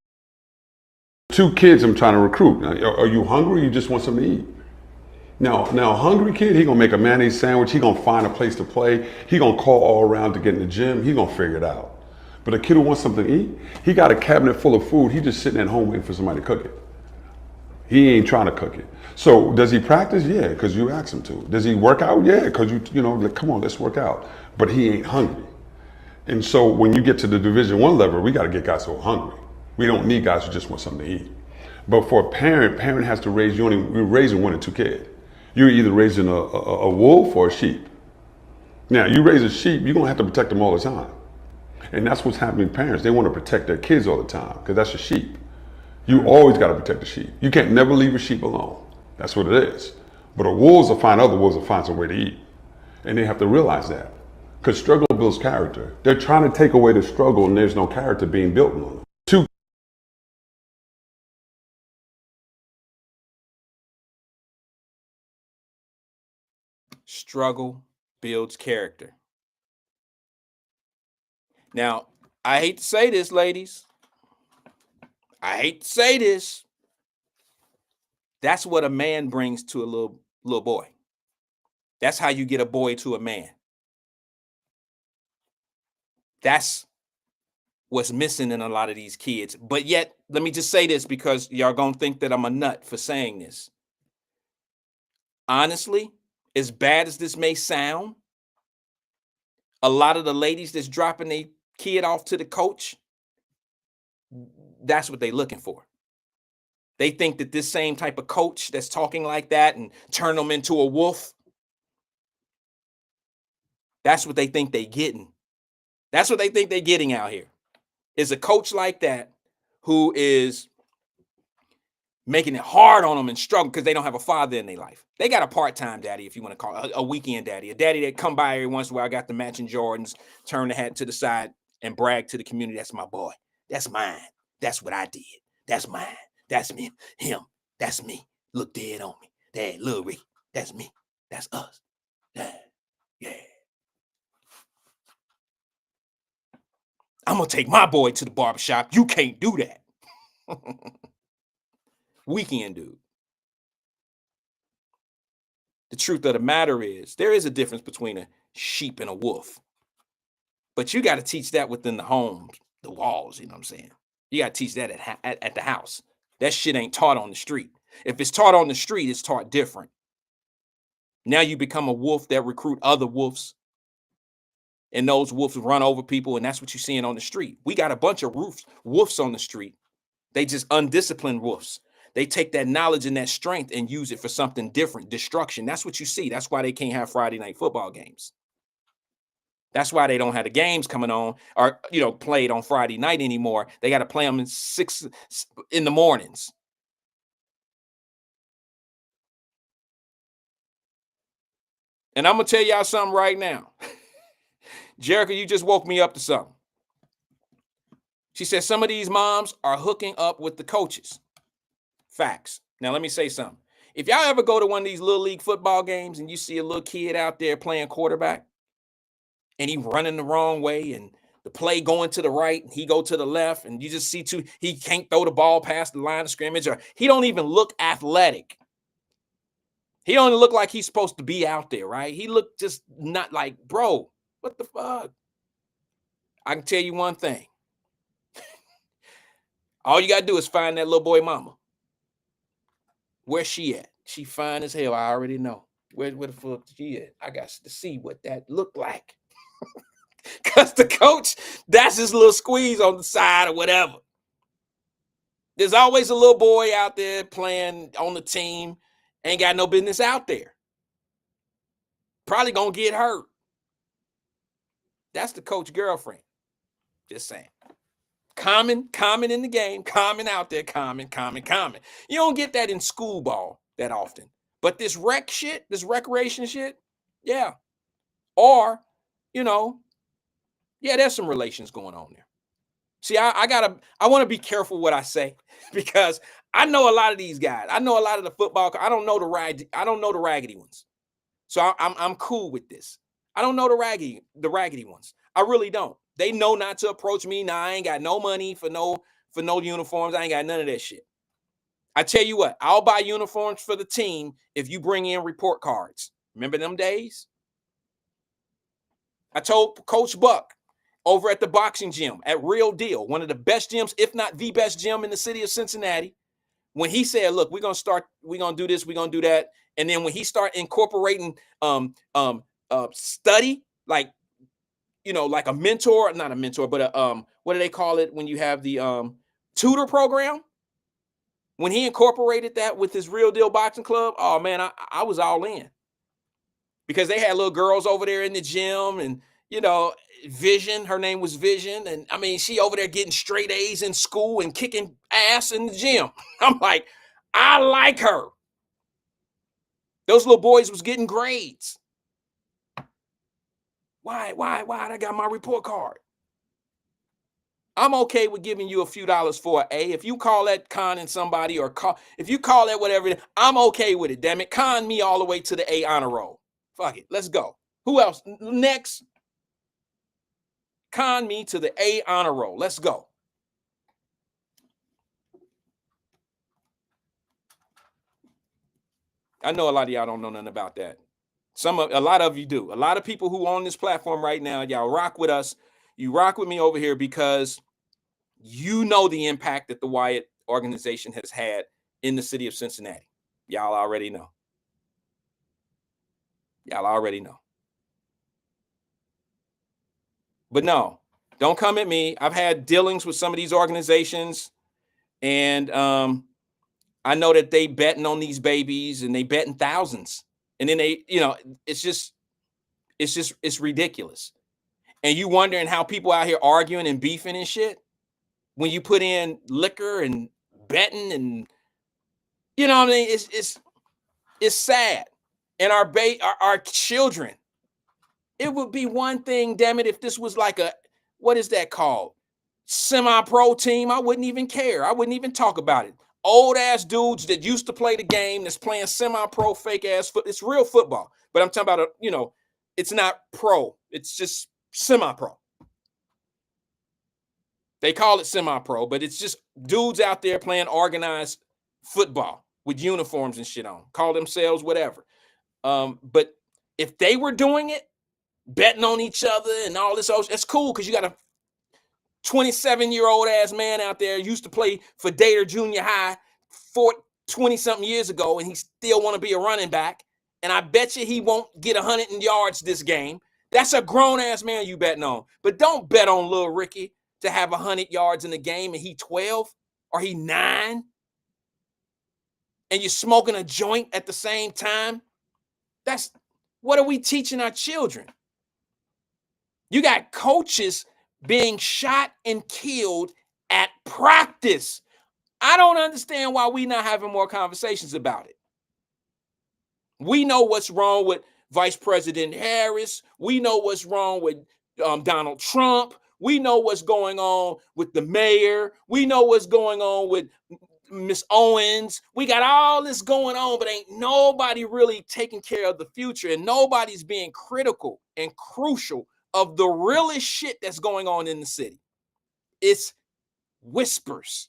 Speaker 7: 2 kids I'm trying to recruit. Are you hungry or you just want something to eat? Now, a hungry kid, he gonna make a mayonnaise sandwich. He gonna find a place to play. He gonna call all around to get in the gym. He gonna figure it out. But a kid who wants something to eat, he got a cabinet full of food. He just sitting at home waiting for somebody to cook it. He ain't trying to cook it. So does he practice? Yeah, because you ask him to. Does he work out? Yeah, because you know, like, come on, let's work out. But he ain't hungry. And so when you get to the Division I level, we got to get guys who are hungry. We don't need guys who just want something to eat. But for a parent has to raise, you're raising 1 or 2 kids. You're either raising a wolf or a sheep. Now, you raise a sheep, you're going to have to protect them all the time. And that's what's happening to parents. They want to protect their kids all the time because that's a sheep. You always got to protect the sheep. You can't never leave a sheep alone. That's what it is. But the wolves will find other wolves will find some way to eat. And they have to realize that. Because struggle builds character. They're trying to take away the struggle and there's no character being built on them.
Speaker 3: Struggle builds character. Now, I hate to say this, ladies. I hate to say this. That's what a man brings to a little boy. That's how you get a boy to a man. That's what's missing in a lot of these kids. But yet, let me just say this because y'all gonna think that I'm a nut for saying this. Honestly, as bad as this may sound, a lot of the ladies that's dropping their kid off to the coach, that's what they're looking for. They think that this same type of coach that's talking like that and turn them into a wolf, that's what they think they're getting. That's what they think they're getting out here, is a coach like that who is making it hard on them and struggle because they don't have a father in their life. They got a part-time daddy, if you want to call it, a weekend daddy, a daddy that come by every once in a while, got the matching Jordans, turn the hat to the side and brag to the community, that's my boy. That's mine. That's what I did. That's mine. That's me. Him. That's me. Look dead on me. Dad, Lil Ricky. That's me. That's us. Dad. Yeah. I'm going to take my boy to the barbershop. You can't do that. Weekend dude. The truth of the matter is, there is a difference between a sheep and a wolf. But you got to teach that within the home, the walls, you know what I'm saying? You got to teach that at the house. That shit ain't taught on the street. If it's taught on the street, it's taught different. Now you become a wolf that recruit other wolves. And those wolves run over people, and that's what you're seeing on the street. We got a bunch of wolves on the street. They just undisciplined wolves. They take that knowledge and that strength and use it for something different, destruction. That's what you see. That's why they can't have Friday night football games. That's why they don't have the games coming on or, played on Friday night anymore. They got to play them in 6 in the mornings. And I'm going to tell y'all something right now. Jerica, you just woke me up to something. She said some of these moms are hooking up with the coaches. Facts. Now, let me say something. If y'all ever go to one of these little league football games and you see a little kid out there playing quarterback and he running the wrong way and the play going to the right and he go to the left and you just see he can't throw the ball past the line of scrimmage or he don't even look athletic. He don't look like he's supposed to be out there, right? He looked just not like, bro, what the fuck? I can tell you one thing. All you got to do is find that little boy mama. Where's she at? She fine as hell. I already know. Where the fuck she at? I got to see what that looked like. Because the coach, that's his little squeeze on the side or whatever. There's always a little boy out there playing on the team. Ain't got no business out there. Probably going to get hurt. That's the coach girlfriend. Just saying. Common in the game, common out there, common. You don't get that in school ball that often. But this rec shit, this recreation shit, yeah. Or, there's some relations going on there. See, I want to be careful what I say because I know a lot of these guys. I know a lot of the football. I don't know the raggedy ones. So I'm cool with this. I don't know the raggedy ones. I really don't. They know not to approach me. Now I ain't got no money for no uniforms. I ain't got none of that shit. I tell you what, I'll buy uniforms for the team if you bring in report cards. Remember them days? I told Coach Buck over at the boxing gym at Real Deal, one of the best gyms, if not the best gym in the city of Cincinnati, when he said, look, we're going to do this, we're going to do that. And then when he started incorporating study, like, like a mentor, not a mentor, but what do they call it when you have the tutor program? When he incorporated that with his Real Deal Boxing Club, oh man, I was all in. Because they had little girls over there in the gym, and Vision, her name was Vision, and I mean, she over there getting straight A's in school and kicking ass in the gym. I'm like, I like her. Those little boys was getting grades. Why? I got my report card. I'm okay with giving you a few dollars for an A. If you call that conning somebody, if you call that whatever, I'm okay with it. Damn it, con me all the way to the A honor roll. Fuck it, let's go. Who else? Next. Con me to the A honor roll. Let's go. I know a lot of y'all don't know nothing about that. A lot of you do. A lot of people who are on this platform right now, y'all rock with us. You rock with me over here because you know the impact that the Wyatt organization has had in the city of Cincinnati. Y'all already know. Y'all already know. But no, don't come at me. I've had dealings with some of these organizations, and I know that they betting on these babies, and they betting thousands. And then they, it's ridiculous. And you wondering how people out here arguing and beefing and shit when you put in liquor and betting, and what I mean? It's sad. And our children, it would be one thing, damn it, if this was like what is that called? Semi-pro team. I wouldn't even care. I wouldn't even talk about it. Old ass dudes that used to play the game that's playing semi-pro fake ass foot. It's real football, but I'm talking about it's not pro. It's just semi-pro. They call it semi-pro, but it's just dudes out there playing organized football with uniforms and shit on. Call themselves whatever. But if they were doing it, betting on each other and all this, that's cool because you got a 27-year-old ass man out there used to play for Data Junior High 20-something years ago, and he still want to be a running back. And I bet you he won't get 100 yards this game. That's a grown-ass man you betting on. But don't bet on little Ricky to have 100 yards in the game and he 12 or he 9. And you're smoking a joint at the same time. What are we teaching our children? You got coaches being shot and killed at practice. I don't understand why we not having more conversations about it. We know what's wrong with Vice President Harris. We know what's wrong with Donald Trump. We know what's going on with the mayor. We know what's going on with Miss Owens. We got all this going on, but ain't nobody really taking care of the future, and nobody's being critical and crucial of the realest shit that's going on in the city. It's whispers.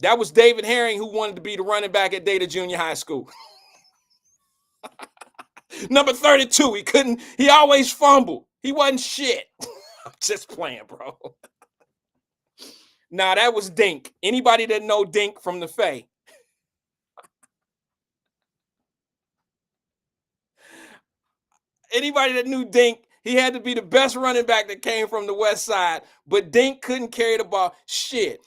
Speaker 3: That was David Herring, who wanted to be the running back at Data Junior High School. Number 32, he always fumbled. He wasn't shit. I'm just playing, bro. Nah, that was Dink. Anybody that know Dink from the Fae? Anybody that knew Dink, he had to be the best running back that came from the West Side, but Dink couldn't carry the ball. Shit.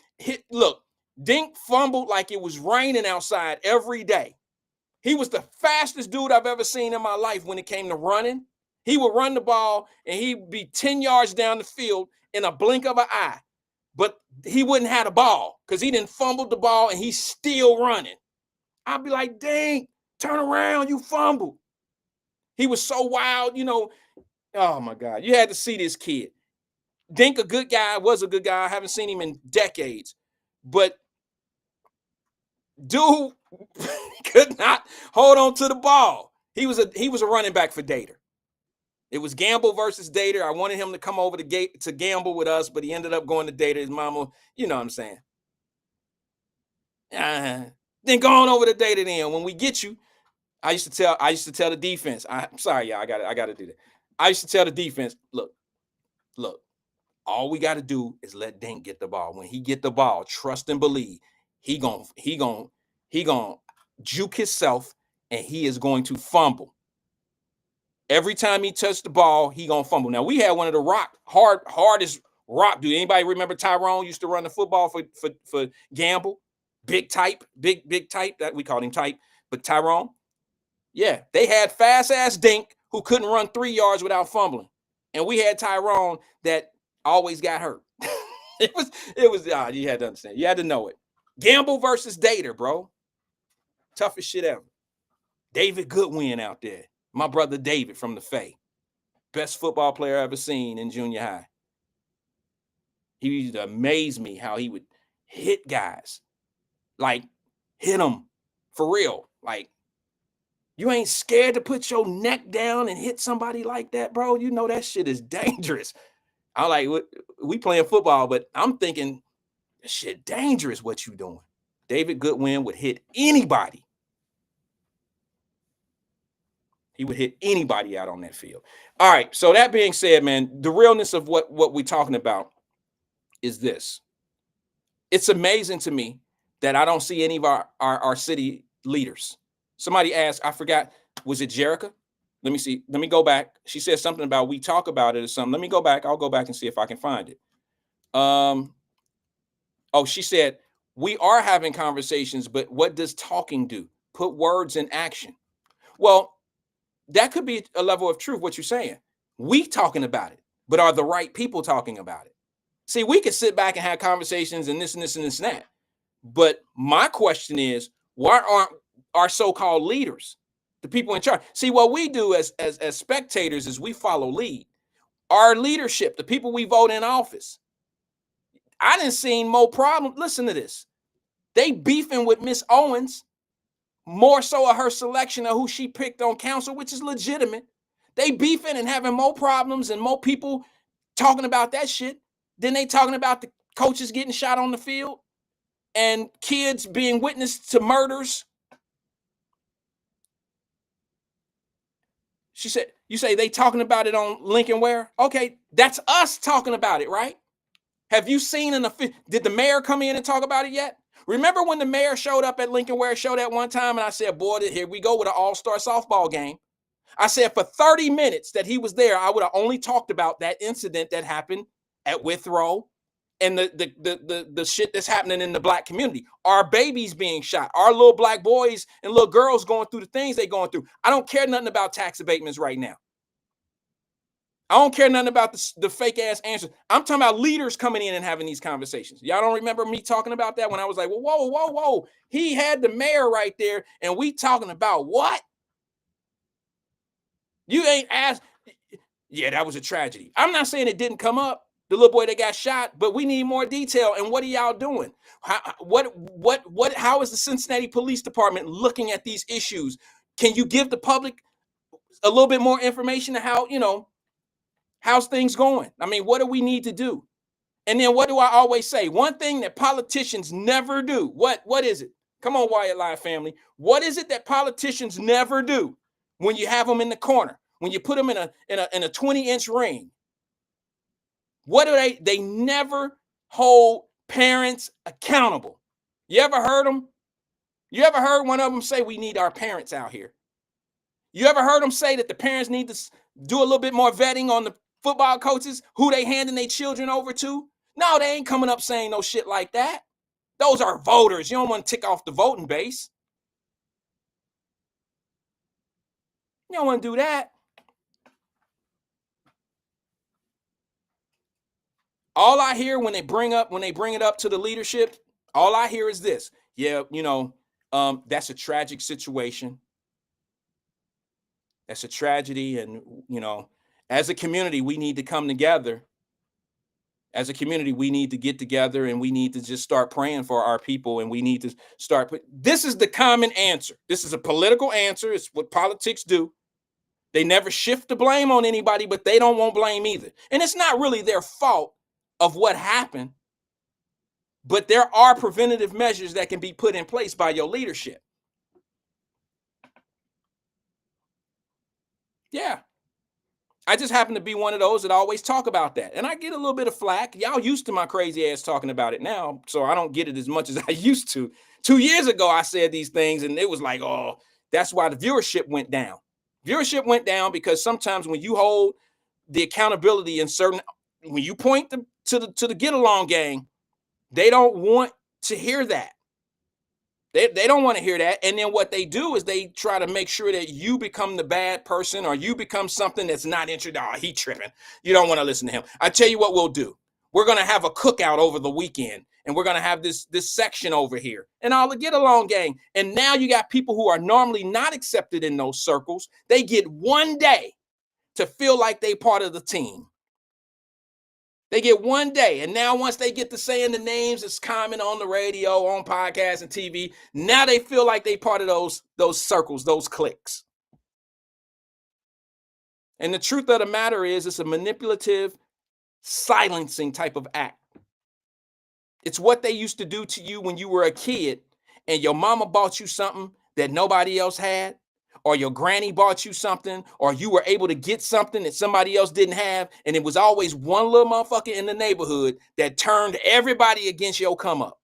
Speaker 3: Look, Dink fumbled like it was raining outside every day. He was the fastest dude I've ever seen in my life when it came to running. He would run the ball, and he'd be 10 yards down the field in a blink of an eye. But he wouldn't have the ball because he didn't fumble the ball, and he's still running. I'd be like, dang, turn around, you fumbled. He was so wild, Oh, my God. You had to see this kid. Dink, was a good guy. I haven't seen him in decades. But dude could not hold on to the ball. He was a running back for Data. It was Gamble versus Dater. I wanted him to come over to Gamble with us, but he ended up going to Dater. His mama, you know what I'm saying? Then go on over to Dater then. When we get you, I used to tell the defense. I'm sorry, y'all. I gotta do that. I used to tell the defense, look, all we gotta do is let Dink get the ball. When he get the ball, trust and believe. He gon' juke himself, and he is going to fumble. Every time he touched the ball, he gonna fumble. Now we had one of the hardest rock dude. Anybody remember Tyrone used to run the football for Gamble? Big type that we called him type, but Tyrone. Yeah, they had fast ass Dink who couldn't run 3 yards without fumbling, and we had Tyrone that always got hurt. it was you had to understand. You had to know it. Gamble versus Dater, bro. Toughest shit ever. David Goodwin out there. My brother David from the Faye. Best football player I ever seen in junior high. He used to amaze me how he would hit guys. Like, hit them for real. Like, you ain't scared to put your neck down and hit somebody like that, bro? You know that shit is dangerous. I'm like, we playing football, but I'm thinking, that shit dangerous what you doing. David Goodwin would hit anybody. He would hit anybody out on that field. All right, so that being said, man, the realness of what we're talking about is this. It's amazing to me that I don't see any of our city leaders. Somebody asked, I forgot, was it Jerica? Let me see. Let me go back. She said something about we talk about it or something. Let me go back. I'll go back and see if I can find it. She said, we are having conversations, but what does talking do? Put words in action. Well, that could be a level of truth, what you're saying. We talking about it, but are the right people talking about it? See, we could sit back and have conversations and this and this and this and that. But my question is, why aren't our so-called leaders, the people in charge? See, what we do as spectators is we follow lead. Our leadership, the people we vote in office. I didn't see more problem. Listen to this. They beefing with Miss Owens, more so of her selection of who she picked on council, which is legitimate. They beefing and having more problems and more people talking about that shit than they talking about the coaches getting shot on the field and kids being witness to murders. She said, you say they talking about it on Lincoln Ware? Okay, that's us talking about it, right? Have you seen did the mayor come in and talk about it yet? Remember when the mayor showed up at Lincoln Ware show that one time and I said, boy, here we go with an all-star softball game. I said for 30 minutes that he was there, I would have only talked about that incident that happened at Withrow and the shit that's happening in the black community. Our babies being shot, our little black boys and little girls going through the things they going through. I don't care nothing about tax abatements right now. I don't care nothing about the fake ass answers. I'm talking about leaders coming in and having these conversations. Y'all don't remember me talking about that when I was like, well, whoa. He had the mayor right there and we talking about what? You ain't asked. Yeah, that was a tragedy. I'm not saying it didn't come up, the little boy that got shot, but we need more detail. And what are y'all doing? How is the Cincinnati Police Department looking at these issues? Can you give the public a little bit more information on how, how's things going? I mean, what do we need to do? And then what do I always say? One thing that politicians never do. What is it? Come on, Wyatt Live family. What is it that politicians never do when you have them in the corner? When you put them in a 20-inch ring? What do they never hold parents accountable. You ever heard them? You ever heard one of them say we need our parents out here? You ever heard them say that the parents need to do a little bit more vetting on the football coaches, who they handing their children over to? No, they ain't coming up saying no shit like that. Those are voters. You don't want to tick off the voting base. You don't want to do that. All I hear when they bring it up to the leadership, all I hear is this. Yeah, that's a tragic situation. That's a tragedy. And, as a community, we need to come together. As a community, we need to get together and we need to just start praying for our people. And we need to start. This is the common answer. This is a political answer. It's what politics do. They never shift the blame on anybody, but they don't want blame either. And it's not really their fault of what happened, but there are preventative measures that can be put in place by your leadership. Yeah. I just happen to be one of those that always talk about that. And I get a little bit of flack. Y'all used to my crazy ass talking about it now, so I don't get it as much as I used to. 2 years ago, I said these things, and it was like, oh, that's why the viewership went down. Viewership went down because sometimes when you hold the accountability in certain, when you point to the get along gang, they don't want to hear that. They don't want to hear that. And then what they do is they try to make sure that you become the bad person or you become something that's not interested. Oh, he tripping. You don't want to listen to him. I tell you what we'll do. We're going to have a cookout over the weekend, and we're going to have this section over here and all the get along gang. And now you got people who are normally not accepted in those circles. They get one day to feel like they part of the team. They get one day, and now once they get to saying the names, it's common on the radio, on podcasts and TV. Now they feel like they part of those circles, those cliques. And the truth of the matter is, it's a manipulative, silencing type of act. It's what they used to do to you when you were a kid, and your mama bought you something that nobody else had, or your granny bought you something, or you were able to get something that somebody else didn't have, and it was always one little motherfucker in the neighborhood that turned everybody against your come up.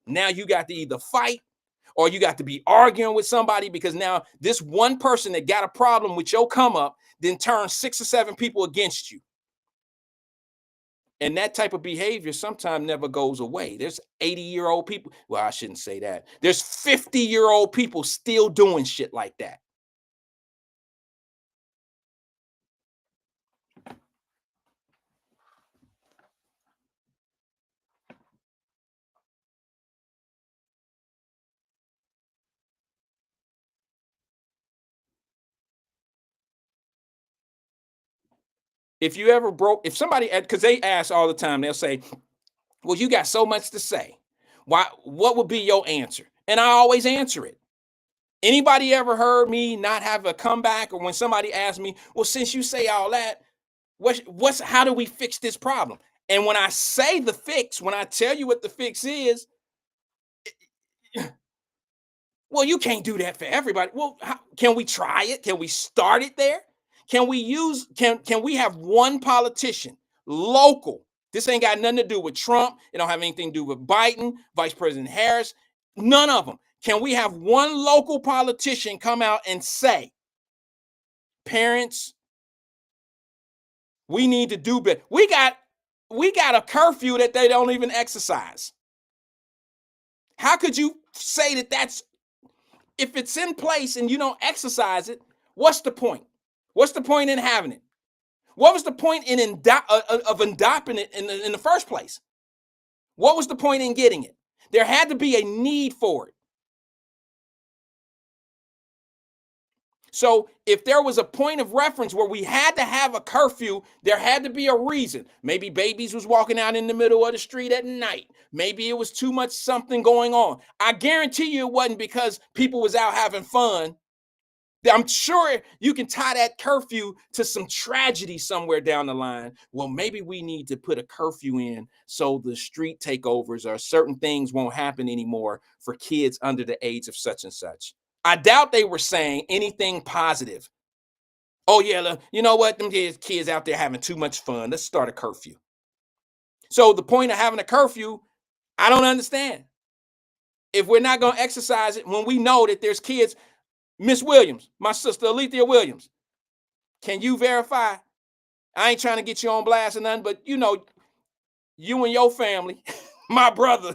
Speaker 3: Now you got to either fight or you got to be arguing with somebody because now this one person that got a problem with your come up then turns 6 or 7 people against you. And that type of behavior sometimes never goes away. There's 80-year-old people. Well, I shouldn't say that. There's 50-year-old people still doing shit like that. If you ever broke, if somebody, because they ask all the time, they'll say, well, you got so much to say. What would be your answer? And I always answer it. Anybody ever heard me not have a comeback, or when somebody asks me, well, since you say all that, how do we fix this problem? And when I say the fix, when I tell you what the fix is, well, you can't do that for everybody. Well, can we try it? Can we start it there? Can we have one politician, local? This ain't got nothing to do with Trump. It don't have anything to do with Biden, Vice President Harris, none of them. Can we have one local politician come out and say, parents, we need to do better. We got a curfew that they don't even exercise. How could you say that if it's in place and you don't exercise it, what's the point? What's the point in having it? What was the point of adopting it in the first place? What was the point in getting it? There had to be a need for it. So if there was a point of reference where we had to have a curfew, there had to be a reason. Maybe babies was walking out in the middle of the street at night. Maybe it was too much something going on. I guarantee you it wasn't because people was out having fun. I'm sure you can tie that curfew to some tragedy somewhere down the line. Well, maybe we need to put a curfew in so the street takeovers or certain things won't happen anymore for kids under the age of such and such. I doubt they were saying anything positive. Oh, yeah, you know what? Them kids out there having too much fun. Let's start a curfew. So the point of having a curfew, I don't understand. If we're not going to exercise it when we know that there's kids. Miss Williams, my sister Alethea Williams, can you verify? I ain't trying to get you on blast or nothing, but you know, you and your family, my brother,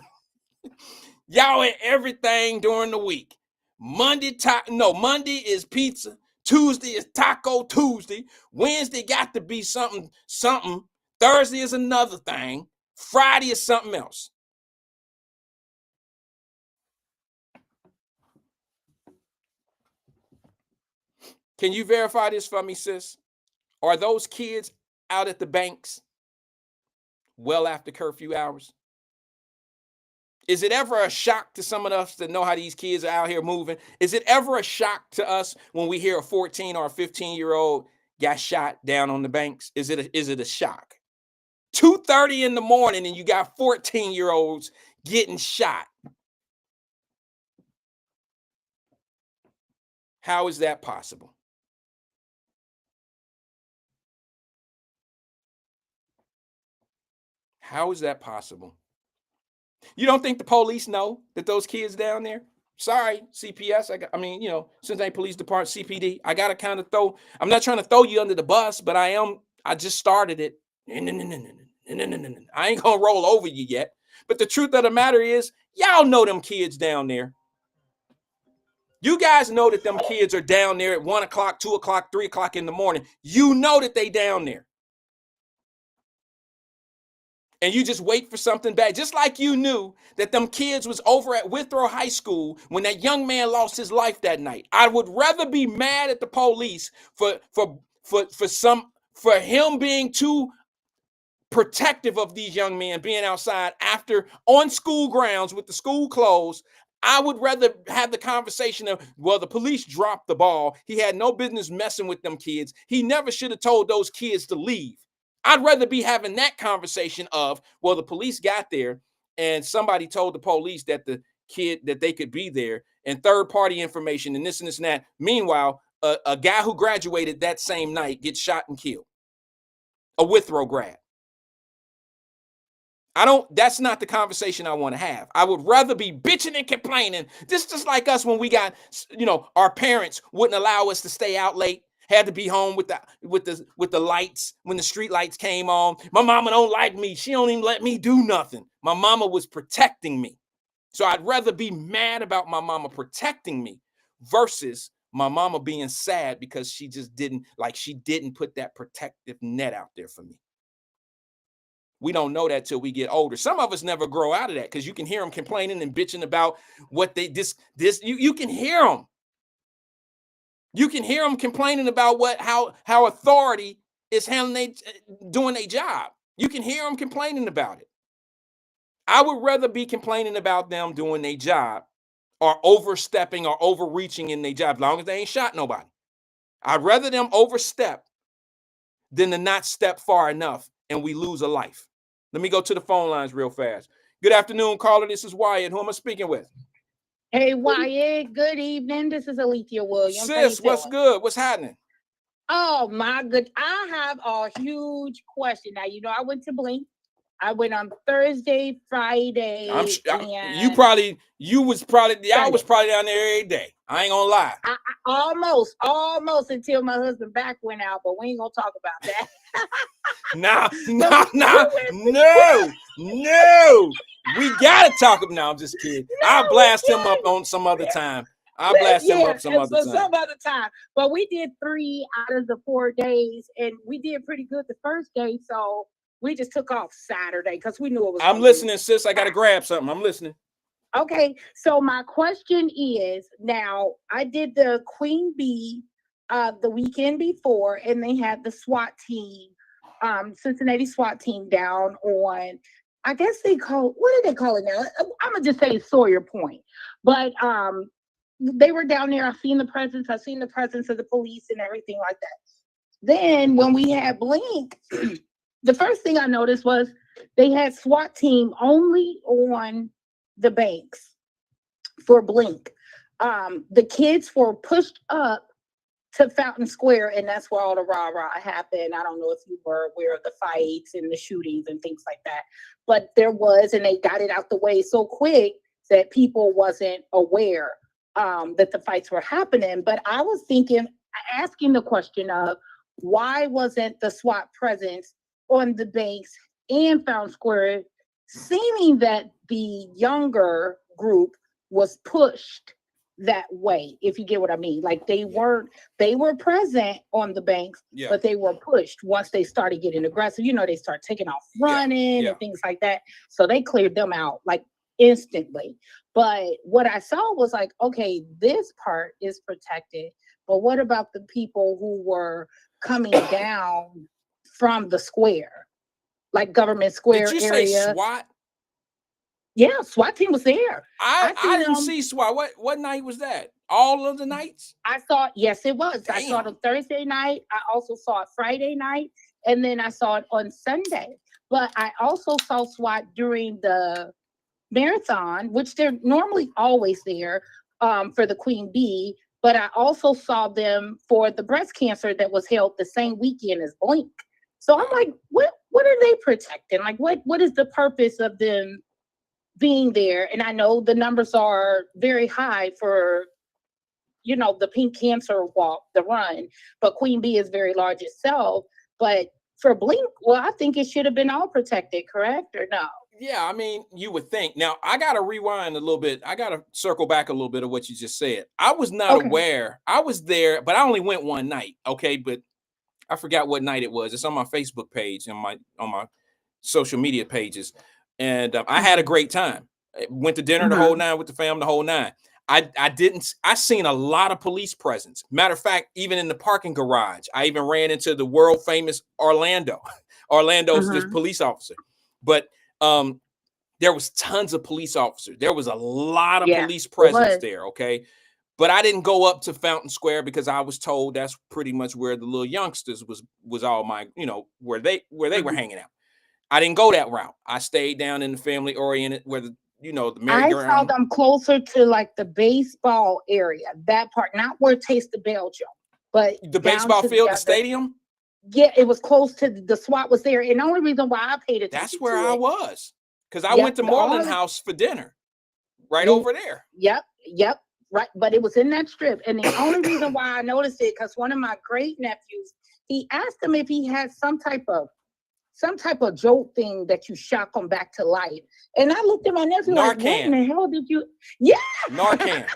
Speaker 3: y'all at everything during the week. Monday is pizza. Tuesday is Taco Tuesday. Wednesday got to be something. Thursday is another thing. Friday is something else. Can you verify this for me, sis? Are those kids out at the banks well after curfew hours? Is it ever a shock to some of us that know how these kids are out here moving? Is it ever a shock to us when we hear a 14 or a 15-year-old got shot down on the banks? Is it a shock? 2:30 in the morning and you got 14-year-olds getting shot. How is that possible? How is that possible? You don't think the police know that those kids down there? Sorry, CPS. Cincinnati Police Department, CPD. I gotta kind of I'm not trying to throw you under the bus, but I just started it. I ain't gonna roll over you yet. But the truth of the matter is, y'all know them kids down there. You guys know that them kids are down there at 1 o'clock, 2 o'clock, 3 o'clock in the morning. You know that they down there. And you just wait for something bad. Just like you knew that them kids was over at Withrow High School when that young man lost his life that night. I would rather be mad at the police for him being too protective of these young men being outside after on school grounds with the school closed. I would rather have the conversation of, well, the police dropped the ball. He had no business messing with them kids. He never should have told those kids to leave. I'd rather be having that conversation of, well, the police got there and somebody told the police that the kid, that they could be there, and third-party information and this and that. Meanwhile, a guy who graduated that same night gets shot and killed. A Withrow grad. That's not the conversation I want to have. I would rather be bitching and complaining. This is just like us when we got, our parents wouldn't allow us to stay out late. Had to be home with the lights when the street lights came on. My mama don't like me. She don't even let me do nothing. My mama was protecting me. So I'd rather be mad about my mama protecting me versus my mama being sad because she didn't put that protective net out there for me. We don't know that till we get older. Some of us never grow out of that because you can hear them complaining and bitching about what you can hear them. You can hear them complaining about how authority is doing their job. You can hear them complaining about it. I would rather be complaining about them doing their job or overstepping or overreaching in their job, as long as they ain't shot nobody. I'd rather them overstep than to not step far enough and we lose a life. Let me go to the phone lines real fast. Good afternoon, caller. This is Wyatt. Who am I speaking with?
Speaker 8: Hey, Wyatt. Good evening. This is Alethea Williams.
Speaker 3: Sis, what's good? What's happening?
Speaker 8: Oh, my good. I have a huge question. Now, I went to Blink. I went on Thursday, Friday.
Speaker 3: I was probably down there every day. I ain't gonna lie.
Speaker 8: Almost until my husband back went out, but we ain't gonna talk about that.
Speaker 3: No. We gotta talk about. No, I'm just kidding. I'll blast him up on some other time. I'll blast him up some other time.
Speaker 8: But we did 3 out of the 4 days, and we did pretty good the first day. So we just took off Saturday because we knew it was.
Speaker 3: I'm listening, sis. I gotta grab something. I'm listening.
Speaker 8: Okay, so my question is, now I did the Queen Bee the weekend before, and they had the SWAT team, Cincinnati SWAT team down on, I guess what do they call it now? I'm gonna just say Sawyer Point, but they were down there. I've seen the presence of the police and everything like that. Then when we had Blink, the first thing I noticed was they had SWAT team only on the banks for Blink. The kids were pushed up to Fountain Square, and that's where all the rah-rah happened. I don't know if you were aware of the fights and the shootings and things like that, but there was, and they got it out the way so quick that people wasn't aware that the fights were happening. But I was asking the question of, why wasn't the SWAT presence on the banks and Fountain Square, seeming that the younger group was pushed that way, if you get what I mean? Like they were present on the banks, but they were pushed once they started getting aggressive. They start taking off running and things like that. So they cleared them out like instantly. But what I saw was like, okay, this part is protected, but what about the people who were coming down from the square, like Government Square area?
Speaker 3: Did you say SWAT?
Speaker 8: Yeah, SWAT team was there.
Speaker 3: I
Speaker 8: seen
Speaker 3: didn't
Speaker 8: them.
Speaker 3: see SWAT. What night was that? All of the nights?
Speaker 8: I saw, yes, it was. I saw it
Speaker 3: Damn.
Speaker 8: on Thursday night. I also saw it Friday night, and then I saw it on Sunday. But I also saw SWAT during the marathon, which they're normally always there for the Queen Bee. But I also saw them for the breast cancer that was held the same weekend as Blink. So I'm like, what are they protecting? Like, what is the purpose of them being there? And I know the numbers are very high for, you know, the Pink Cancer Walk, the run, but Queen Bee is very large itself. But for Blink, well, I think it should have been all protected, correct or no?
Speaker 3: Yeah, I mean, you would think. Now, I got to rewind a little bit. I got to circle back a little bit of what you just said. I was not aware. I was there, but I only went one night. Okay, but I forgot what night it was. It's on my Facebook page and on my social media pages, and I had a great time. Went to dinner the whole nine with the family, the whole nine. I seen a lot of police presence. Matter of fact, even in the parking garage, I even ran into the world famous Orlando. Orlando's this police officer, but there was tons of police officers. There was a lot of police presence there. Okay. But I didn't go up to Fountain Square because I was told that's pretty much where the little youngsters was all my, you know, where they were hanging out. I didn't go that route. I stayed down in the family oriented where the, you know, the merry-go-round.
Speaker 8: I saw them closer to like the baseball area, that part, not where Taste of Belgium, but
Speaker 3: the baseball field, the stadium.
Speaker 8: Yeah, it was close to the SWAT was there. And the only reason why I paid attention
Speaker 3: that's where I was, because I went to Moreland House for dinner right over there.
Speaker 8: Yep. Right. But it was in that strip. And the only reason why I noticed it, because one of my great nephews, he asked him if he had some type of jolt thing that you shock them back to life. And I looked at my nephew like, what in the hell did you? Yeah.
Speaker 3: Narcan.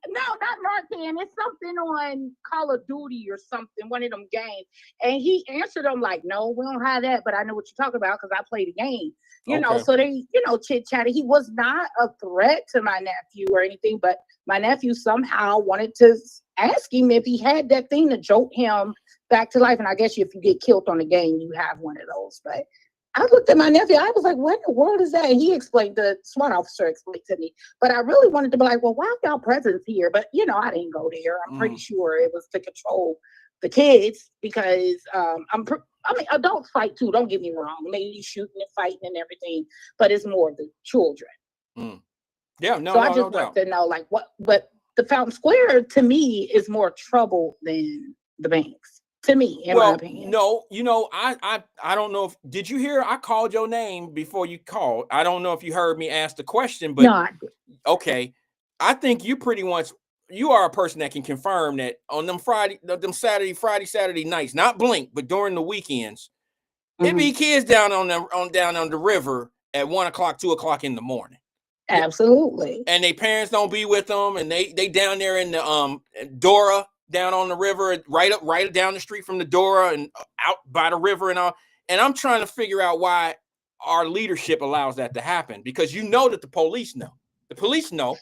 Speaker 8: No, not Narcan. It's something on Call of Duty or something, one of them games. And he answered them like, no, we don't have that, but I know what you're talking about because I played the game. You know, so they, you know, chit-chatted. He was not a threat to my nephew or anything, but my nephew somehow wanted to ask him if he had that thing to jolt him back to life. And I guess if you get killed on the game, you have one of those. But I looked at my nephew. I was like, what in the world is that? And he explained, the SWAT officer explained to me. But I really wanted to be like, well, why are y'all presence here? But, you know, I didn't go there. I'm pretty sure it was to control the kids because I mean, adults fight too. Don't get me wrong. Maybe shooting and fighting and everything, but it's more the children.
Speaker 3: Yeah, no.
Speaker 8: So I just want to know, like, what? But the Fountain Square to me is more trouble than the banks. To me, in my opinion.
Speaker 3: No, you know, I don't know if did you hear? I called your name before you called. I don't know if you heard me ask the question, but
Speaker 8: no,
Speaker 3: okay. I think you pretty much. You are a person that can confirm that on them Saturday nights, not Blink, but during the weekends, it be kids down on the river at 1 o'clock, 2 o'clock in the morning.
Speaker 8: Absolutely.
Speaker 3: And their parents don't be with them, and they down there in the Dora down on the river, right down the street from the Dora and out by the river and all. And I'm trying to figure out why our leadership allows that to happen, because you know that the police know. The police know.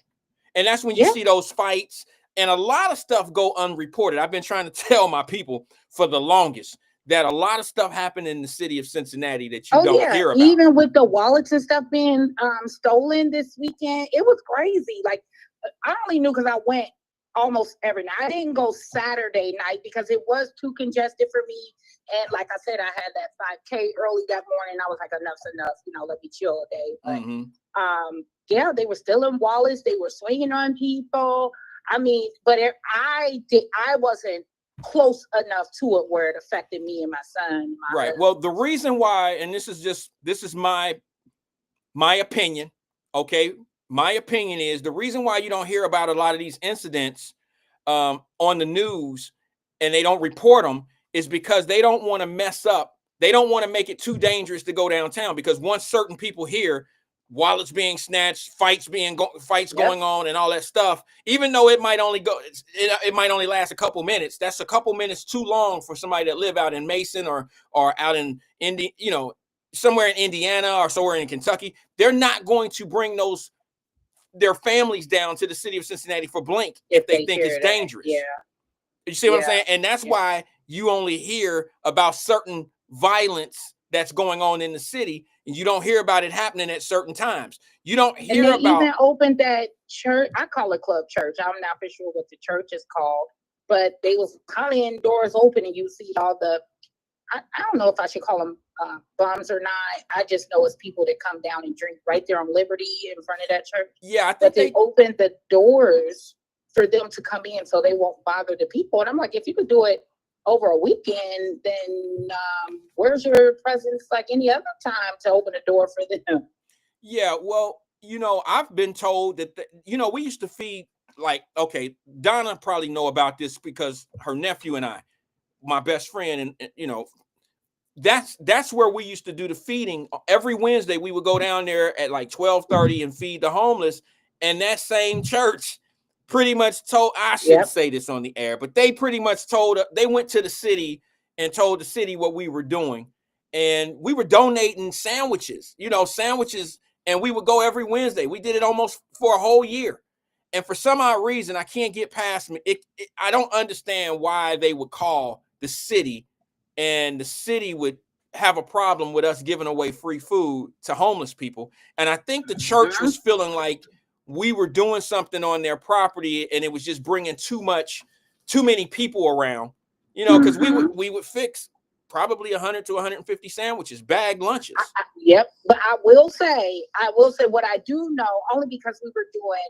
Speaker 3: And that's when you see those fights, and a lot of stuff go unreported. I've been trying to tell my people for the longest that a lot of stuff happened in the city of Cincinnati that you don't hear about.
Speaker 8: Even with the wallets and stuff being stolen this weekend, it was crazy. Like, I only knew because I went almost every night. I didn't go Saturday night because it was too congested for me. And like I said, I had that 5K early that morning. I was like, enough's enough. You know, let me chill a day. But they were stealing wallets. They were swinging on people. I mean, but I wasn't close enough to it where it affected me and my son.
Speaker 3: Right. Well, the reason why, and this is my opinion. Okay. My opinion is the reason why you don't hear about a lot of these incidents on the news and they don't report them is because they don't want to mess up. They don't want to make it too dangerous to go downtown, because once certain people hear wallets being snatched, fights going on and all that stuff, even though it might only last a couple minutes, that's a couple minutes too long for somebody that live out in Mason or out in somewhere in Indiana or somewhere in Kentucky. They're not going to bring their families down to the city of Cincinnati for Blink if they think it's dangerous.
Speaker 8: Yeah.
Speaker 3: You see what I'm saying? And that's why you only hear about certain violence that's going on in the city, and you don't hear about it happening at certain times. You don't
Speaker 8: And
Speaker 3: hear
Speaker 8: they
Speaker 3: about.
Speaker 8: even opened that church. I call it Club Church. I'm not for sure what the church is called, but they was kind of indoors open, and you see all the. I don't know if I should call them bums or not. I just know it's people that come down and drink right there on Liberty in front of that church.
Speaker 3: Yeah, I think
Speaker 8: But they opened the doors for them to come in so they won't bother the people. And I'm like, if you could do it over a weekend, then where's your presence like any other time to open a door for them?
Speaker 3: Yeah, well, I've been told that, we used to feed, like, okay, Donna probably know about this because her nephew and I, my best friend, and that's where we used to do the feeding. Every Wednesday, we would go down there at like 12:30 and feed the homeless. And that same church pretty much told, I shouldn't say this on the air, but they pretty much they went to the city and told the city what we were doing. And we were donating sandwiches, and we would go every Wednesday. We did it almost for a whole year. And for some odd reason, I can't get past me. I don't understand why they would call the city, and the city would have a problem with us giving away free food to homeless people. And I think the church was feeling like we were doing something on their property, and it was just bringing too many people around, because we would fix probably 100 to 150 sandwiches, bagged lunches.
Speaker 8: Yep. But I will say what I do know, only because we were doing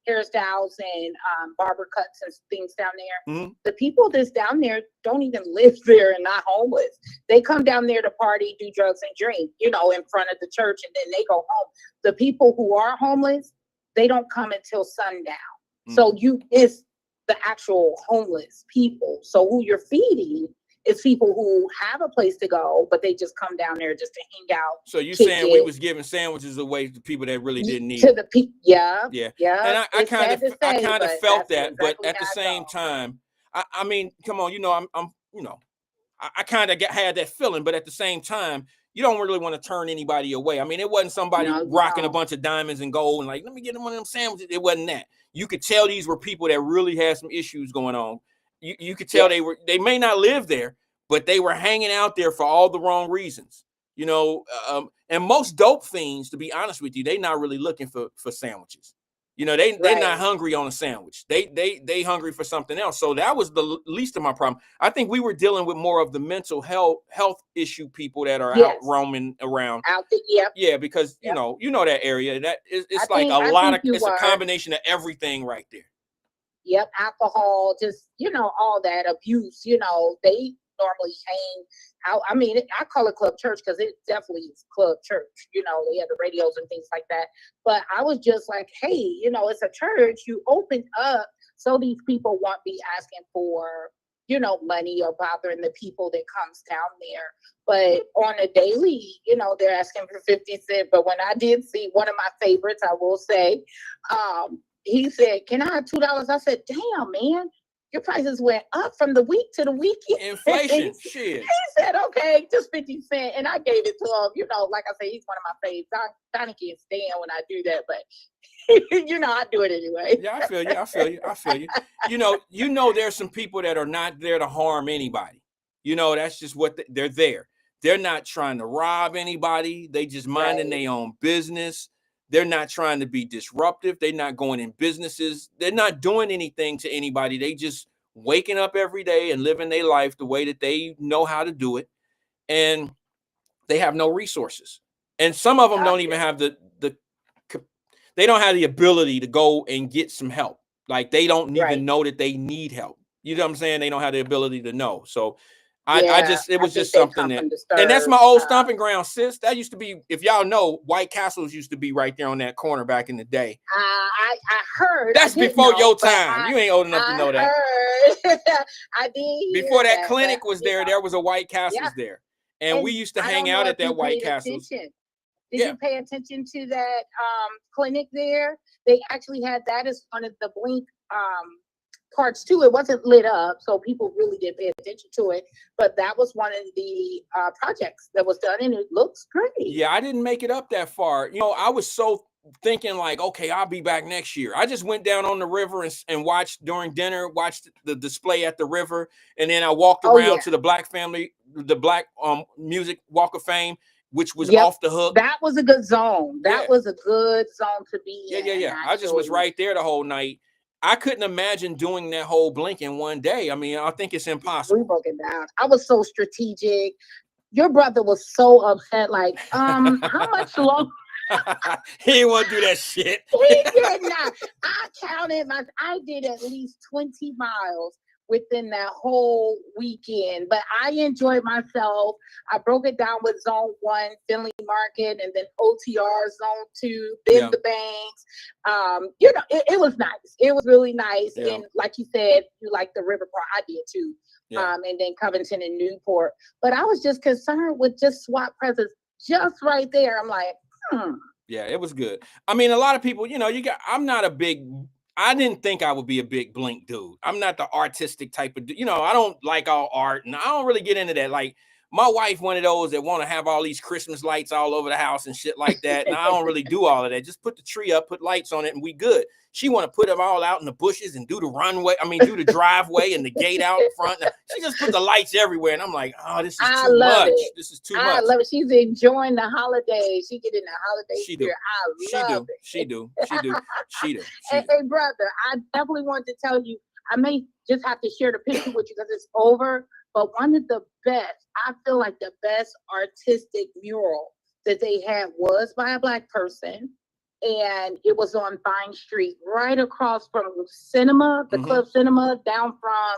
Speaker 8: hairstyles and barber cuts and things down there.
Speaker 3: Mm-hmm.
Speaker 8: The people that's down there don't even live there and not homeless. They come down there to party, do drugs, and drink, in front of the church, and then they go home. The people who are homeless, they don't come until sundown. Mm-hmm. So you miss the actual homeless people. So who you're feeding is people who have a place to go, but they just come down there just to hang out.
Speaker 3: So you saying we was giving sandwiches away to people that really didn't need
Speaker 8: to the people? Yeah.
Speaker 3: And I kind of felt that,
Speaker 8: exactly
Speaker 3: but at the same time, I mean, come on, I kind of had that feeling, but at the same time, you don't really want to turn anybody away. I mean, it wasn't somebody rocking a bunch of diamonds and gold and like, let me get one of them sandwiches. It wasn't that. You could tell these were people that really had some issues going on. You could tell they may not live there, but they were hanging out there for all the wrong reasons, and most dope fiends, to be honest with you, they not really looking for sandwiches. They're not hungry on a sandwich. They hungry for something else. So that was the least of my problem. I think we were dealing with more of the mental health issue people that are out roaming around. Yeah, because you know that area. That it's like it's a combination of everything right there.
Speaker 8: Yep, alcohol, just all that abuse. They normally hang out. I mean, I call it Club Church because it definitely is Club Church. They have the radios and things like that. But I was just like, hey, it's a church. You opened up so these people won't be asking for, money or bothering the people that comes down there. But on a daily, they're asking for 50 cents. But when I did see one of my favorites, I will say, he said, can I have $2? I said, damn, man, your prices went up from the week to the weekend.
Speaker 3: Inflation, shit.
Speaker 8: He said, okay, just 50 cents. And I gave it to him. Like I say, he's one of my faves. I kind of can't stand when I do that, but, I do it anyway.
Speaker 3: Yeah, I feel you. There's some people that are not there to harm anybody. That's just what they're there. They're not trying to rob anybody. They just minding their own business. They're not trying to be disruptive. They're not going in businesses. They're not doing anything to anybody. They just waking up every day and living their life the way that they know how to do it. And they have no resources. And some of them don't even have they don't have the ability to go and get some help. Like they don't even know that they need help. You know what I'm saying? They don't have the ability to know. So it was just something that, and that's my old stomping ground, sis. That used to be, if y'all know, White Castles used to be right there on that corner back in the day.
Speaker 8: I heard.
Speaker 3: That's before your time. You ain't old enough to know that.
Speaker 8: I did.
Speaker 3: Before that clinic was there, there was a White Castles there. And we used to hang out at that White Castles.
Speaker 8: Did you pay attention to that clinic there? They actually had that as one of the Blink parts too. It wasn't lit up, so people really didn't pay attention to it. But that was one of the projects that was done, and it looks great.
Speaker 3: Yeah, I didn't make it up that far. I was so thinking like, okay, I'll be back next year. I just went down on the river and watched during dinner, watched the display at the river, and then I walked around to the Black Music Walk of Fame, which was off the hook.
Speaker 8: That was a good zone. That was a good zone to be in.
Speaker 3: Yeah. I just was right there the whole night. I couldn't imagine doing that whole Blink in one day. I mean, I think it's impossible.
Speaker 8: We broke it down. I was so strategic. Your brother was so upset. Like, how much longer?
Speaker 3: He didn't want to do that shit.
Speaker 8: He did not. I counted I did at least 20 miles within that whole weekend, but I enjoyed myself. I broke it down with zone 1, Finley Market, and then OTR zone 2, then the banks. You know, it was nice. It was really nice.
Speaker 3: Yeah.
Speaker 8: And like you said, you like the river part. I did too.
Speaker 3: Yeah.
Speaker 8: And then Covington and Newport. But I was just concerned with just SWAT presence just right there. I'm like,
Speaker 3: Yeah, it was good. I mean, a lot of people, you know, I didn't think I would be a big Blink dude. I'm not the artistic type of, you know, I don't like all art, and I don't really get into that. Like, my wife, one of those that want to have all these Christmas lights all over the house and shit like that. And I don't really do all of that. Just put the tree up, put lights on it, and we good. She want to put them all out in the bushes and do the driveway and the gate out front. She just put the lights everywhere. And I'm like, oh, this is too much. This is too much.
Speaker 8: I love it. She's enjoying the holidays. She get in the holiday spirit. I love it.
Speaker 3: She do.
Speaker 8: Hey, brother, I definitely want to tell you, I may just have to share the picture with you because it's over. But one of the best, I feel like the best artistic mural that they had was by a Black person. And it was on Vine Street, right across from Cinema, the Club Cinema, down from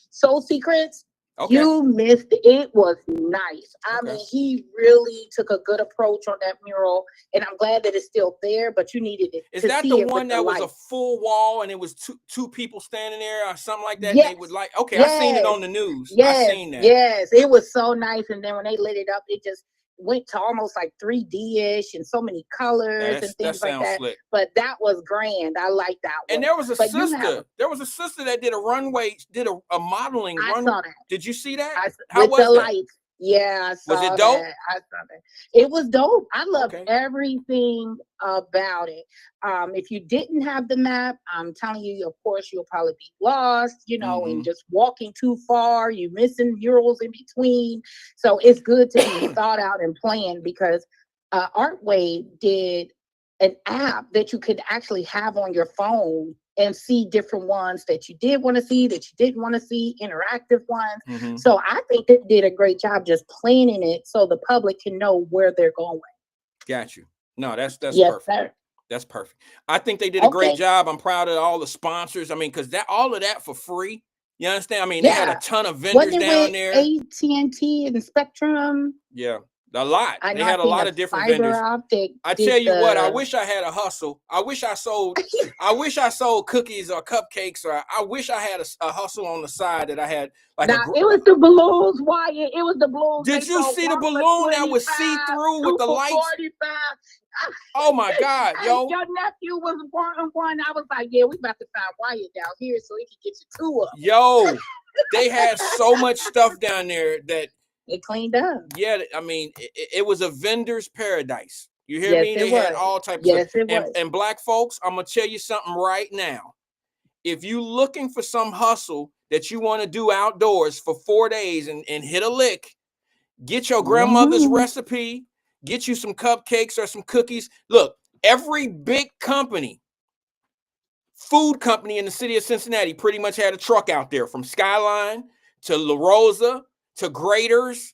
Speaker 8: Soul Secrets.
Speaker 3: Okay.
Speaker 8: You missed it. It was nice. I mean, he really took a good approach on that mural, and I'm glad that it's still there, but you needed it.
Speaker 3: Is that the one that was a full wall and it was two people standing there or something like that?
Speaker 8: Yes.
Speaker 3: They would like, okay, I seen it on the news.
Speaker 8: Yes.
Speaker 3: I seen that.
Speaker 8: Yes, it was so nice. And then when they lit it up, it just went to almost like 3D-ish and so many colors and things like that.
Speaker 3: Slick.
Speaker 8: But that was grand. I like that one.
Speaker 3: And there was a sister. There was a sister that did a runway, did a modeling.
Speaker 8: I saw that.
Speaker 3: Did you see that?
Speaker 8: How was the lights? Yeah, I saw
Speaker 3: was it dope?
Speaker 8: That. I saw that. It was dope. I loved everything about it. If you didn't have the map, I'm telling you, of course, you'll probably be lost, you know, and just walking too far, you missing murals in between. So it's good to be thought out and planned because Artwave did an app that you could actually have on your phone and see different ones that you did want to see, that you didn't want to see, interactive ones. So I think they did a great job just planning it so the public can know where they're going.
Speaker 3: Got you. No, that's
Speaker 8: yes,
Speaker 3: perfect.
Speaker 8: Sir.
Speaker 3: That's perfect. I think they did a great job. I'm proud of all the sponsors. I mean, because all of that for free. You understand? I mean, they had a ton of vendors down there.
Speaker 8: AT&T and Spectrum.
Speaker 3: Yeah. A lot. They had a lot of different vendors. I tell you what, I wish I had a hustle. I wish I sold cookies or cupcakes, or I wish I had a hustle on the side that I had like
Speaker 8: it was the balloons, Wyatt. It was the balloons.
Speaker 3: Did you see the balloon that was see-through with the lights?
Speaker 8: 45.
Speaker 3: Oh my God, yo.
Speaker 8: Your nephew was one. I was like, yeah, we about to find Wyatt down here so he can get you two up.
Speaker 3: Yo, they had so much stuff down there that
Speaker 8: it cleaned up.
Speaker 3: Yeah, I mean, it was a vendor's paradise. You hear me? They had all types of stuff. And Black folks, I'm going to tell you something right now. If you looking for some hustle that you want to do outdoors for 4 days and hit a lick, get your grandmother's recipe, get you some cupcakes or some cookies. Look, every big company, food company in the city of Cincinnati pretty much had a truck out there, from Skyline to La Rosa to Graders.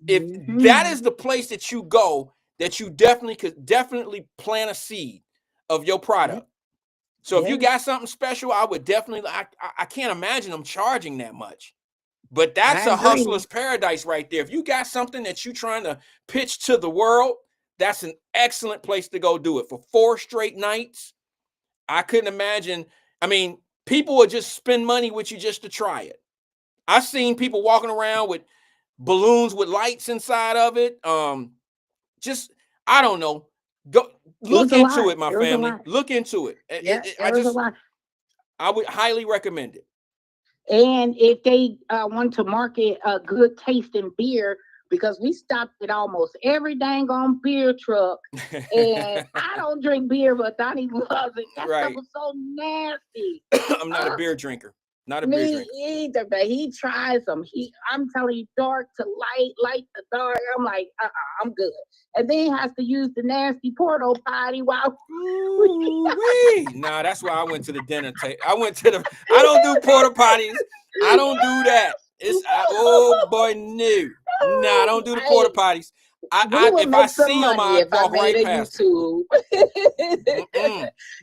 Speaker 3: If that is the place that you go, that you definitely plant a seed of your product. So if you got something special, I would definitely, I can't imagine them charging that much. But that's a hustler's paradise right there. If you got something that you're trying to pitch to the world, that's an excellent place to go do it. For 4 straight nights, I couldn't imagine. I mean, people would just spend money with you just to try it. I've seen people walking around with balloons with lights inside of it. Just, I don't know. Go look into it, my family. Look into it. I would highly recommend it.
Speaker 8: And if they want to market a good tasting beer, because we stopped at almost every dang on beer truck. And I don't drink beer, but Donnie loves it. That
Speaker 3: Right.
Speaker 8: stuff was so nasty.
Speaker 3: I'm not a beer drinker. Not a beer
Speaker 8: Me
Speaker 3: drinker.
Speaker 8: either, but he tries them. I'm telling you, dark to light to dark. I'm like, I'm good. And then he has to use the nasty portal potty while.
Speaker 3: Nah, that's why I went to the dinner table. I don't do porta potties. I don't do that. Oh boy, no. Nah, I don't do the porta potties. If I see them, I walk right past
Speaker 8: YouTube.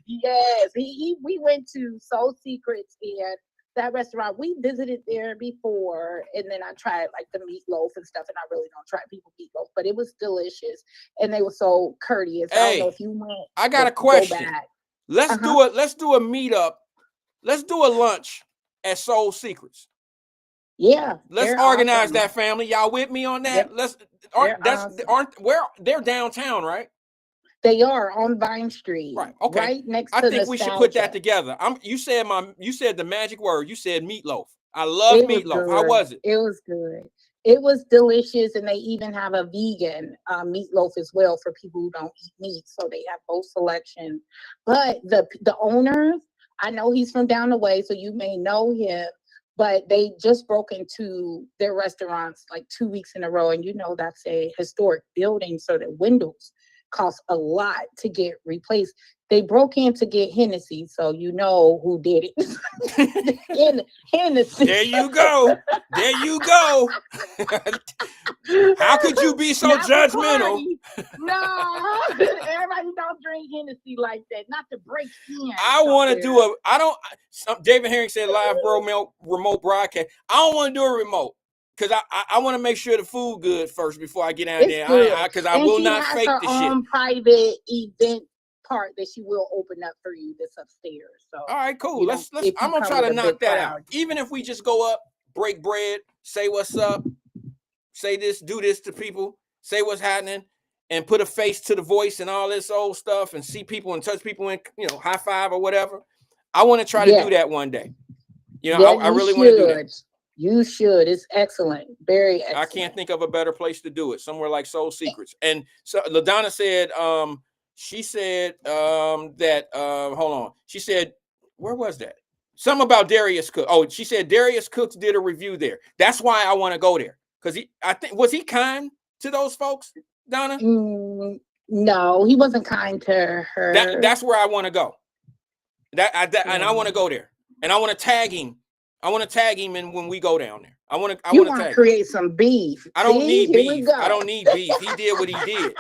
Speaker 8: Yes, we went to Soul Secrets and that restaurant. We visited there before, and then I tried like the meatloaf and stuff. And I really don't try people meatloaf, but it was delicious, and they were so courteous.
Speaker 3: Hey,
Speaker 8: I don't know if you went.
Speaker 3: I got a question. Let's do a meetup. Let's do a lunch at Soul Secrets.
Speaker 8: Yeah,
Speaker 3: let's organize that, family. Y'all with me on that?
Speaker 8: Yep.
Speaker 3: They're downtown, right?
Speaker 8: They are on Vine Street,
Speaker 3: right? Okay,
Speaker 8: right next to.
Speaker 3: I think we should put that together. You said the magic word. You said meatloaf. I love meatloaf. How was it?
Speaker 8: It was good. It was delicious, and they even have a vegan meatloaf as well for people who don't eat meat. So they have both selections. But the owners, I know he's from down the way, so you may know him. But they just broke into their restaurants like 2 weeks in a row. And that's a historic building. So the windows cost a lot to get replaced. They broke in to get Hennessy. So you know who did it. Hennessy.
Speaker 3: There you go. There you go. How could you be so judgmental?
Speaker 8: No, everybody don't drink Hennessy like that. Not to break in.
Speaker 3: I want to do David Herring said live remote broadcast. I don't want to do a remote because I want to make sure the food good first before I get down there. Because I will not fake the shit. She has her own
Speaker 8: private event part that she will open up for you that's upstairs. So
Speaker 3: all right, cool. I'm gonna try to knock that out. Even if we just go up, break bread, say what's up, say this, do this to people, say what's happening, and put a face to the voice and all this old stuff, and see people and touch people and high five or whatever. I want to try to do that one day. I really want to do that.
Speaker 8: You should. It's excellent. Very excellent.
Speaker 3: I can't think of a better place to do it. Somewhere like Soul Secrets. And so LaDonna said, she said that hold on. She said, where was that? Something about Darius Cook. Oh, she said Darius Cooks did a review there. That's why I want to go there. Because was he kind to those folks, Donna?
Speaker 8: No, he wasn't kind to her.
Speaker 3: That's where I want to go. And I want to go there. And I want to tag him. I want to tag him in when we go down there. I want to
Speaker 8: create some beef.
Speaker 3: I don't need beef. I don't need beef. He did what he did.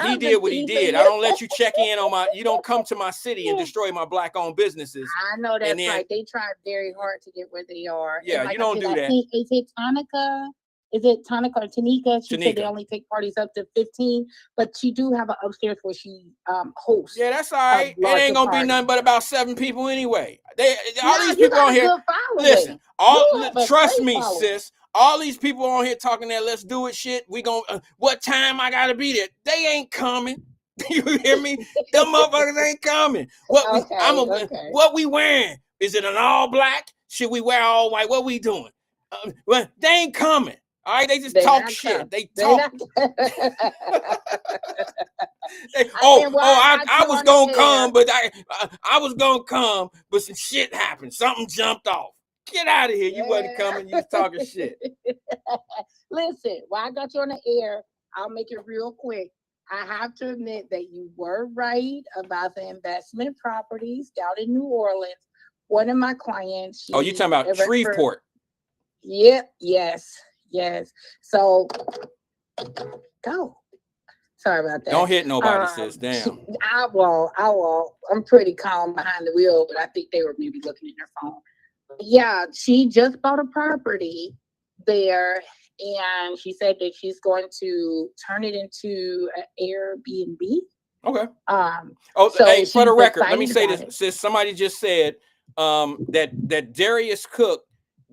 Speaker 3: He did what he did. I don't let you check in on you don't come to my city and destroy my black-owned businesses.
Speaker 8: I know that's right. They tried very hard to get where they are.
Speaker 3: Yeah, you don't do that.
Speaker 8: Is it Tanika? Is it Tanika or Tanika? She said they only take parties up to 15, but she do have an upstairs where she hosts.
Speaker 3: Yeah, that's all right. It ain't gonna be nothing but about 7 people anyway. All these people on here. Listen, trust me, sis. All these people on here talking that let's do it shit. We gonna what time I gotta be there? They ain't coming. You hear me? Them motherfuckers ain't coming. What we wearing? Is it an all black? Should we wear all white? What we doing? Well, they ain't coming. All right, they just talk shit. They talk. I was gonna come, but I was gonna come, but some shit happened. Something jumped off. Get out of here! You wasn't coming. You was talking shit.
Speaker 8: Listen, while I got you on the air, I'll make it real quick. I have to admit that you were right about the investment properties down in New Orleans. One of my clients.
Speaker 3: You talking about Shreveport?
Speaker 8: Yep. Yes. So go. Sorry about that.
Speaker 3: Don't hit nobody, sis. Damn.
Speaker 8: I won't. I'm pretty calm behind the wheel, but I think they were maybe looking at their phone. Yeah, she just bought a property there, and she said that she's going to turn it into an Airbnb.
Speaker 3: Okay.
Speaker 8: So
Speaker 3: hey, for the record, let me say this. Since somebody just said that Darius Cook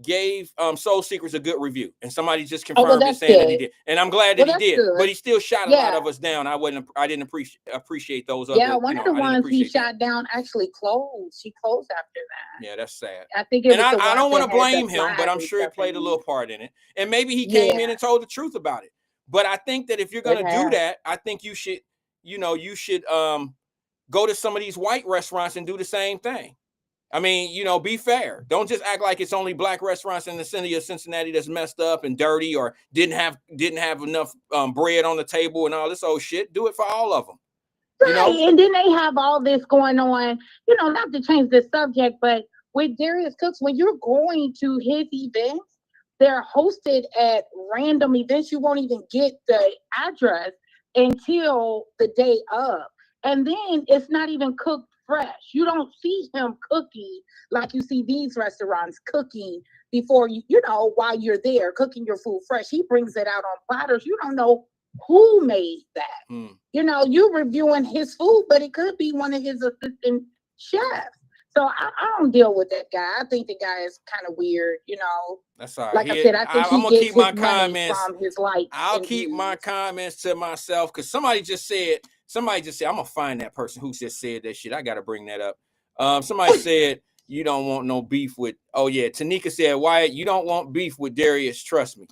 Speaker 3: gave Soul Secrets a good review, and somebody just
Speaker 8: Oh, well,
Speaker 3: confirmed it
Speaker 8: that's
Speaker 3: saying that he
Speaker 8: good.
Speaker 3: did, and I'm glad
Speaker 8: Well,
Speaker 3: that he
Speaker 8: that's
Speaker 3: did. But
Speaker 8: good.
Speaker 3: he still shot a lot
Speaker 8: Yeah.
Speaker 3: of us down. I didn't appreciate those
Speaker 8: Yeah,
Speaker 3: other.
Speaker 8: one
Speaker 3: You
Speaker 8: of
Speaker 3: know,
Speaker 8: the
Speaker 3: I didn't
Speaker 8: ones he
Speaker 3: appreciate that.
Speaker 8: shot down actually closed. She closed after that.
Speaker 3: Yeah, that's sad.
Speaker 8: I think it
Speaker 3: And
Speaker 8: was the
Speaker 3: I
Speaker 8: ones
Speaker 3: don't want
Speaker 8: that
Speaker 3: to
Speaker 8: had the
Speaker 3: blame him, but
Speaker 8: flag
Speaker 3: I'm
Speaker 8: and
Speaker 3: sure he
Speaker 8: stuff in
Speaker 3: played a
Speaker 8: it.
Speaker 3: little part in it. And maybe he came in
Speaker 8: Yeah,
Speaker 3: and told the truth about it. But I think that if you're
Speaker 8: it
Speaker 3: gonna do
Speaker 8: has.
Speaker 3: that, I think you should, go to some of these white restaurants and do the same thing. I mean, be fair. Don't just act like it's only black restaurants in the city of Cincinnati that's messed up and dirty or didn't have enough bread on the table and all this old shit. Do it for all of them.
Speaker 8: Right. And then they have all this going on, not to change the subject, but with Darius Cooks, when you're going to his events, they're hosted at random events. You won't even get the address until the day of. And then it's not even cooked fresh. You don't see him cooking like you see these restaurants cooking before while you're there, cooking your food fresh. He brings it out on platters. You don't know who made that. You're reviewing his food, but it could be one of his assistant chefs. So I don't deal with that guy. I think the guy is kind of weird,
Speaker 3: That's all right.
Speaker 8: Like I said, I think
Speaker 3: I'm
Speaker 8: he
Speaker 3: gonna
Speaker 8: gets
Speaker 3: keep my
Speaker 8: his money
Speaker 3: comments.
Speaker 8: from his likes.
Speaker 3: I'll
Speaker 8: and
Speaker 3: keep my
Speaker 8: views.
Speaker 3: comments to myself because somebody just said, I'm gonna find that person who just said that shit. I gotta bring that up. Somebody said you don't want no beef with. Oh yeah, Tanika said, Wyatt, you don't want beef with Darius. Trust me.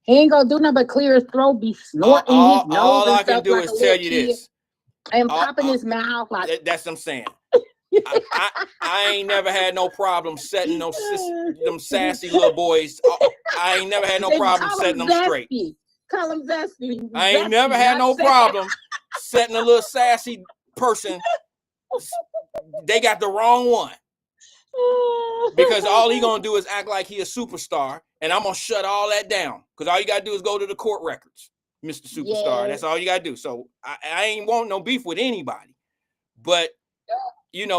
Speaker 8: He ain't gonna do nothing but clear his throat, be snorting his nose
Speaker 3: All
Speaker 8: and
Speaker 3: I can
Speaker 8: stuff
Speaker 3: do
Speaker 8: like
Speaker 3: is
Speaker 8: a
Speaker 3: tell
Speaker 8: little
Speaker 3: you
Speaker 8: kid
Speaker 3: this.
Speaker 8: and popping his mouth like.
Speaker 3: That's what I'm saying. I ain't never had no problem setting them sassy little boys. I ain't never had no problem setting them straight.
Speaker 8: Call him Zesty.
Speaker 3: I ain't never had no problem setting a little sassy person. They got the wrong one. Because all he gonna do is act like he a superstar, and I'm gonna shut all that down. Because all you gotta do is go to the court records, Mr. Superstar. Yeah. That's all you gotta do. So I ain't want no beef with anybody. But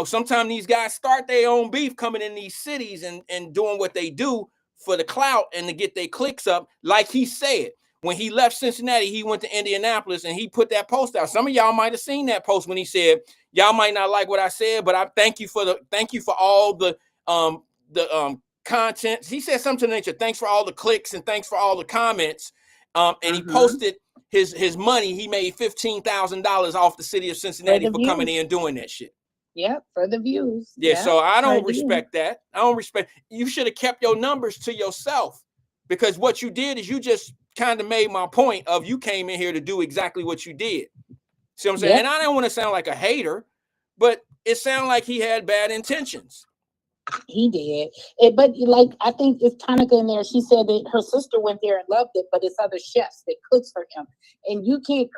Speaker 3: sometimes these guys start their own beef coming in these cities and doing what they do for the clout and to get their clicks up. Like he said, when he left Cincinnati, he went to Indianapolis and he put that post out. Some of y'all might have seen that post when he said, y'all might not like what I said, but I thank you for all the content. He said something to the nature, thanks for all the clicks and thanks for all the comments. And he posted his money. He made $15,000 off the city of Cincinnati for coming in and doing that shit.
Speaker 8: Yep, for the views.
Speaker 3: Yeah, yep, so I don't respect that. You should have kept your numbers to yourself, because what you did is you just kind of made my point of you came in here to do exactly what you did. See what I'm saying? Yep. And I don't want to sound like a hater, but it sounded like he had bad intentions.
Speaker 8: He did. But like, I think it's Tonica in there. She said that her sister went there and loved it, but it's other chefs that cooks for him. And you can't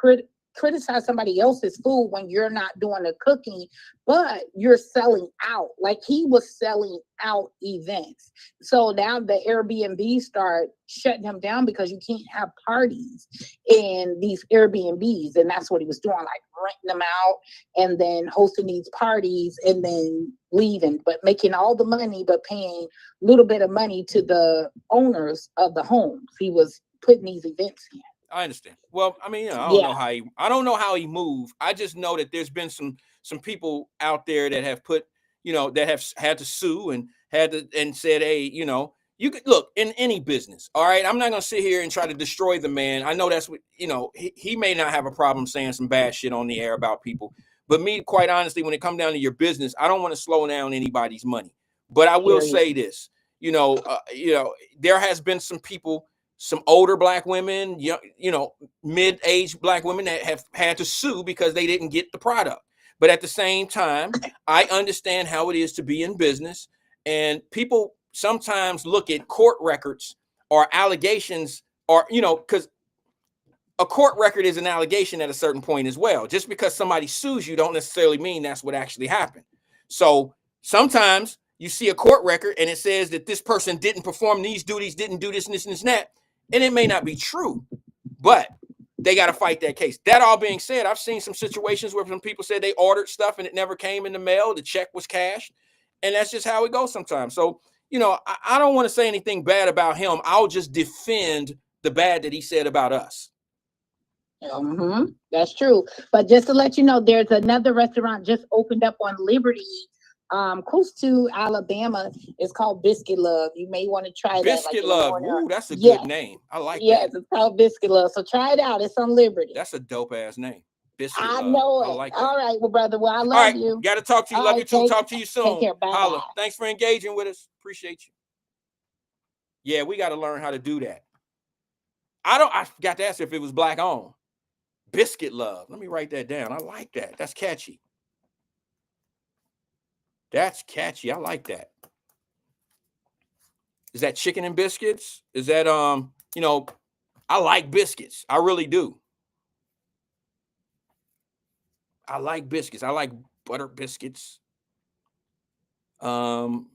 Speaker 8: criticize somebody else's food when you're not doing the cooking, but you're selling out. Like he was selling out events. So now the Airbnb start shutting him down because you can't have parties in these Airbnbs. And that's what he was doing, like renting them out and then hosting these parties and then leaving, but making all the money, but paying a little bit of money to the owners of the homes. He was putting these events in.
Speaker 3: I understand. Well, I mean, I don't know how he moved. I just know that there's been some people out there that have put, that have had to sue and said, hey, you could look in any business. All right. I'm not going to sit here and try to destroy the man. I know that's what, he may not have a problem saying some bad shit on the air about people, but me, quite honestly, when it comes down to your business, I don't want to slow down anybody's money. But I will say this, there has been some people, some older black women, mid-aged black women that have had to sue because they didn't get the product. But at the same time, I understand how it is to be in business. And people sometimes look at court records or allegations or, because a court record is an allegation at a certain point as well. Just because somebody sues you don't necessarily mean that's what actually happened. So sometimes you see a court record and it says that this person didn't perform these duties, didn't do this and this and this and that. And it may not be true, but they got to fight that case. That all being said, I've seen some situations where some people said they ordered stuff and it never came in the mail. The check was cashed. And that's just how it goes sometimes. So, I don't want to say anything bad about him. I'll just defend the bad that he said about us.
Speaker 8: That's true. But just to let you know, there's another restaurant just opened up on Liberty close to Alabama. It's called Biscuit Love. You may want to try
Speaker 3: Biscuit
Speaker 8: that.
Speaker 3: Love. Ooh, that's a good name. I like that.
Speaker 8: Yes, it's called Biscuit Love. So try it out. It's on Liberty.
Speaker 3: That's a dope ass name. Biscuit
Speaker 8: I
Speaker 3: Love.
Speaker 8: know it.
Speaker 3: I like that.
Speaker 8: All right, well, brother. Well, I love you.
Speaker 3: Got to talk to you. Love you too. Talk to you soon.
Speaker 8: Take care. Bye.
Speaker 3: Holla. Thanks for engaging with us. Appreciate you. Yeah, we got to learn how to do that. I forgot to ask if it was black owned. Biscuit Love. Let me write that down. I like that. That's catchy. That's catchy. I like that. Is that chicken and biscuits? Is that I like biscuits. I really do. I like biscuits. I like butter biscuits. It all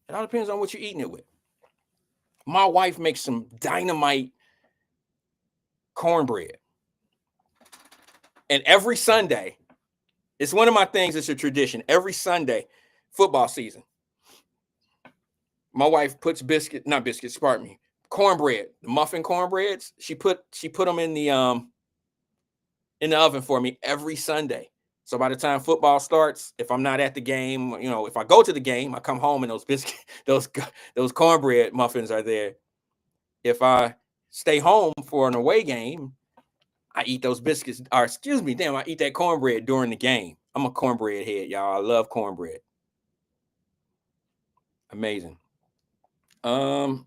Speaker 3: depends on what you're eating it with. My wife makes some dynamite cornbread. And every Sunday, it's one of my things, it's a tradition. Every Sunday, football season, my wife puts cornbread, the muffin cornbreads. She put them in the oven for me every Sunday. So by the time football starts, if I'm not at the game, if I go to the game, I come home and those cornbread muffins are there. If I stay home for an away game, I eat those biscuits, I eat that cornbread during the game. I'm a cornbread head, y'all. I love cornbread. Amazing. Jerica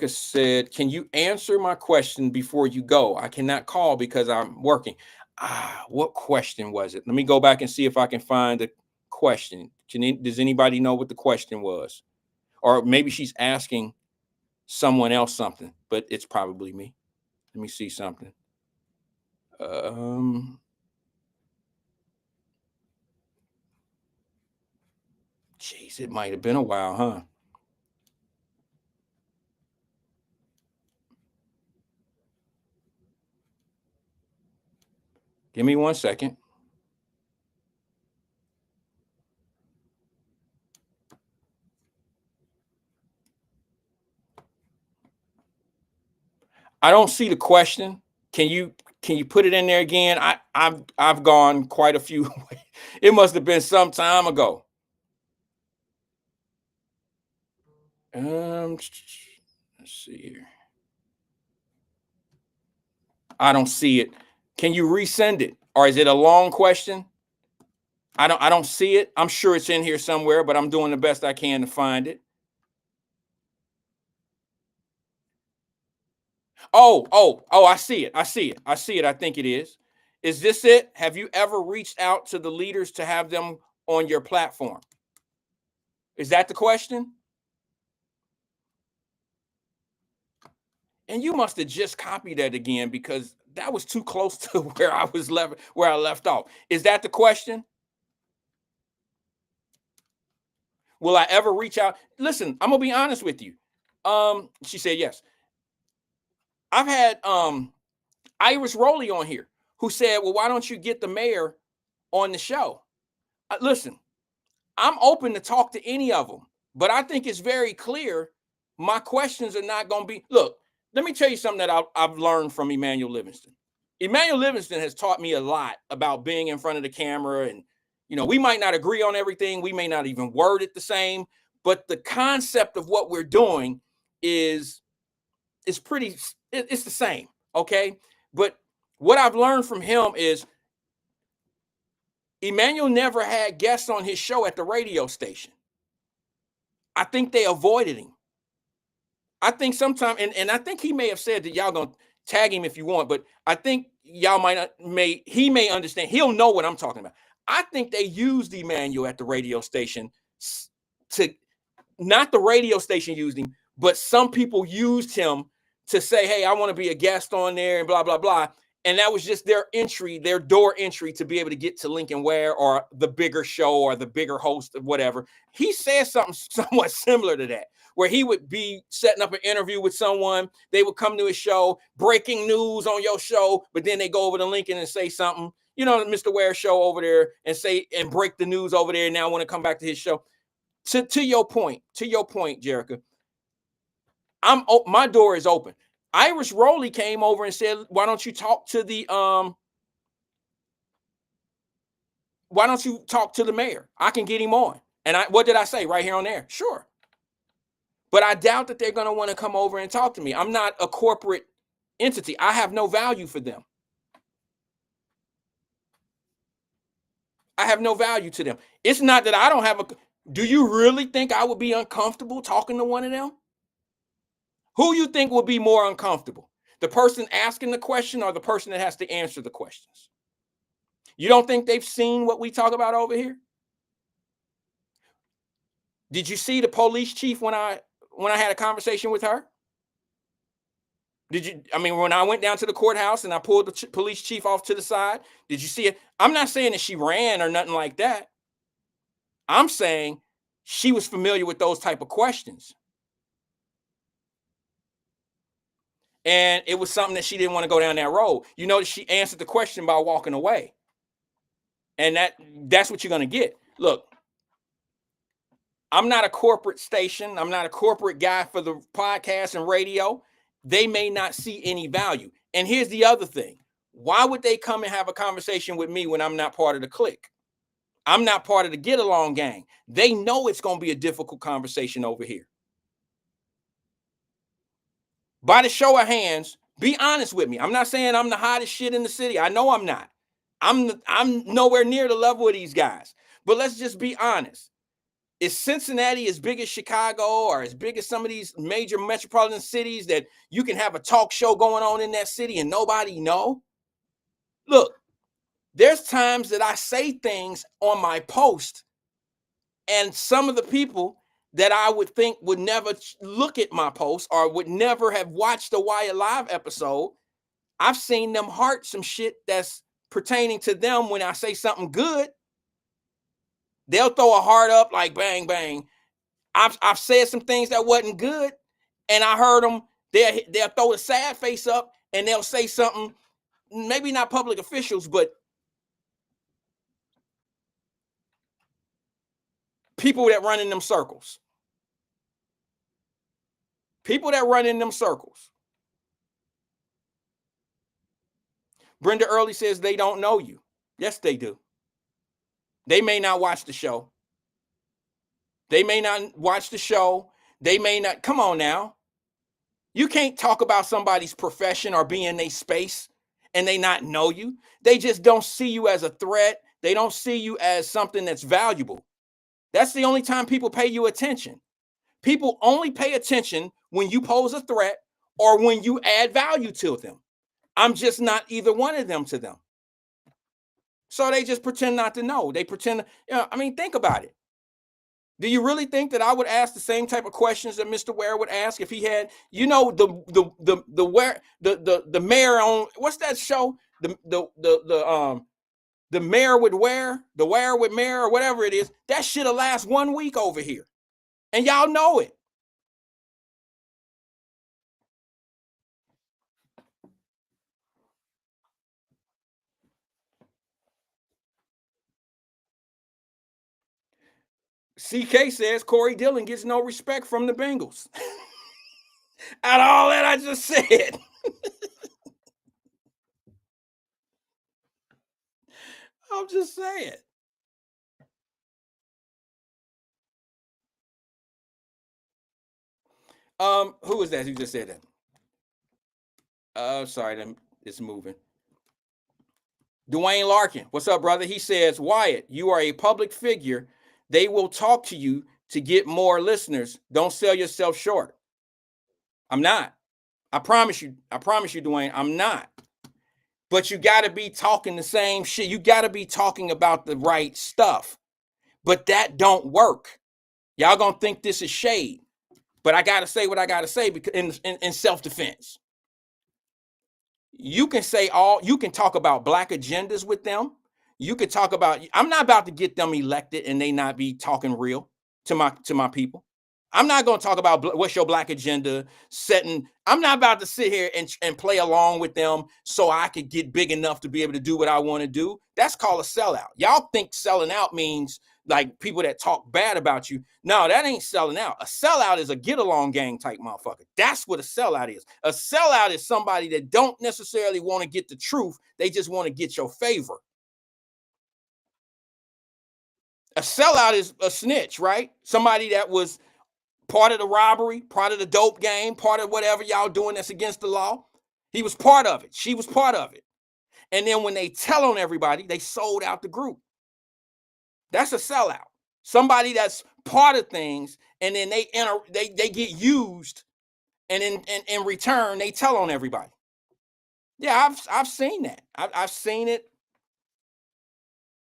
Speaker 3: said, can you answer my question before you go? I cannot call because I'm working. What question was it? Let me go back and see if I can find the question. Does anybody know what the question was? Or maybe she's asking someone else something, but it's probably me. Let me see something. Jeez, it might have been a while, huh? Give me 1 second. I don't see the question. Can you put it in there again? I've gone quite a few. It must have been some time ago. Let's see here. I don't see it. Can you resend it? Or is it a long question? I don't see it. I'm sure it's in here somewhere, but I'm doing the best I can to find it. Oh, I see it. I think it is. Is this it? Have you ever reached out to the leaders to have them on your platform? Is that the question? And you must have just copied that again because that was too close to where I left off. Is that the question? Will I ever reach out? Listen, I'm gonna be honest with you. She said yes. I've had Iris Rowley on here who said, well, why don't you get the mayor on the show? Listen, I'm open to talk to any of them, but I think it's very clear my questions are not going to be, look, let me tell you something that I've learned from Emmanuel Livingston. Emmanuel Livingston has taught me a lot about being in front of the camera. And, we might not agree on everything. We may not even word it the same, but the concept of what we're doing is it's the same. Okay. But what I've learned from him is Emmanuel never had guests on his show at the radio station. I think they avoided him. I think sometimes, and I think he may have said that y'all gonna tag him if you want, but I think y'all he may understand. He'll know what I'm talking about. I think they used Emmanuel at the radio station not the radio station used him, but some people used him to say, hey, I want to be a guest on there and blah, blah, blah. And that was just their door entry to be able to get to Lincoln Ware or the bigger show or the bigger host of whatever. He said something somewhat similar to that, where he would be setting up an interview with someone. They would come to his show, breaking news on your show, but then they go over to Lincoln and say something, Mr. Ware show over there and break the news over there. And now I want to come back to his show. To your point, Jerica, my door is open. Iris Rowley came over and said, why don't you talk to the why don't you talk to the mayor? I can get him on. And what did I say right here on there? Sure. But I doubt that they're going to want to come over and talk to me. I'm not a corporate entity. I have no value for them. I have no value to them. It's not that I don't have a... Do you really think I would be uncomfortable talking to one of them? Who you think would be more uncomfortable? The person asking the question or the person that has to answer the questions? You don't think they've seen what we talk about over here? Did you see the police chief when I had a conversation with her? Did you? I mean, when I went down to the courthouse and I pulled the police chief off to the side, did you see it? I'm not saying that she ran or nothing like that. I'm saying she was familiar with those type of questions. And it was something that she didn't want to go down that road. You notice she answered the question by walking away. And that's what you're going to get. Look, I'm not a corporate station. I'm not a corporate guy for the podcast and radio. They may not see any value. And here's the other thing. Why would they come and have a conversation with me when I'm not part of the clique? I'm not part of the get along gang. They know it's going to be a difficult conversation over here. By the show of hands, be honest with me. I'm not saying I'm the hottest shit in the city. I know I'm not. I'm nowhere near the level of these guys. But let's just be honest. Is Cincinnati as big as Chicago or as big as some of these major metropolitan cities that you can have a talk show going on in that city and nobody know? Look, there's times that I say things on my post and some of the people that I would think would never look at my post or would never have watched the Wyatt Live episode, I've seen them heart some shit that's pertaining to them when I say something good. They'll throw a heart up like bang, bang. I've said some things that wasn't good, and I heard them. They'll throw a sad face up, and they'll say something, maybe not public officials, but people that run in them circles. People that run in them circles. Brenda Early says they don't know you. Yes, they do. They may not watch the show. They may not watch the show. They may not. Come on now. You can't talk about somebody's profession or be in their space and they not know you. They just don't see you as a threat. They don't see you as something that's valuable. That's the only time people pay you attention. People only pay attention when you pose a threat or when you add value to them. I'm just not either one of them to them. So they just pretend not to know. They pretend, I mean, think about it. Do you really think that I would ask the same type of questions that Mr. Ware would ask if he had, the mayor on, what's that show? The mayor with Ware, the Ware with mayor, or whatever it is, that shit'll last 1 week over here. And y'all know it. CK says Corey Dillon gets no respect from the Bengals. Out of all that I just said. I'm just saying. Who is that who just said that? Sorry, it's moving. Dwayne Larkin, what's up, brother? He says, Wyatt, you are a public figure. They will talk to you to get more listeners. Don't sell yourself short. I'm not. I promise you, Dwayne, I'm not. But you got to be talking the same shit. You got to be talking about the right stuff. But that don't work. Y'all going to think this is shade. But I got to say what I got to say because in self-defense. You can talk about black agendas with them. You could talk about, I'm not about to get them elected and they not be talking real to my people. I'm not going to talk about what's your black agenda setting. I'm not about to sit here and play along with them so I could get big enough to be able to do what I want to do. That's called a sellout. Y'all think selling out means like people that talk bad about you. No, that ain't selling out. A sellout is a get along gang type motherfucker. That's what a sellout is. A sellout is somebody that don't necessarily want to get the truth. They just want to get your favor. A sellout is a snitch, right? Somebody that was part of the robbery, part of the dope game, part of whatever y'all doing that's against the law. He was part of it. She was part of it. And then when they tell on everybody, they sold out the group. That's a sellout. Somebody that's part of things, and then they get used, and in return they tell on everybody. Yeah, I've seen that. I've seen it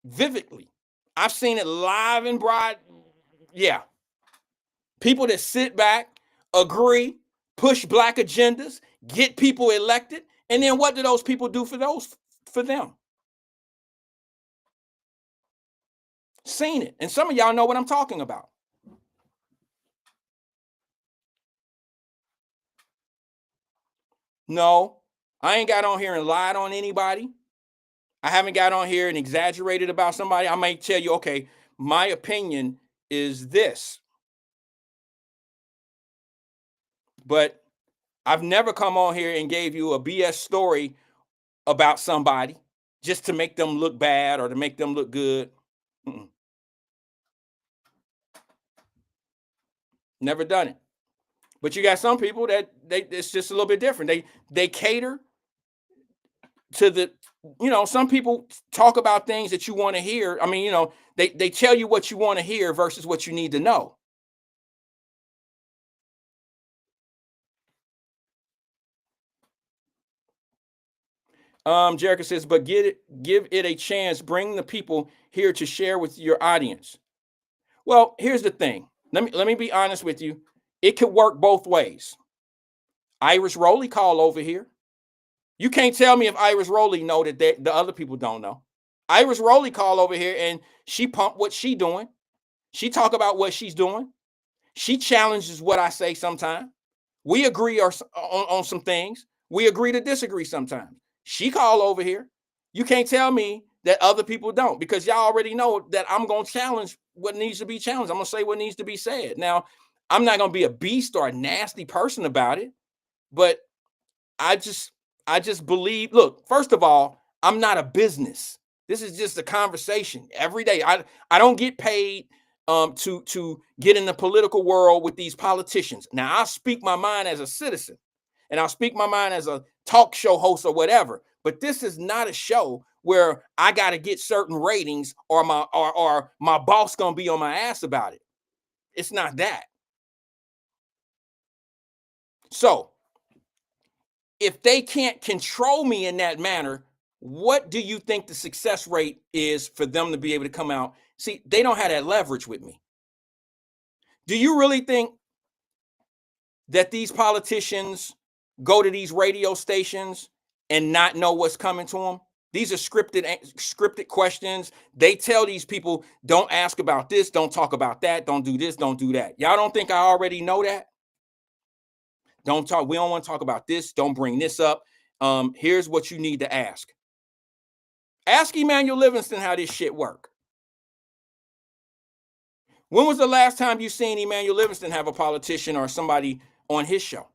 Speaker 3: vividly. I've seen it live and broad. Yeah. People that sit back, agree, push black agendas, get people elected, and then what do those people do for them? Seen it. And some of y'all know what I'm talking about. No, I ain't got on here and lied on anybody. I haven't got on here and exaggerated about somebody. I might tell you, okay, my opinion is this. But I've never come on here and gave you a BS story about somebody just to make them look bad or to make them look good. Mm-mm. Never done it. But you got some people that it's just a little bit different. They cater to the, some people talk about things that you want to hear. I mean, they tell you what you want to hear versus what you need to know. Jericho says, but give it a chance. Bring the people here to share with your audience. Well, here's the thing. Let me be honest with you. It could work both ways. Iris Rowley called over here. You can't tell me if Iris Rowley know that the other people don't know. Iris Rowley called over here and she pumped what she doing. She talk about what she's doing. She challenges what I say sometimes. We agree on some things. We agree to disagree sometimes. She called over here. You can't tell me that other people don't, because y'all already know that I'm going to challenge what needs to be challenged. I'm going to say what needs to be said. Now, I'm not going to be a beast or a nasty person about it, but I just believe, look, first of all, I'm not a business. This is just a conversation every day. I don't get paid to get in the political world with these politicians. Now, I speak my mind as a citizen, and I'll speak my mind as a talk show host or whatever. But this is not a show where I got to get certain ratings or my boss gonna be on my ass about it. It's not that. So if they can't control me in that manner, what do you think the success rate is for them to be able to come out? See, they don't have that leverage with me. Do you really think that these politicians go to these radio stations and not know what's coming to them? These are scripted questions. They tell these people, don't ask about this, don't talk about that, don't do this, don't do that. Y'all don't think I already know that? Don't talk. We don't want to talk about this. Don't bring this up. Here's what you need to ask. Ask Emmanuel Livingston how this shit work. When was the last time you seen Emmanuel Livingston have a politician or somebody on his show?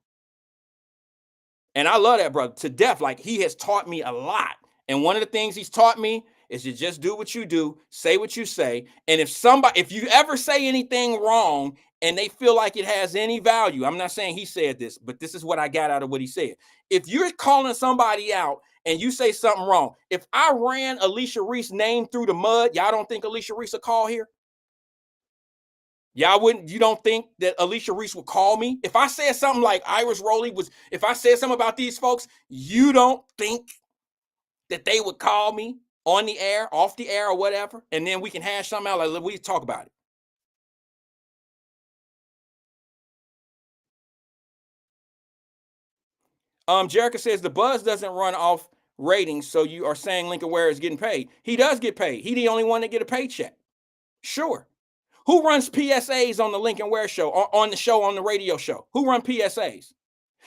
Speaker 3: And I love that brother to death. Like, he has taught me a lot. And one of the things he's taught me is to just do what you do, say what you say. And if you ever say anything wrong and they feel like it has any value, I'm not saying he said this, but this is what I got out of what he said. If you're calling somebody out and you say something wrong, if I ran Alicia Reese's name through the mud, y'all don't think Alicia Reese will call here? You don't think that Alicia Reese would call me? If I said something like Iris Rowley if I said something about these folks, you don't think that they would call me on the air, off the air, or whatever, and then we can hash something out, like we talk about it. Jericho says the buzz doesn't run off ratings, so you are saying Lincoln Ware is getting paid. He does get paid. He the only one that get a paycheck. Sure. Who runs PSAs on the Lincoln Ware show, on the radio show? Who run PSAs?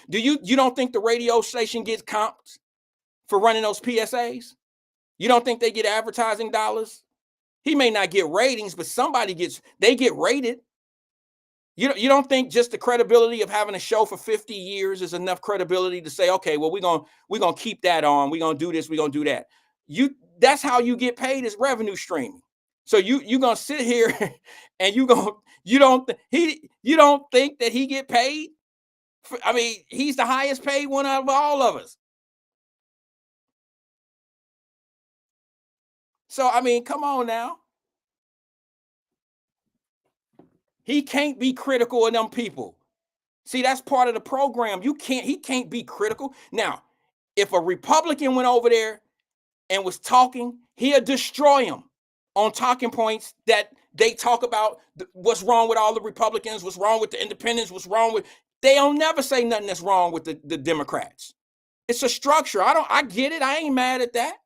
Speaker 3: You don't think the radio station gets comped for running those PSAs? You don't think they get advertising dollars? He may not get ratings, but they get rated. You don't think just the credibility of having a show for 50 years is enough credibility to say, okay, well, we're gonna keep that on. We're gonna do this, we're gonna do that. That's how you get paid, is revenue streaming. So you gonna sit here and you don't think that he get paid? I mean, he's the highest paid one out of all of us. So I mean, come on now. He can't be critical of them people. See, that's part of the program. He can't be critical. Now, if a Republican went over there and was talking, he'll destroy him on talking points that they talk about what's wrong with all the Republicans, what's wrong with the independents, what's wrong with, they'll never say nothing that's wrong with the Democrats. It's a structure. I get it. I ain't mad at that.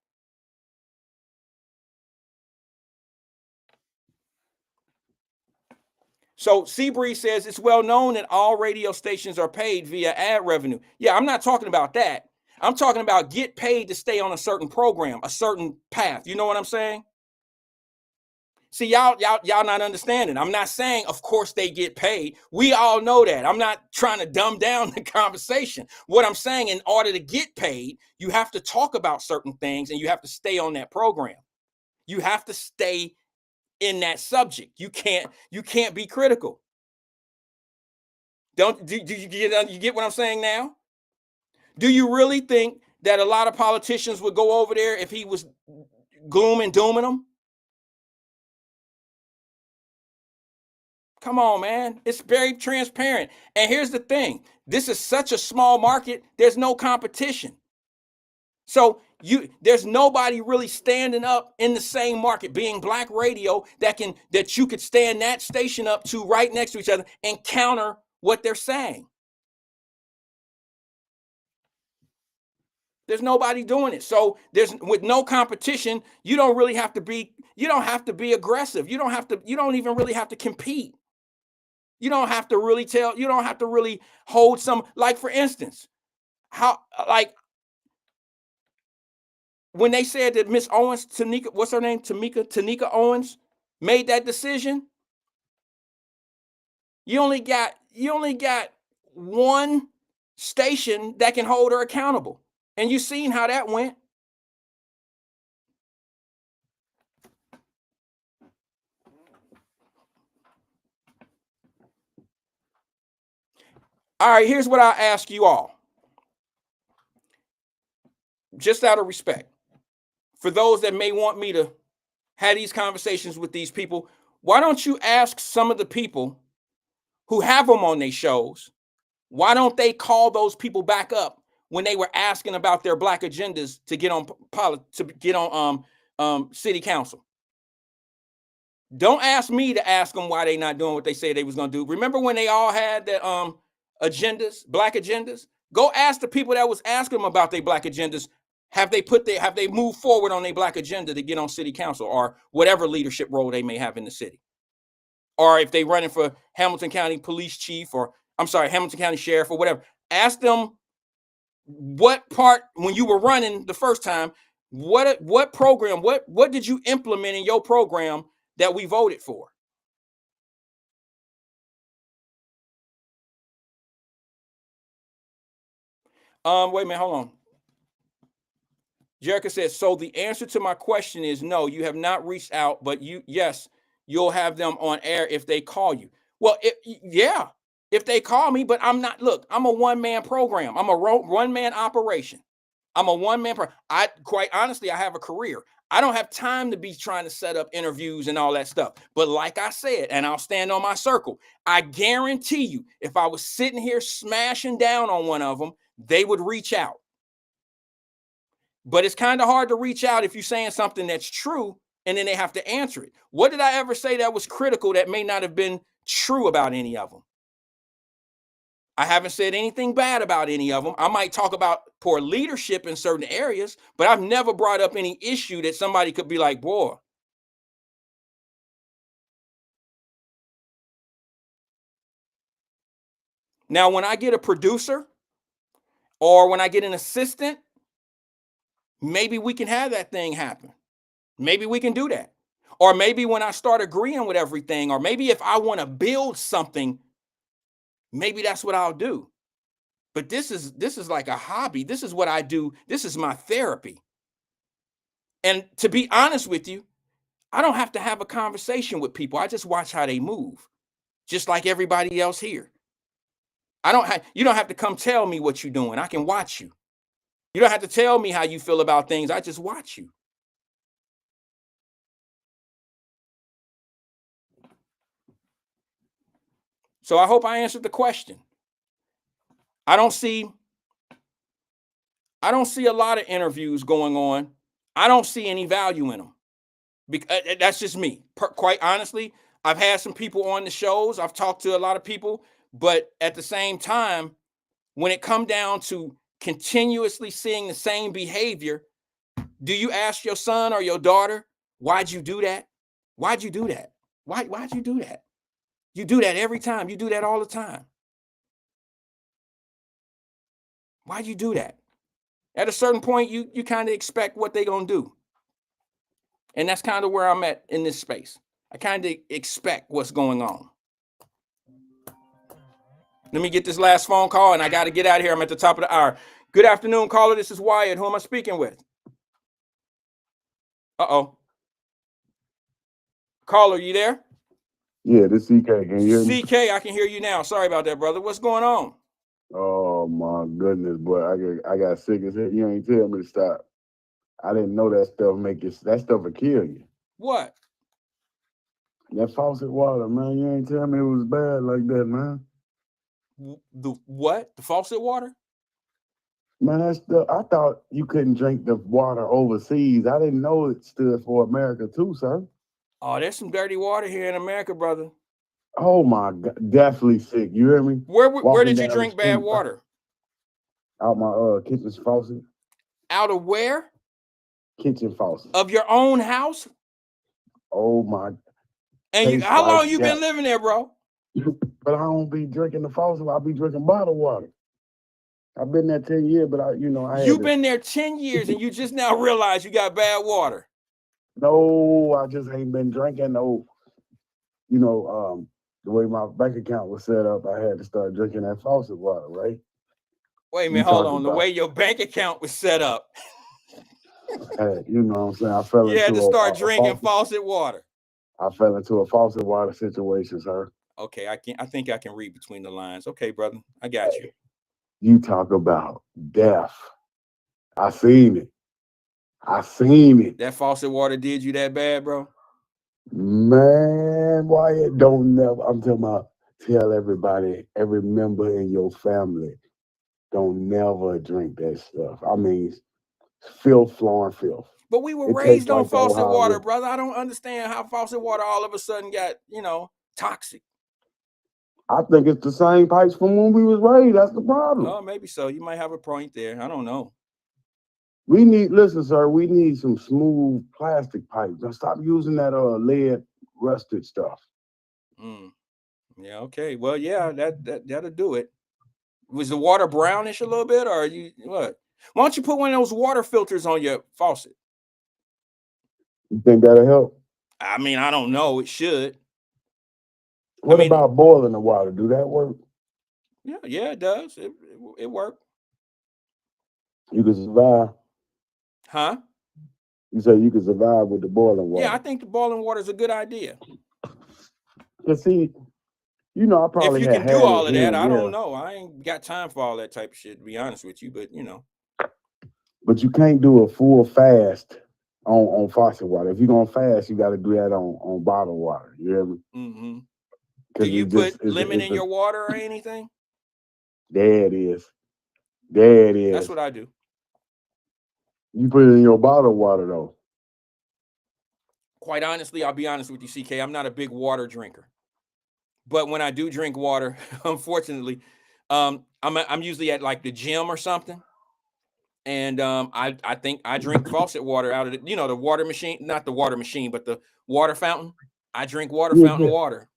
Speaker 3: So Seabree says it's well known that all radio stations are paid via ad revenue. Yeah, I'm not talking about that. I'm talking about get paid to stay on a certain program, a certain path. You know what I'm saying? See, y'all not understanding. I'm not saying, of course, they get paid. We all know that. I'm not trying to dumb down the conversation. What I'm saying, in order to get paid, you have to talk about certain things and you have to stay on that program. You have to stay in that subject. You can't be critical. Do you get what I'm saying now? Do you really think that a lot of politicians would go over there if he was gloom and dooming them? Come on, man. It's very transparent. And here's the thing. This is such a small market. There's no competition. So there's nobody really standing up in the same market, being black radio, that you could stand that station up to right next to each other and counter what they're saying. There's nobody doing it. So with no competition, you don't have to be aggressive. You don't even really have to compete. You don't have to really hold some, like, for instance, when they said that Miss Owens, Tanika Owens made that decision, you only got one station that can hold her accountable. And you've seen how that went. All right, here's what I ask you all. Just out of respect, for those that may want me to have these conversations with these people, why don't you ask some of the people who have them on their shows, why don't they call those people back up when they were asking about their black agendas to get on city council? Don't ask me to ask them why they not doing what they say they was going to do. Remember when they all had their agendas, black agendas? Go ask the people that was asking them about their black agendas. Have they moved forward on their black agenda to get on city council or whatever leadership role they may have in the city? Or if they running for Hamilton County Police Chief, or Hamilton County Sheriff or whatever, ask them what part, when you were running the first time, what program, what did you implement in your program that we voted for? Wait a minute, hold on. Jerica says, so the answer to my question is no, you have not reached out, but yes, you'll have them on air if they call you. Well, yeah, if they call me, but I'm not, look, I'm a one-man program. I'm a one-man operation. I'm a one-man quite honestly, I have a career. I don't have time to be trying to set up interviews and all that stuff. But like I said, and I'll stand on my circle, I guarantee you, if I was sitting here smashing down on one of them, they would reach out. But it's kind of hard to reach out if you're saying something that's true and then they have to answer it. What did I ever say that was critical that may not have been true about any of them? I haven't said anything bad about any of them. I might talk about poor leadership in certain areas, but I've never brought up any issue that somebody could be like, boy. Now, when I get a producer or when I get an assistant, maybe we can have that thing happen. Maybe we can do that. Or maybe when I start agreeing with everything, or maybe if I want to build something, maybe that's what I'll do. But this is like a hobby. This is what I do. This is my therapy. And to be honest with you, I don't have to have a conversation with people. I just watch how they move, just like everybody else here. You don't have to come tell me what you're doing. I can watch you. You don't have to tell me how you feel about things. I just watch you. So I hope I answered the question. I don't see a lot of interviews going on. I don't see any value in them. That's just me. Quite honestly, I've had some people on the shows. I've talked to a lot of people, but at the same time, when it come down to continuously seeing the same behavior, do you ask your son or your daughter, why'd you do that? Why'd you do that? Why'd you do that? You do that every time. You do that all the time. Why'd you do that? At a certain point, you kind of expect what they're going to do. And that's kind of where I'm at in this space. I kind of expect what's going on. Let me get this last phone call, and I got to get out of here. I'm at the top of the hour. Good afternoon, caller. This is Wyatt. Who am I speaking with? Uh-oh. Caller, you there?
Speaker 9: Yeah, this CK. Can you hear me?
Speaker 3: CK, I can hear you now. Sorry about that, brother. What's going on?
Speaker 9: Oh my goodness, boy. I got sick as hell. You ain't tell me to stop. I didn't know that stuff will kill you.
Speaker 3: What?
Speaker 9: That faucet water, man. You ain't tell me it was bad like that, man.
Speaker 3: The what? The faucet water?
Speaker 9: Man, that stuff, I thought you couldn't drink the water overseas. I didn't know it stood for America too, sir.
Speaker 3: Oh, there's some dirty water here in America, brother.
Speaker 9: Oh my God, definitely sick. You hear me?
Speaker 3: Where did you drink bad water?
Speaker 9: Out my kitchen faucet.
Speaker 3: Out of where?
Speaker 9: Kitchen faucet.
Speaker 3: Of your own house?
Speaker 9: Oh my.
Speaker 3: And how long you been living there, bro?
Speaker 9: But I don't be drinking the faucet. I be drinking bottled water. I've been there 10 years, but You've
Speaker 3: been there 10 years and you just now realize you got bad water.
Speaker 9: No, I just ain't been drinking no, the way my bank account was set up, I had to start drinking that faucet water, right?
Speaker 3: Wait a minute, hold on. The way your bank account was set up.
Speaker 9: Hey, you know what I'm saying? I fell into
Speaker 3: you had to start drinking faucet water.
Speaker 9: I fell into a faucet water situation, sir.
Speaker 3: Okay, I think I can read between the lines. Okay, brother, I got you.
Speaker 9: You talk about death. I seen it.
Speaker 3: That faucet water did you that bad, bro?
Speaker 9: Man, Wyatt, don't never. I'm talking about tell everybody, every member in your family, don't never drink that stuff. I mean, filth, flooring filth.
Speaker 3: But we were raised on faucet water, brother. I don't understand how faucet water all of a sudden got, toxic.
Speaker 9: I think it's the same pipes from when we was raised. That's the problem.
Speaker 3: Oh, maybe so. You might have a point there. I don't know.
Speaker 9: Listen, sir, we need some smooth plastic pipes. Now stop using that lead rusted stuff.
Speaker 3: Yeah, okay. Well, yeah, that'll do it. Was the water brownish a little bit, or what? Why don't you put one of those water filters on your faucet?
Speaker 9: You think that'll help?
Speaker 3: I mean, I don't know. It should.
Speaker 9: What about boiling the water? Do that work?
Speaker 3: Yeah, it does. It works.
Speaker 9: You can survive.
Speaker 3: Huh?
Speaker 9: You say you can survive with the boiling water?
Speaker 3: Yeah, I think the boiling water is a good idea.
Speaker 9: But see, I probably
Speaker 3: if you can do all of that, I don't know. I ain't got time for all that type of shit, to be honest with you. But
Speaker 9: But you can't do a full fast on faucet water. If you're gonna fast, you got to do that on bottled water. You hear me?
Speaker 3: Mm-hmm. Do you put lemon in your water or anything?
Speaker 9: There it is. There it is.
Speaker 3: That's what I do.
Speaker 9: You put it in your bottled water though.
Speaker 3: Quite honestly, I'll be honest with you, CK. I'm not a big water drinker. But when I do drink water, unfortunately, I'm usually at like the gym or something. And I think I drink faucet water out of the water machine, not the water machine, but the water fountain. I drink fountain water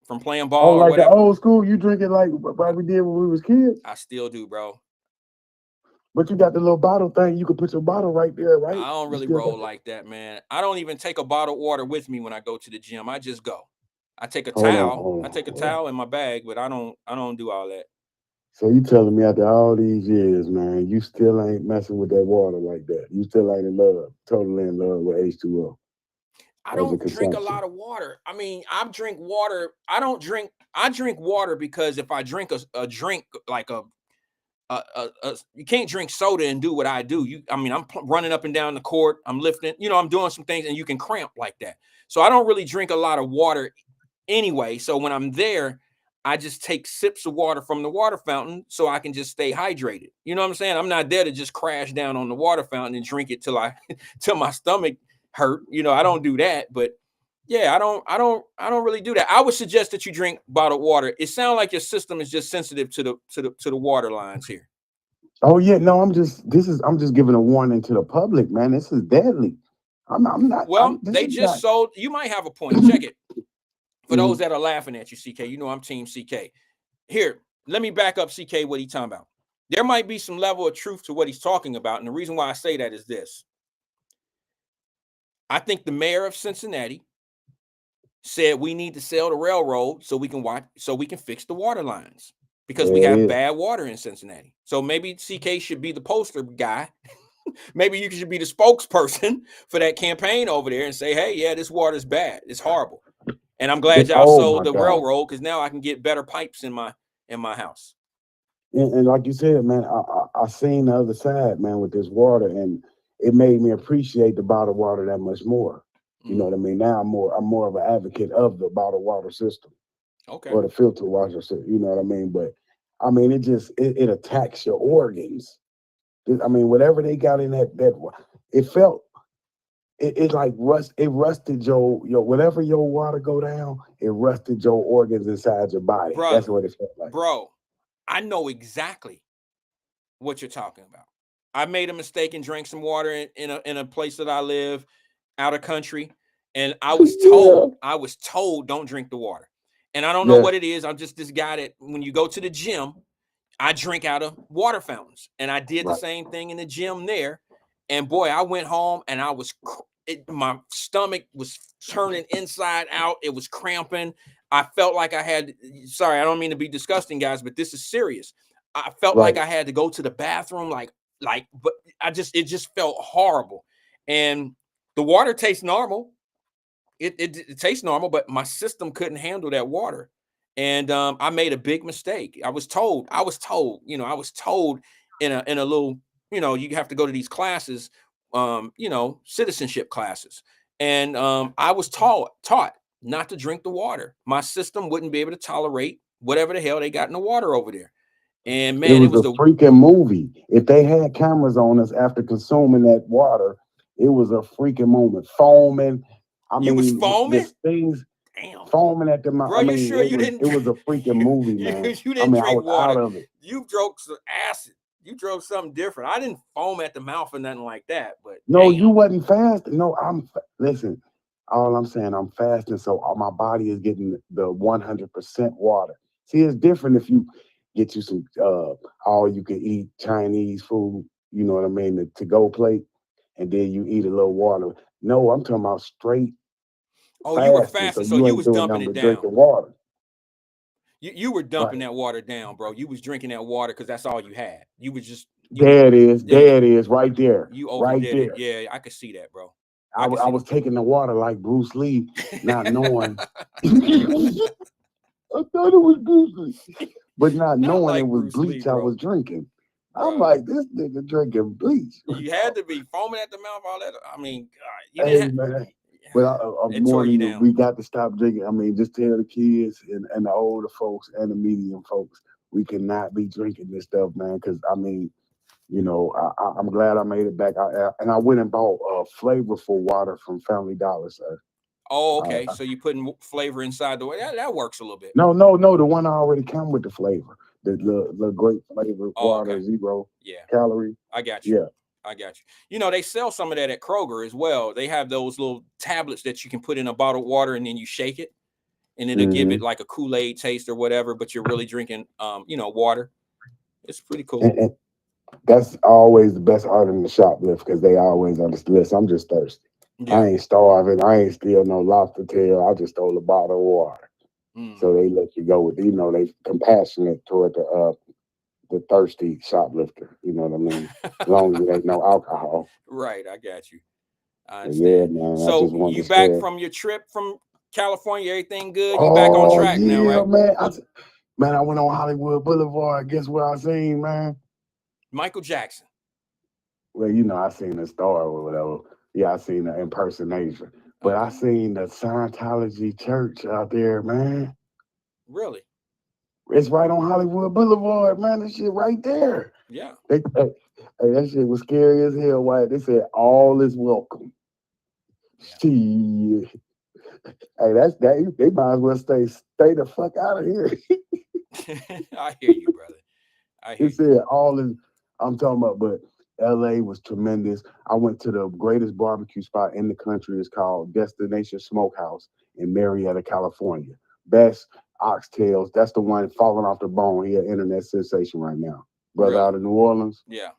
Speaker 3: from playing ball or whatever.
Speaker 9: The old school, you drink it like we did when we was kids?
Speaker 3: I still do, bro.
Speaker 9: But you got the little bottle thing. You can put your bottle right there, right?
Speaker 3: I don't really roll like that, man. I don't even take a bottle of water with me when I go to the gym. I just go. I take a towel. I take a towel in my bag, but I don't do all that.
Speaker 9: So you telling me after all these years, man, you still ain't messing with that water like that? You still ain't in love, totally in love with H2O?
Speaker 3: I don't drink a lot of water. I mean, I drink water. I drink water because if I drink a drink like you can't drink soda and do what I do. I mean, I'm running up and down the court. I'm lifting, I'm doing some things and you can cramp like that. So I don't really drink a lot of water anyway. So when I'm there, I just take sips of water from the water fountain so I can just stay hydrated. You know what I'm saying? I'm not there to just crash down on the water fountain and drink it till my stomach hurt. I don't do that, but yeah, I don't really do that. I would suggest that you drink bottled water. It sounds like your system is just sensitive to the water lines here.
Speaker 9: Oh yeah, no, I'm just giving a warning to the public, man. This is deadly. I'm not.
Speaker 3: Well, they just sold. You might have a point. Check it. For those that are laughing at you, CK, I'm Team CK. Here, let me back up CK what he's talking about. There might be some level of truth to what he's talking about, and the reason why I say that is this. I think the mayor of Cincinnati said we need to sell the railroad so we can fix the water lines because we have bad water in Cincinnati. So maybe CK should be the poster guy. Maybe you should be the spokesperson for that campaign over there and say, hey, yeah, this water is bad. It's horrible. And I'm glad y'all sold the railroad because now I can get better pipes in my house.
Speaker 9: And like you said, man, I seen the other side, man, with this water, and it made me appreciate the bottled water that much more. You know what I mean? Now I'm more of an advocate of the bottled water system, or the filter water system. You know what I mean? But I mean, it attacks your organs. I mean, whatever they got in that it felt. It like rusted your whatever your water go down, it rusted your organs inside your body. Brother, that's what it felt like.
Speaker 3: Bro, I know exactly what you're talking about. I made a mistake and drank some water in a place that I live out of country, and I was told don't drink the water. And I don't know what it is. I'm just this guy that when you go to the gym, I drink out of water fountains, and I did the same thing in the gym there. And boy, I went home and my stomach was turning inside out. It was cramping. I felt like I had, sorry, I don't mean to be disgusting, guys, but this is serious. I felt like I had to go to the bathroom, but it just felt horrible. And the water tastes normal. It tastes normal, but my system couldn't handle that water. And I made a big mistake. I was told in a little, you have to go to these classes, citizenship classes. And I was taught not to drink the water. My system wouldn't be able to tolerate whatever the hell they got in the water over there. And man,
Speaker 9: it was a freaking movie. If they had cameras on us after consuming that water, it was a freaking moment. Foaming.
Speaker 3: You was foaming?
Speaker 9: Things foaming at the mouth.
Speaker 3: Bro, you sure you didn't?
Speaker 9: It was a freaking movie, man.
Speaker 3: You didn't drink
Speaker 9: I was
Speaker 3: water.
Speaker 9: out of it.
Speaker 3: You drove some acid. You drove something different. I didn't foam at the mouth or nothing like that. But
Speaker 9: no, you wasn't fast. No, listen. All I'm saying, I'm fasting, so my body is getting the 100% water. See, it's different if you get you some all you can eat Chinese food. You know what I mean? The to-go plate, and then you eat a little water. No, I'm talking about straight.
Speaker 3: Oh, you were fasting, so you was dumping it down.
Speaker 9: Drinking water.
Speaker 3: You were dumping that water down, bro. You was drinking that water because that's all you had. You was just
Speaker 9: there it is, right there.
Speaker 3: You overdid it. Yeah, I could see that, bro.
Speaker 9: I was taking the water like Bruce Lee, not knowing. I thought it was Bruce Lee, but not knowing like it was Bruce bleach Lee, I was drinking. Bro. I'm like, this nigga drinking bleach.
Speaker 3: You had to be foaming at the mouth, all that. I mean, you didn't
Speaker 9: man. But I'm warning you, we got to stop drinking. I mean, just tell the kids and the older folks and the medium folks, we cannot be drinking this stuff, man. Because I mean, I'm glad I made it back. I went and bought flavorful water from Family Dollar, sir.
Speaker 3: Oh, okay. So you putting flavor inside the way that works a little bit.
Speaker 9: No. The one already come with the flavor. The great flavor water, 0 calorie.
Speaker 3: I got you.
Speaker 9: Yeah.
Speaker 3: I got you. They sell some of that at Kroger as well. They have those little tablets that you can put in a bottle of water and then you shake it and it'll give it like a Kool-Aid taste or whatever, but you're really drinking, water. It's pretty cool.
Speaker 9: And that's always the best art in the shoplift because they always on the list. I'm just thirsty. Yeah. I ain't starving. I ain't steal no lobster tail. I just stole a bottle of water. So they let you go with, they compassionate toward the thirsty shoplifter, you know what I mean? As long as there ain't no alcohol.
Speaker 3: Right, I got you. I
Speaker 9: Yeah,
Speaker 3: understand.
Speaker 9: man. I
Speaker 3: So
Speaker 9: just wanted
Speaker 3: you
Speaker 9: to
Speaker 3: back
Speaker 9: share.
Speaker 3: from your trip from California? Everything good? You back on
Speaker 9: Oh
Speaker 3: track now,
Speaker 9: yeah,
Speaker 3: right?
Speaker 9: man. Man, I went on Hollywood Boulevard. Guess what I seen, man?
Speaker 3: Michael Jackson.
Speaker 9: Well, you know, I seen the star or whatever. Yeah, I seen the impersonation. But I
Speaker 3: Okay.
Speaker 9: seen the Scientology church out there, man.
Speaker 3: Really?
Speaker 9: It's right on Hollywood Boulevard, man. That shit right there.
Speaker 3: Yeah.
Speaker 9: Hey, that shit was scary as hell. Why they said all is welcome.
Speaker 3: Yeah.
Speaker 9: Shit. Hey, that's that. They might as well stay the fuck out of here.
Speaker 3: I hear you, brother. I hear
Speaker 9: It
Speaker 3: you.
Speaker 9: said all is. I'm talking about, but LA was tremendous. I went to the greatest barbecue spot in the country. It's called Destination Smokehouse in Marietta, California. Best oxtails. That's the one falling off the bone. He an internet sensation right now. Brother
Speaker 3: Really?
Speaker 9: out of New Orleans.
Speaker 3: Yeah.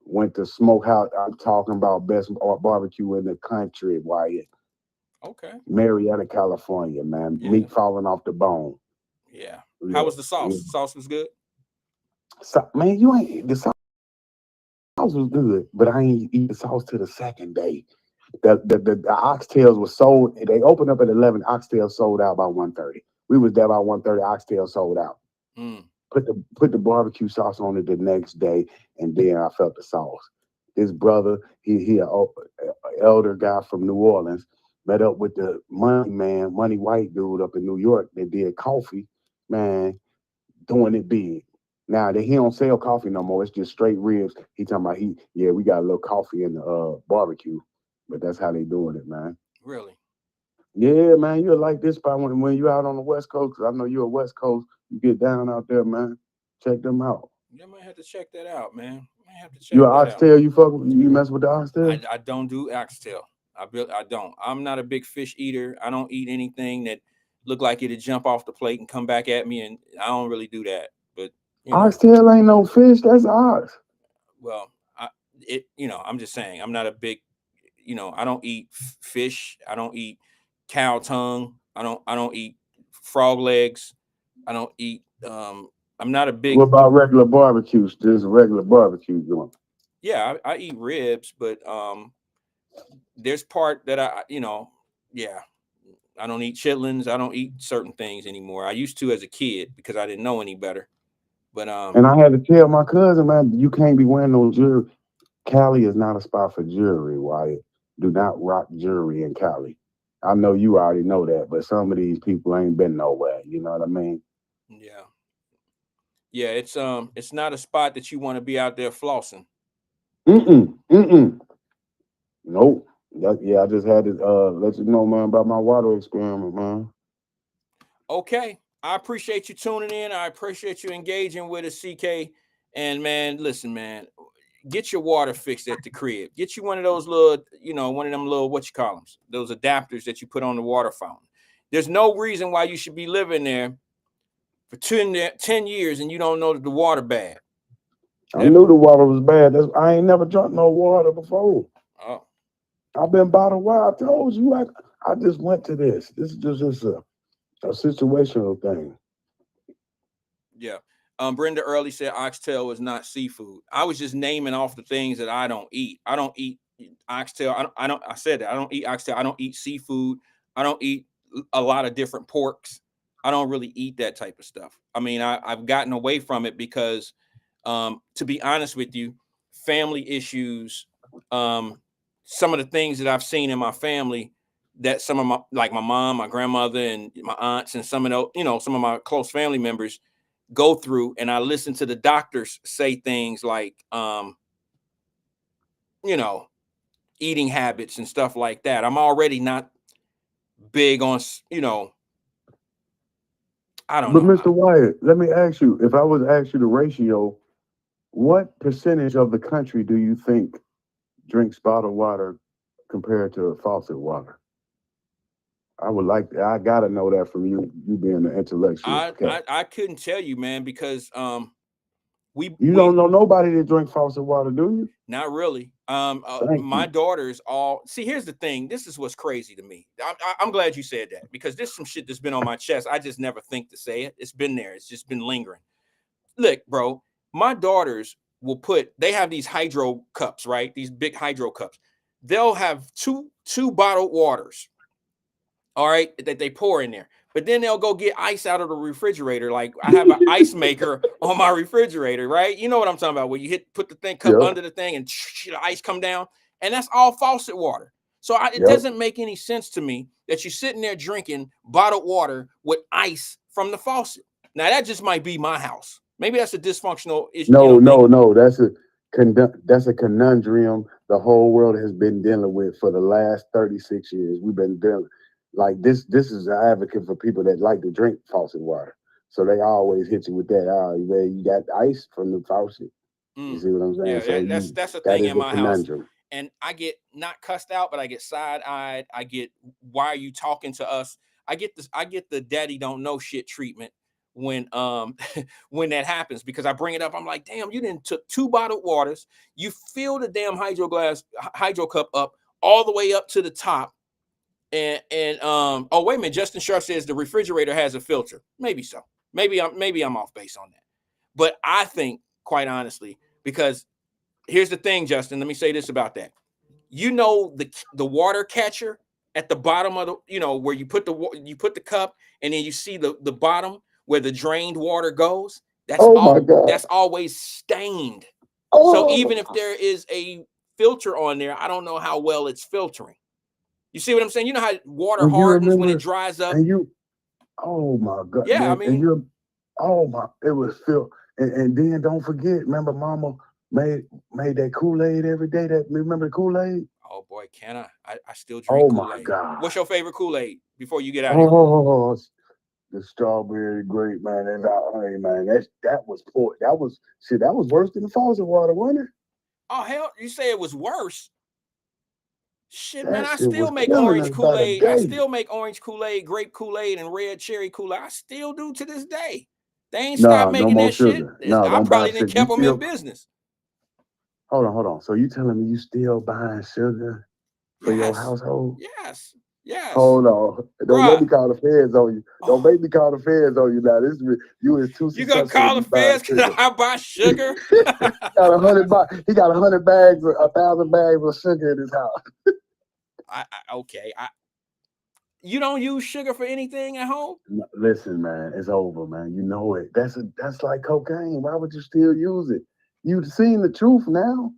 Speaker 9: Went to Smokehouse. I'm talking about best barbecue in the country, Wyatt.
Speaker 3: Okay.
Speaker 9: Marietta, California, man.
Speaker 3: Yeah.
Speaker 9: Meat falling off the bone.
Speaker 3: Yeah. How
Speaker 9: Yeah.
Speaker 3: was the sauce?
Speaker 9: Yeah.
Speaker 3: Sauce was good.
Speaker 9: So, man, you ain't the sauce was good, but I ain't eat the sauce till the second day. The oxtails were sold. They opened up at 11. Oxtails sold out by 1:30. We was there by 1:30. Oxtails sold out.
Speaker 3: Mm.
Speaker 9: Put the barbecue sauce on it the next day, and then I felt the sauce. His brother, he a elder guy from New Orleans, met up with the money white dude up in New York that did coffee, man, doing it big. Now that he don't sell coffee no more, it's just straight ribs. He talking about we got a little coffee in the barbecue, but that's how they doing it, man.
Speaker 3: Really?
Speaker 9: Yeah, man, you'll like this spot when you out on the West Coast, 'cause I know you're a West Coast. You get down out there, man. Check them out.
Speaker 3: You might have to check that out, man. Might have to
Speaker 9: You
Speaker 3: check
Speaker 9: an
Speaker 3: that out.
Speaker 9: oxtail? You mess with the oxtail?
Speaker 3: I don't do oxtail. I don't. I'm not a big fish eater. I don't eat anything that look like it'd jump off the plate and come back at me, and I don't really do that. But you know,
Speaker 9: Oxtail ain't no fish. That's ox.
Speaker 3: well, I'm just saying, I'm not a big, I don't eat fish. I don't eat cow tongue. I don't eat frog legs. I don't eat. I'm not a
Speaker 9: What
Speaker 3: big.
Speaker 9: about regular barbecues? Just regular barbecue joint.
Speaker 3: Yeah, I eat ribs, but there's part that yeah, I don't eat chitlins. I don't eat certain things anymore. I used to as a kid because I didn't know any better. But
Speaker 9: And I had to tell my cousin, man, you can't be wearing no jewelry. Cali is not a spot for jewelry, Wyatt. Do not rock jewelry in Cali. I know you already know that, but some of these people ain't been nowhere. You know what I mean?
Speaker 3: yeah, yeah, it's not a spot that you want to be out there flossing.
Speaker 9: Mm-mm. Mm-mm. Nope. I just had to let you know, man, about my water experiment, man.
Speaker 3: Okay, I appreciate you tuning in. I appreciate you engaging with us, CK. And man, listen, man, get your water fixed at the crib. Get you one of those little, one of them little, what you call them, those adapters that you put on the water fountain. There's no reason why you should be living there for 10 years and you don't know that the water bad.
Speaker 9: I knew the water was bad. I ain't never drunk no water before.
Speaker 3: Oh,
Speaker 9: I've been bottled water. I told you, like, I just went to this. This is just a situational thing.
Speaker 3: yeah. Brenda Early said oxtail is not seafood. I was just naming off the things that I don't eat. I don't eat oxtail. I said that. I don't eat oxtail. I don't eat seafood. I don't eat a lot of different porks. I don't really eat that type of stuff. I mean, I've gotten away from it because, to be honest with you, family issues, some of the things that I've seen in my family that some of my mom, my grandmother, and my aunts, and some of some of my close family members go through, and I listen to the doctors say things like, you know, eating habits and stuff like that. I'm already not big on, I don't
Speaker 9: But
Speaker 3: know.
Speaker 9: Mr. Wyatt, let me ask you, if I was to ask you the ratio, what percentage of the country do you think drinks bottled water compared to faucet water? I gotta know that from you, you being an intellectual cat.
Speaker 3: I couldn't tell you, man, because
Speaker 9: You
Speaker 3: we
Speaker 9: don't know nobody that drink faucet water, do you?
Speaker 3: not really.
Speaker 9: Thank
Speaker 3: My
Speaker 9: you.
Speaker 3: daughters all see. Here's the thing. This is what's crazy to me. I'm glad you said that because this is some shit that's been on my chest. I just never think to say it. It's been there. It's just been lingering. Look, bro, my daughters will they have these hydro cups, right? These big hydro cups. they'll have two bottled waters, all right, that they pour in there. But then they'll go get ice out of the refrigerator. Like I have an ice maker on my refrigerator, right? You know what I'm talking about? Where you put the thing cup under the thing and the ice come down, and that's all faucet water. So it doesn't make any sense to me that you're sitting there drinking bottled water with ice from the faucet. Now that just might be my house. Maybe that's a dysfunctional issue.
Speaker 9: No. That's a conundrum the whole world has been dealing with for the last 36 years. We've been dealing like this. This is an advocate for people that like to drink faucet water. So they always hit you with that. You got ice from the faucet. You see what I'm saying?
Speaker 3: Yeah, that's a thing in my house. And I get not cussed out, but I get side-eyed. I get, why are you talking to us? I get the daddy don't know shit treatment when when that happens, because I bring it up. I'm like, damn, you didn't took 2 bottled waters, you fill the damn hydro cup up all the way up to the top. And oh, wait a minute, Justin Sharp says the refrigerator has a filter. Maybe so. Maybe I'm off base on that. But I think, quite honestly, because here's the thing, Justin, let me say this about that. You know, the water catcher at the bottom of the, where you put the cup and then you see the bottom where the drained water goes. That's that's always stained. So even if there is a filter on there, I don't know how well it's filtering. You see what I'm saying? You know how water hardens when it dries up?
Speaker 9: Oh my God.
Speaker 3: Yeah,
Speaker 9: man,
Speaker 3: I mean,
Speaker 9: it was filled. And then don't forget, remember Mama made that Kool-Aid every day. Remember the Kool-Aid?
Speaker 3: Oh boy, can I? I still drink Kool-Aid.
Speaker 9: Oh my God.
Speaker 3: What's your favorite Kool-Aid before you get out of here?
Speaker 9: The strawberry grape, man. And hey, man, that was poor. That was worse than the faucet water, wasn't it?
Speaker 3: Oh hell, you say it was worse? Shit,
Speaker 9: That
Speaker 3: man, I
Speaker 9: shit
Speaker 3: still
Speaker 9: was
Speaker 3: make
Speaker 9: killing
Speaker 3: orange
Speaker 9: us by the
Speaker 3: Kool-Aid. I
Speaker 9: day.
Speaker 3: still make orange Kool-Aid, grape Kool-Aid, and red cherry Kool-Aid. I still do to this day. They ain't stopped making that shit. I probably didn't kept them in business.
Speaker 9: Hold on. So you telling me you still buying sugar for your household?
Speaker 3: Yes.
Speaker 9: Hold on. Don't let me call the feds on you. Don't make me call the feds on you now. You is too successful.
Speaker 3: You gonna call the feds because I buy sugar?
Speaker 9: He got 100 bags, 1,000 bags of sugar in his house.
Speaker 3: Okay. You don't use sugar for anything at home?
Speaker 9: No, listen, man, it's over, man. You know it. That's like cocaine. Why would you still use it? You've seen the truth now.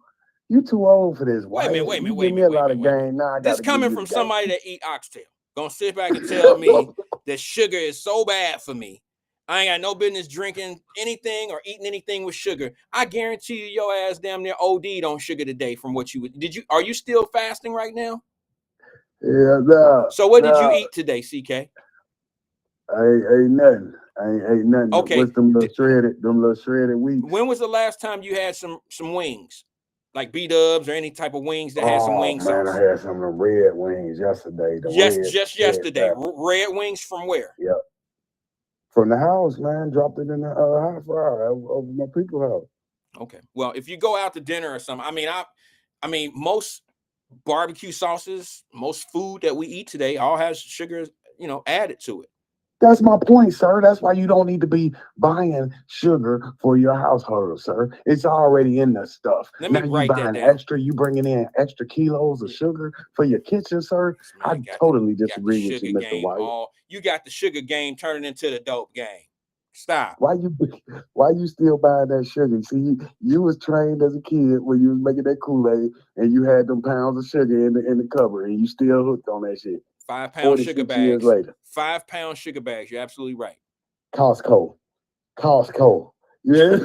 Speaker 9: You too old for this.
Speaker 3: Wait a minute.
Speaker 9: You give me a lot of game. Now I got
Speaker 3: this coming from somebody that eat oxtail. Gonna sit back and tell me that sugar is so bad for me. I ain't got no business drinking anything or eating anything with sugar. I guarantee you, your ass damn near OD'd on sugar today. From what you did, are you still fasting right now?
Speaker 9: Yeah, no.
Speaker 3: So what did you eat today, CK?
Speaker 9: Ain't nothing. Ain't nothing.
Speaker 3: Okay.
Speaker 9: What's them little shredded wheat?
Speaker 3: When was the last time you had some wings? Like B-dubs or any type of wings that had some wing sauce?
Speaker 9: Man, I had some of the red wings yesterday.
Speaker 3: Just yesterday. Red wings from where?
Speaker 9: Yep. From the house, man. Dropped it in the hot fryer over my people's house.
Speaker 3: Okay. Well, if you go out to dinner or something, I mean, most barbecue sauces, most food that we eat today all has sugar, added to it.
Speaker 9: That's my point, sir. That's why you don't need to be buying sugar for your household, sir. It's already in the stuff.
Speaker 3: Let me write that down.
Speaker 9: Extra, you bringing in extra kilos of sugar for your kitchen, sir. I totally disagree with you, Mr. Wyatt.
Speaker 3: You got the sugar game turning into the dope game. Stop.
Speaker 9: Why you still buying that sugar? See, you was trained as a kid when you was making that Kool-Aid and you had them pounds of sugar in the cupboard and you still hooked on that shit.
Speaker 3: 5 pound sugar bags.
Speaker 9: Years later.
Speaker 3: 5 pound sugar bags. You're absolutely right.
Speaker 9: Costco. Yeah.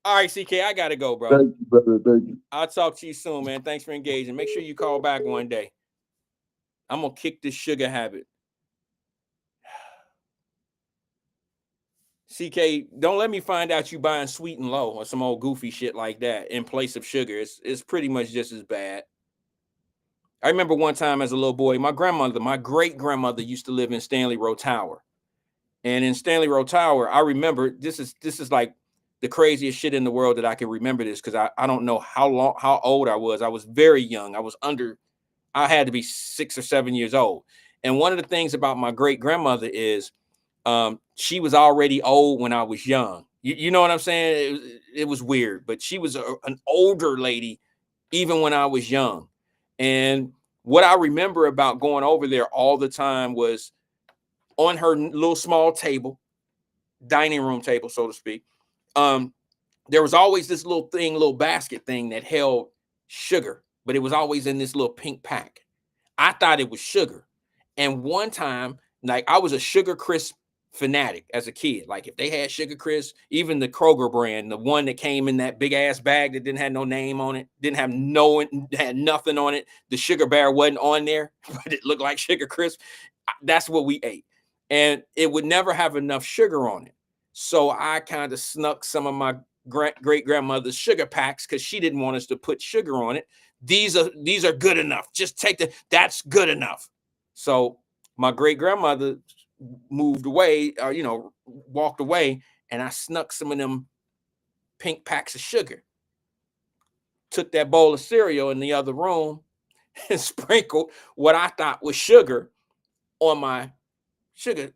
Speaker 3: All right, CK, I gotta go, bro.
Speaker 9: Thank you, brother. Thank you.
Speaker 3: I'll talk to you soon, man. Thanks for engaging. Make sure you call back one day. I'm gonna kick this sugar habit. CK, don't let me find out you buying Sweet and Low or some old goofy shit like that in place of sugar. It's pretty much just as bad. I remember one time as a little boy, my great-grandmother used to live in Stanley Road Tower. And in Stanley Road Tower, I remember, this is like the craziest shit in the world that I can remember this, because I don't know how old I was. I was very young. I had to be 6 or 7 years old. And one of the things about my great-grandmother is she was already old when I was young. You know what I'm saying? It was weird, but she was an older lady even when I was young. And what I remember about going over there all the time was on her little small table, dining room table, so to speak. There was always this little basket thing that held sugar, but it was always in this little pink pack. I thought it was sugar. And one time, like, I was a Sugar Crisp fanatic as a kid. Like, if they had Sugar Crisp, even the Kroger brand, the one that came in that big ass bag that didn't have no name on it, had nothing on it. The sugar bear wasn't on there, but it looked like Sugar Crisp. That's what we ate. And it would never have enough sugar on it. So I kind of snuck some of my great grandmother's sugar packs because she didn't want us to put sugar on it. These are good enough. Just take that's good enough. So my great grandmother moved away, walked away, and I snuck some of them pink packs of sugar. Took that bowl of cereal in the other room and sprinkled what I thought was sugar on my sugar,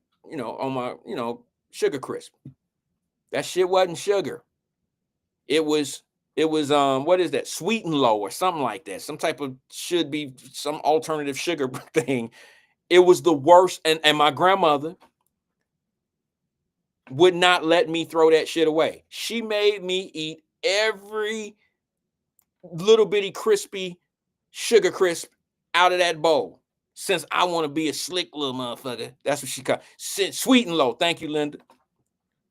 Speaker 3: Sugar Crisp. That shit wasn't sugar. It was what is that? Sweet and Low or something like that. Some type of, should be some alternative sugar thing. It was the worst. And my grandmother would not let me throw that shit away. She made me eat every little bitty crispy Sugar Crisp out of that bowl. Since I want to be a slick little motherfucker. That's what she called. Sweet and Low. Thank you, Linda.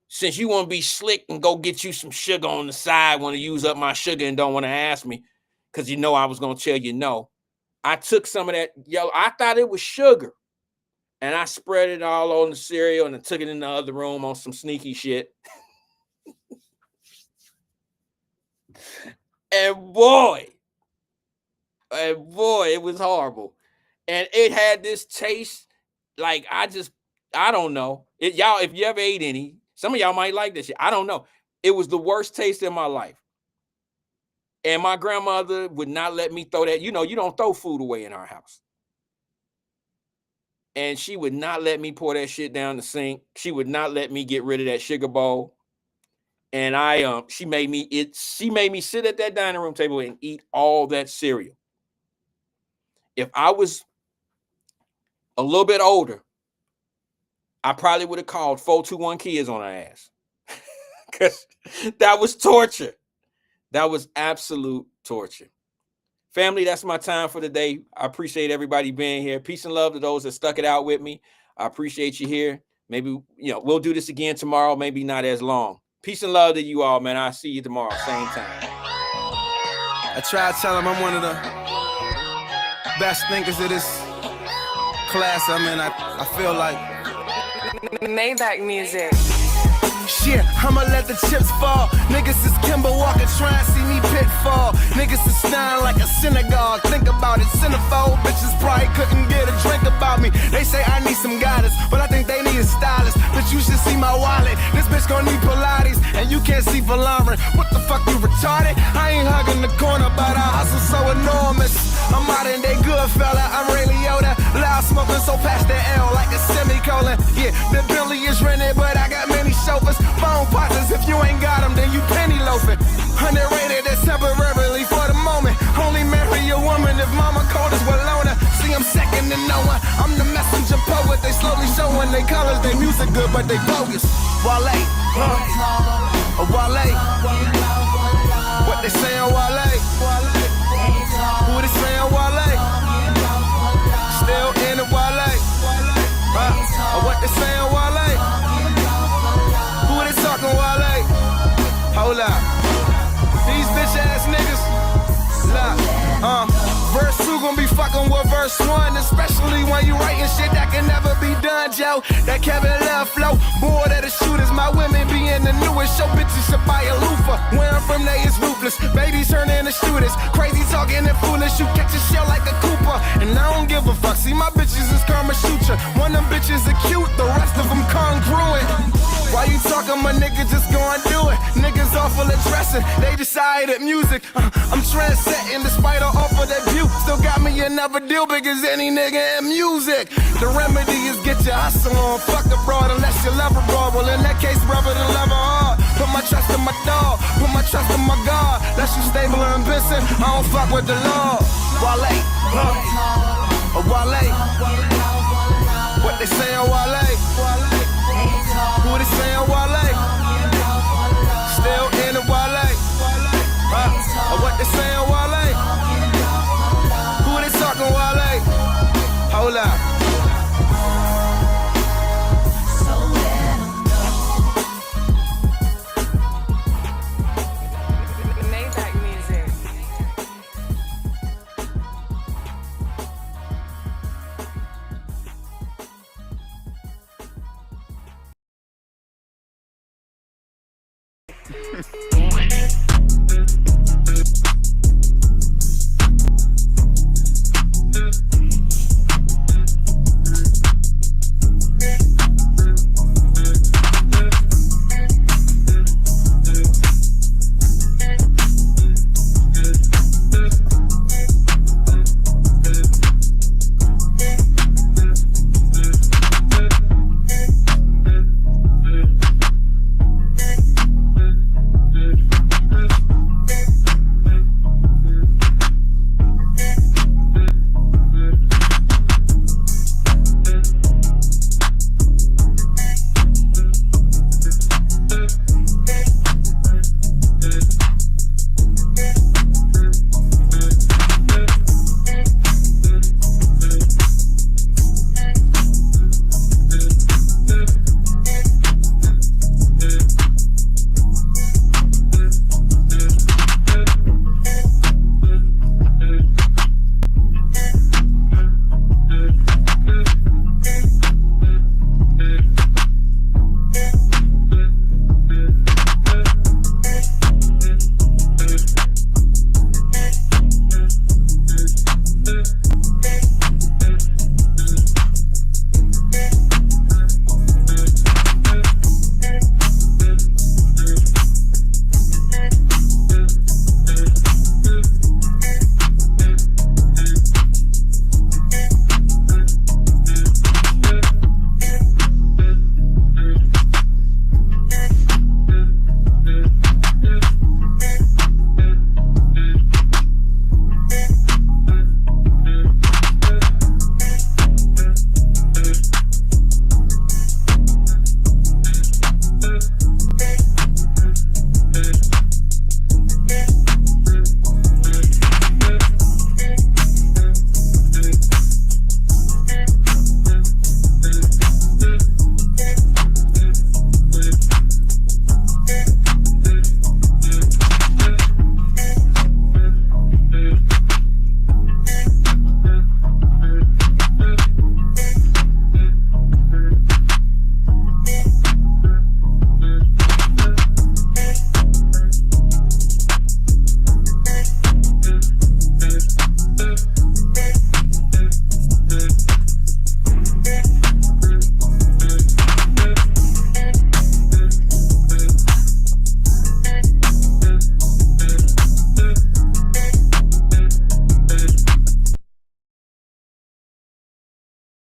Speaker 3: Since you want to be slick and go get you some sugar on the side, want to use up my sugar and don't want to ask me because you know I was going to tell you no. I took some of that yellow. I thought it was sugar. And I spread it all on the cereal and I took it in the other room on some sneaky shit. And boy, it was horrible. And it had this taste like I don't know. Y'all, if you ever ate any, some of y'all might like this shit. I don't know. It was the worst taste in my life. And my grandmother would not let me throw that. You don't throw food away in our house. And she would not let me pour that shit down the sink. She would not let me get rid of that sugar bowl. And she made me sit at that dining room table and eat all that cereal. If I was a little bit older, I probably would have called 421 kids on her ass. Because that was torture. That was absolute torture. Family, that's my time for the day. I appreciate everybody being here. Peace and love to those that stuck it out with me. I appreciate you here. Maybe, we'll do this again tomorrow, maybe not as long. Peace and love to you all, man. I'll see you tomorrow, same time.
Speaker 2: I try to tell them I'm one of the best thinkers of this class. I feel like
Speaker 10: Maybach music.
Speaker 2: Shit, I'ma let the chips fall. Niggas is Kimber Walker trying to see me pitfall. Niggas is standing like a synagogue. Think about it, centerfold bitches probably couldn't get a drink about me. They say I need some guidance, but I think they need a stylist. But you should see my wallet. This bitch gon' need Pilates, and you can't see for Lauren. What the fuck, you retarded? I ain't hugging the corner, but I hustle so enormous. I'm modern day good fella, I'm Ray Liotta. Loud smoking so past the L like a semicolon. Yeah, the Bentley is rented, but I got many chauffeurs. Phone partners, if you ain't got them, then you penny loafing. Underrated, that's temporarily for the moment. Only marry a woman if mama cold as Walona. See, I'm second to no one. I'm the messenger poet. They slowly showing their colors. They music good, but they bogus. Wyatt, Wyatt. What they saying, Wyatt? Who they saying, Wyatt? Still in the Wyatt. What they saying, Wyatt? Who they talking, Wyatt? Hold up. These bitch ass niggas. Look, verse 2 gon' be fucking with verse 1, especially when you writing shit that can never be done, Joe. That Kevin Love flow, bored of the shooters. My women be in the newest show, bitches should buy a loofah. Where I'm from, they is ruthless. Babies turn into shooters. Crazy talking and foolish. You catch a shell like a Cooper, and I don't give a fuck. See, my bitches is Karma Shooter. One of them bitches are cute, the rest of them congruent. Why you talking, my nigga, just go and do it. Niggas awful at dressing, they decided music. I'm trendsetting despite all of that view. Still got me another deal big as any nigga in music. The remedy is get your hustle on. Fuck abroad unless you love abroad. Well, in that case, brother, the love her hard. Put my trust in my dog, put my trust in my God. That's you stable and business. listen, I don't fuck with the law. Wyatt, Wyatt. What they say on Wyatt? Who they say on Wyatt? Still in the Wyatt. What they say on Wyatt? Who they talking Wyatt? Hold up.
Speaker 10: Maybach music.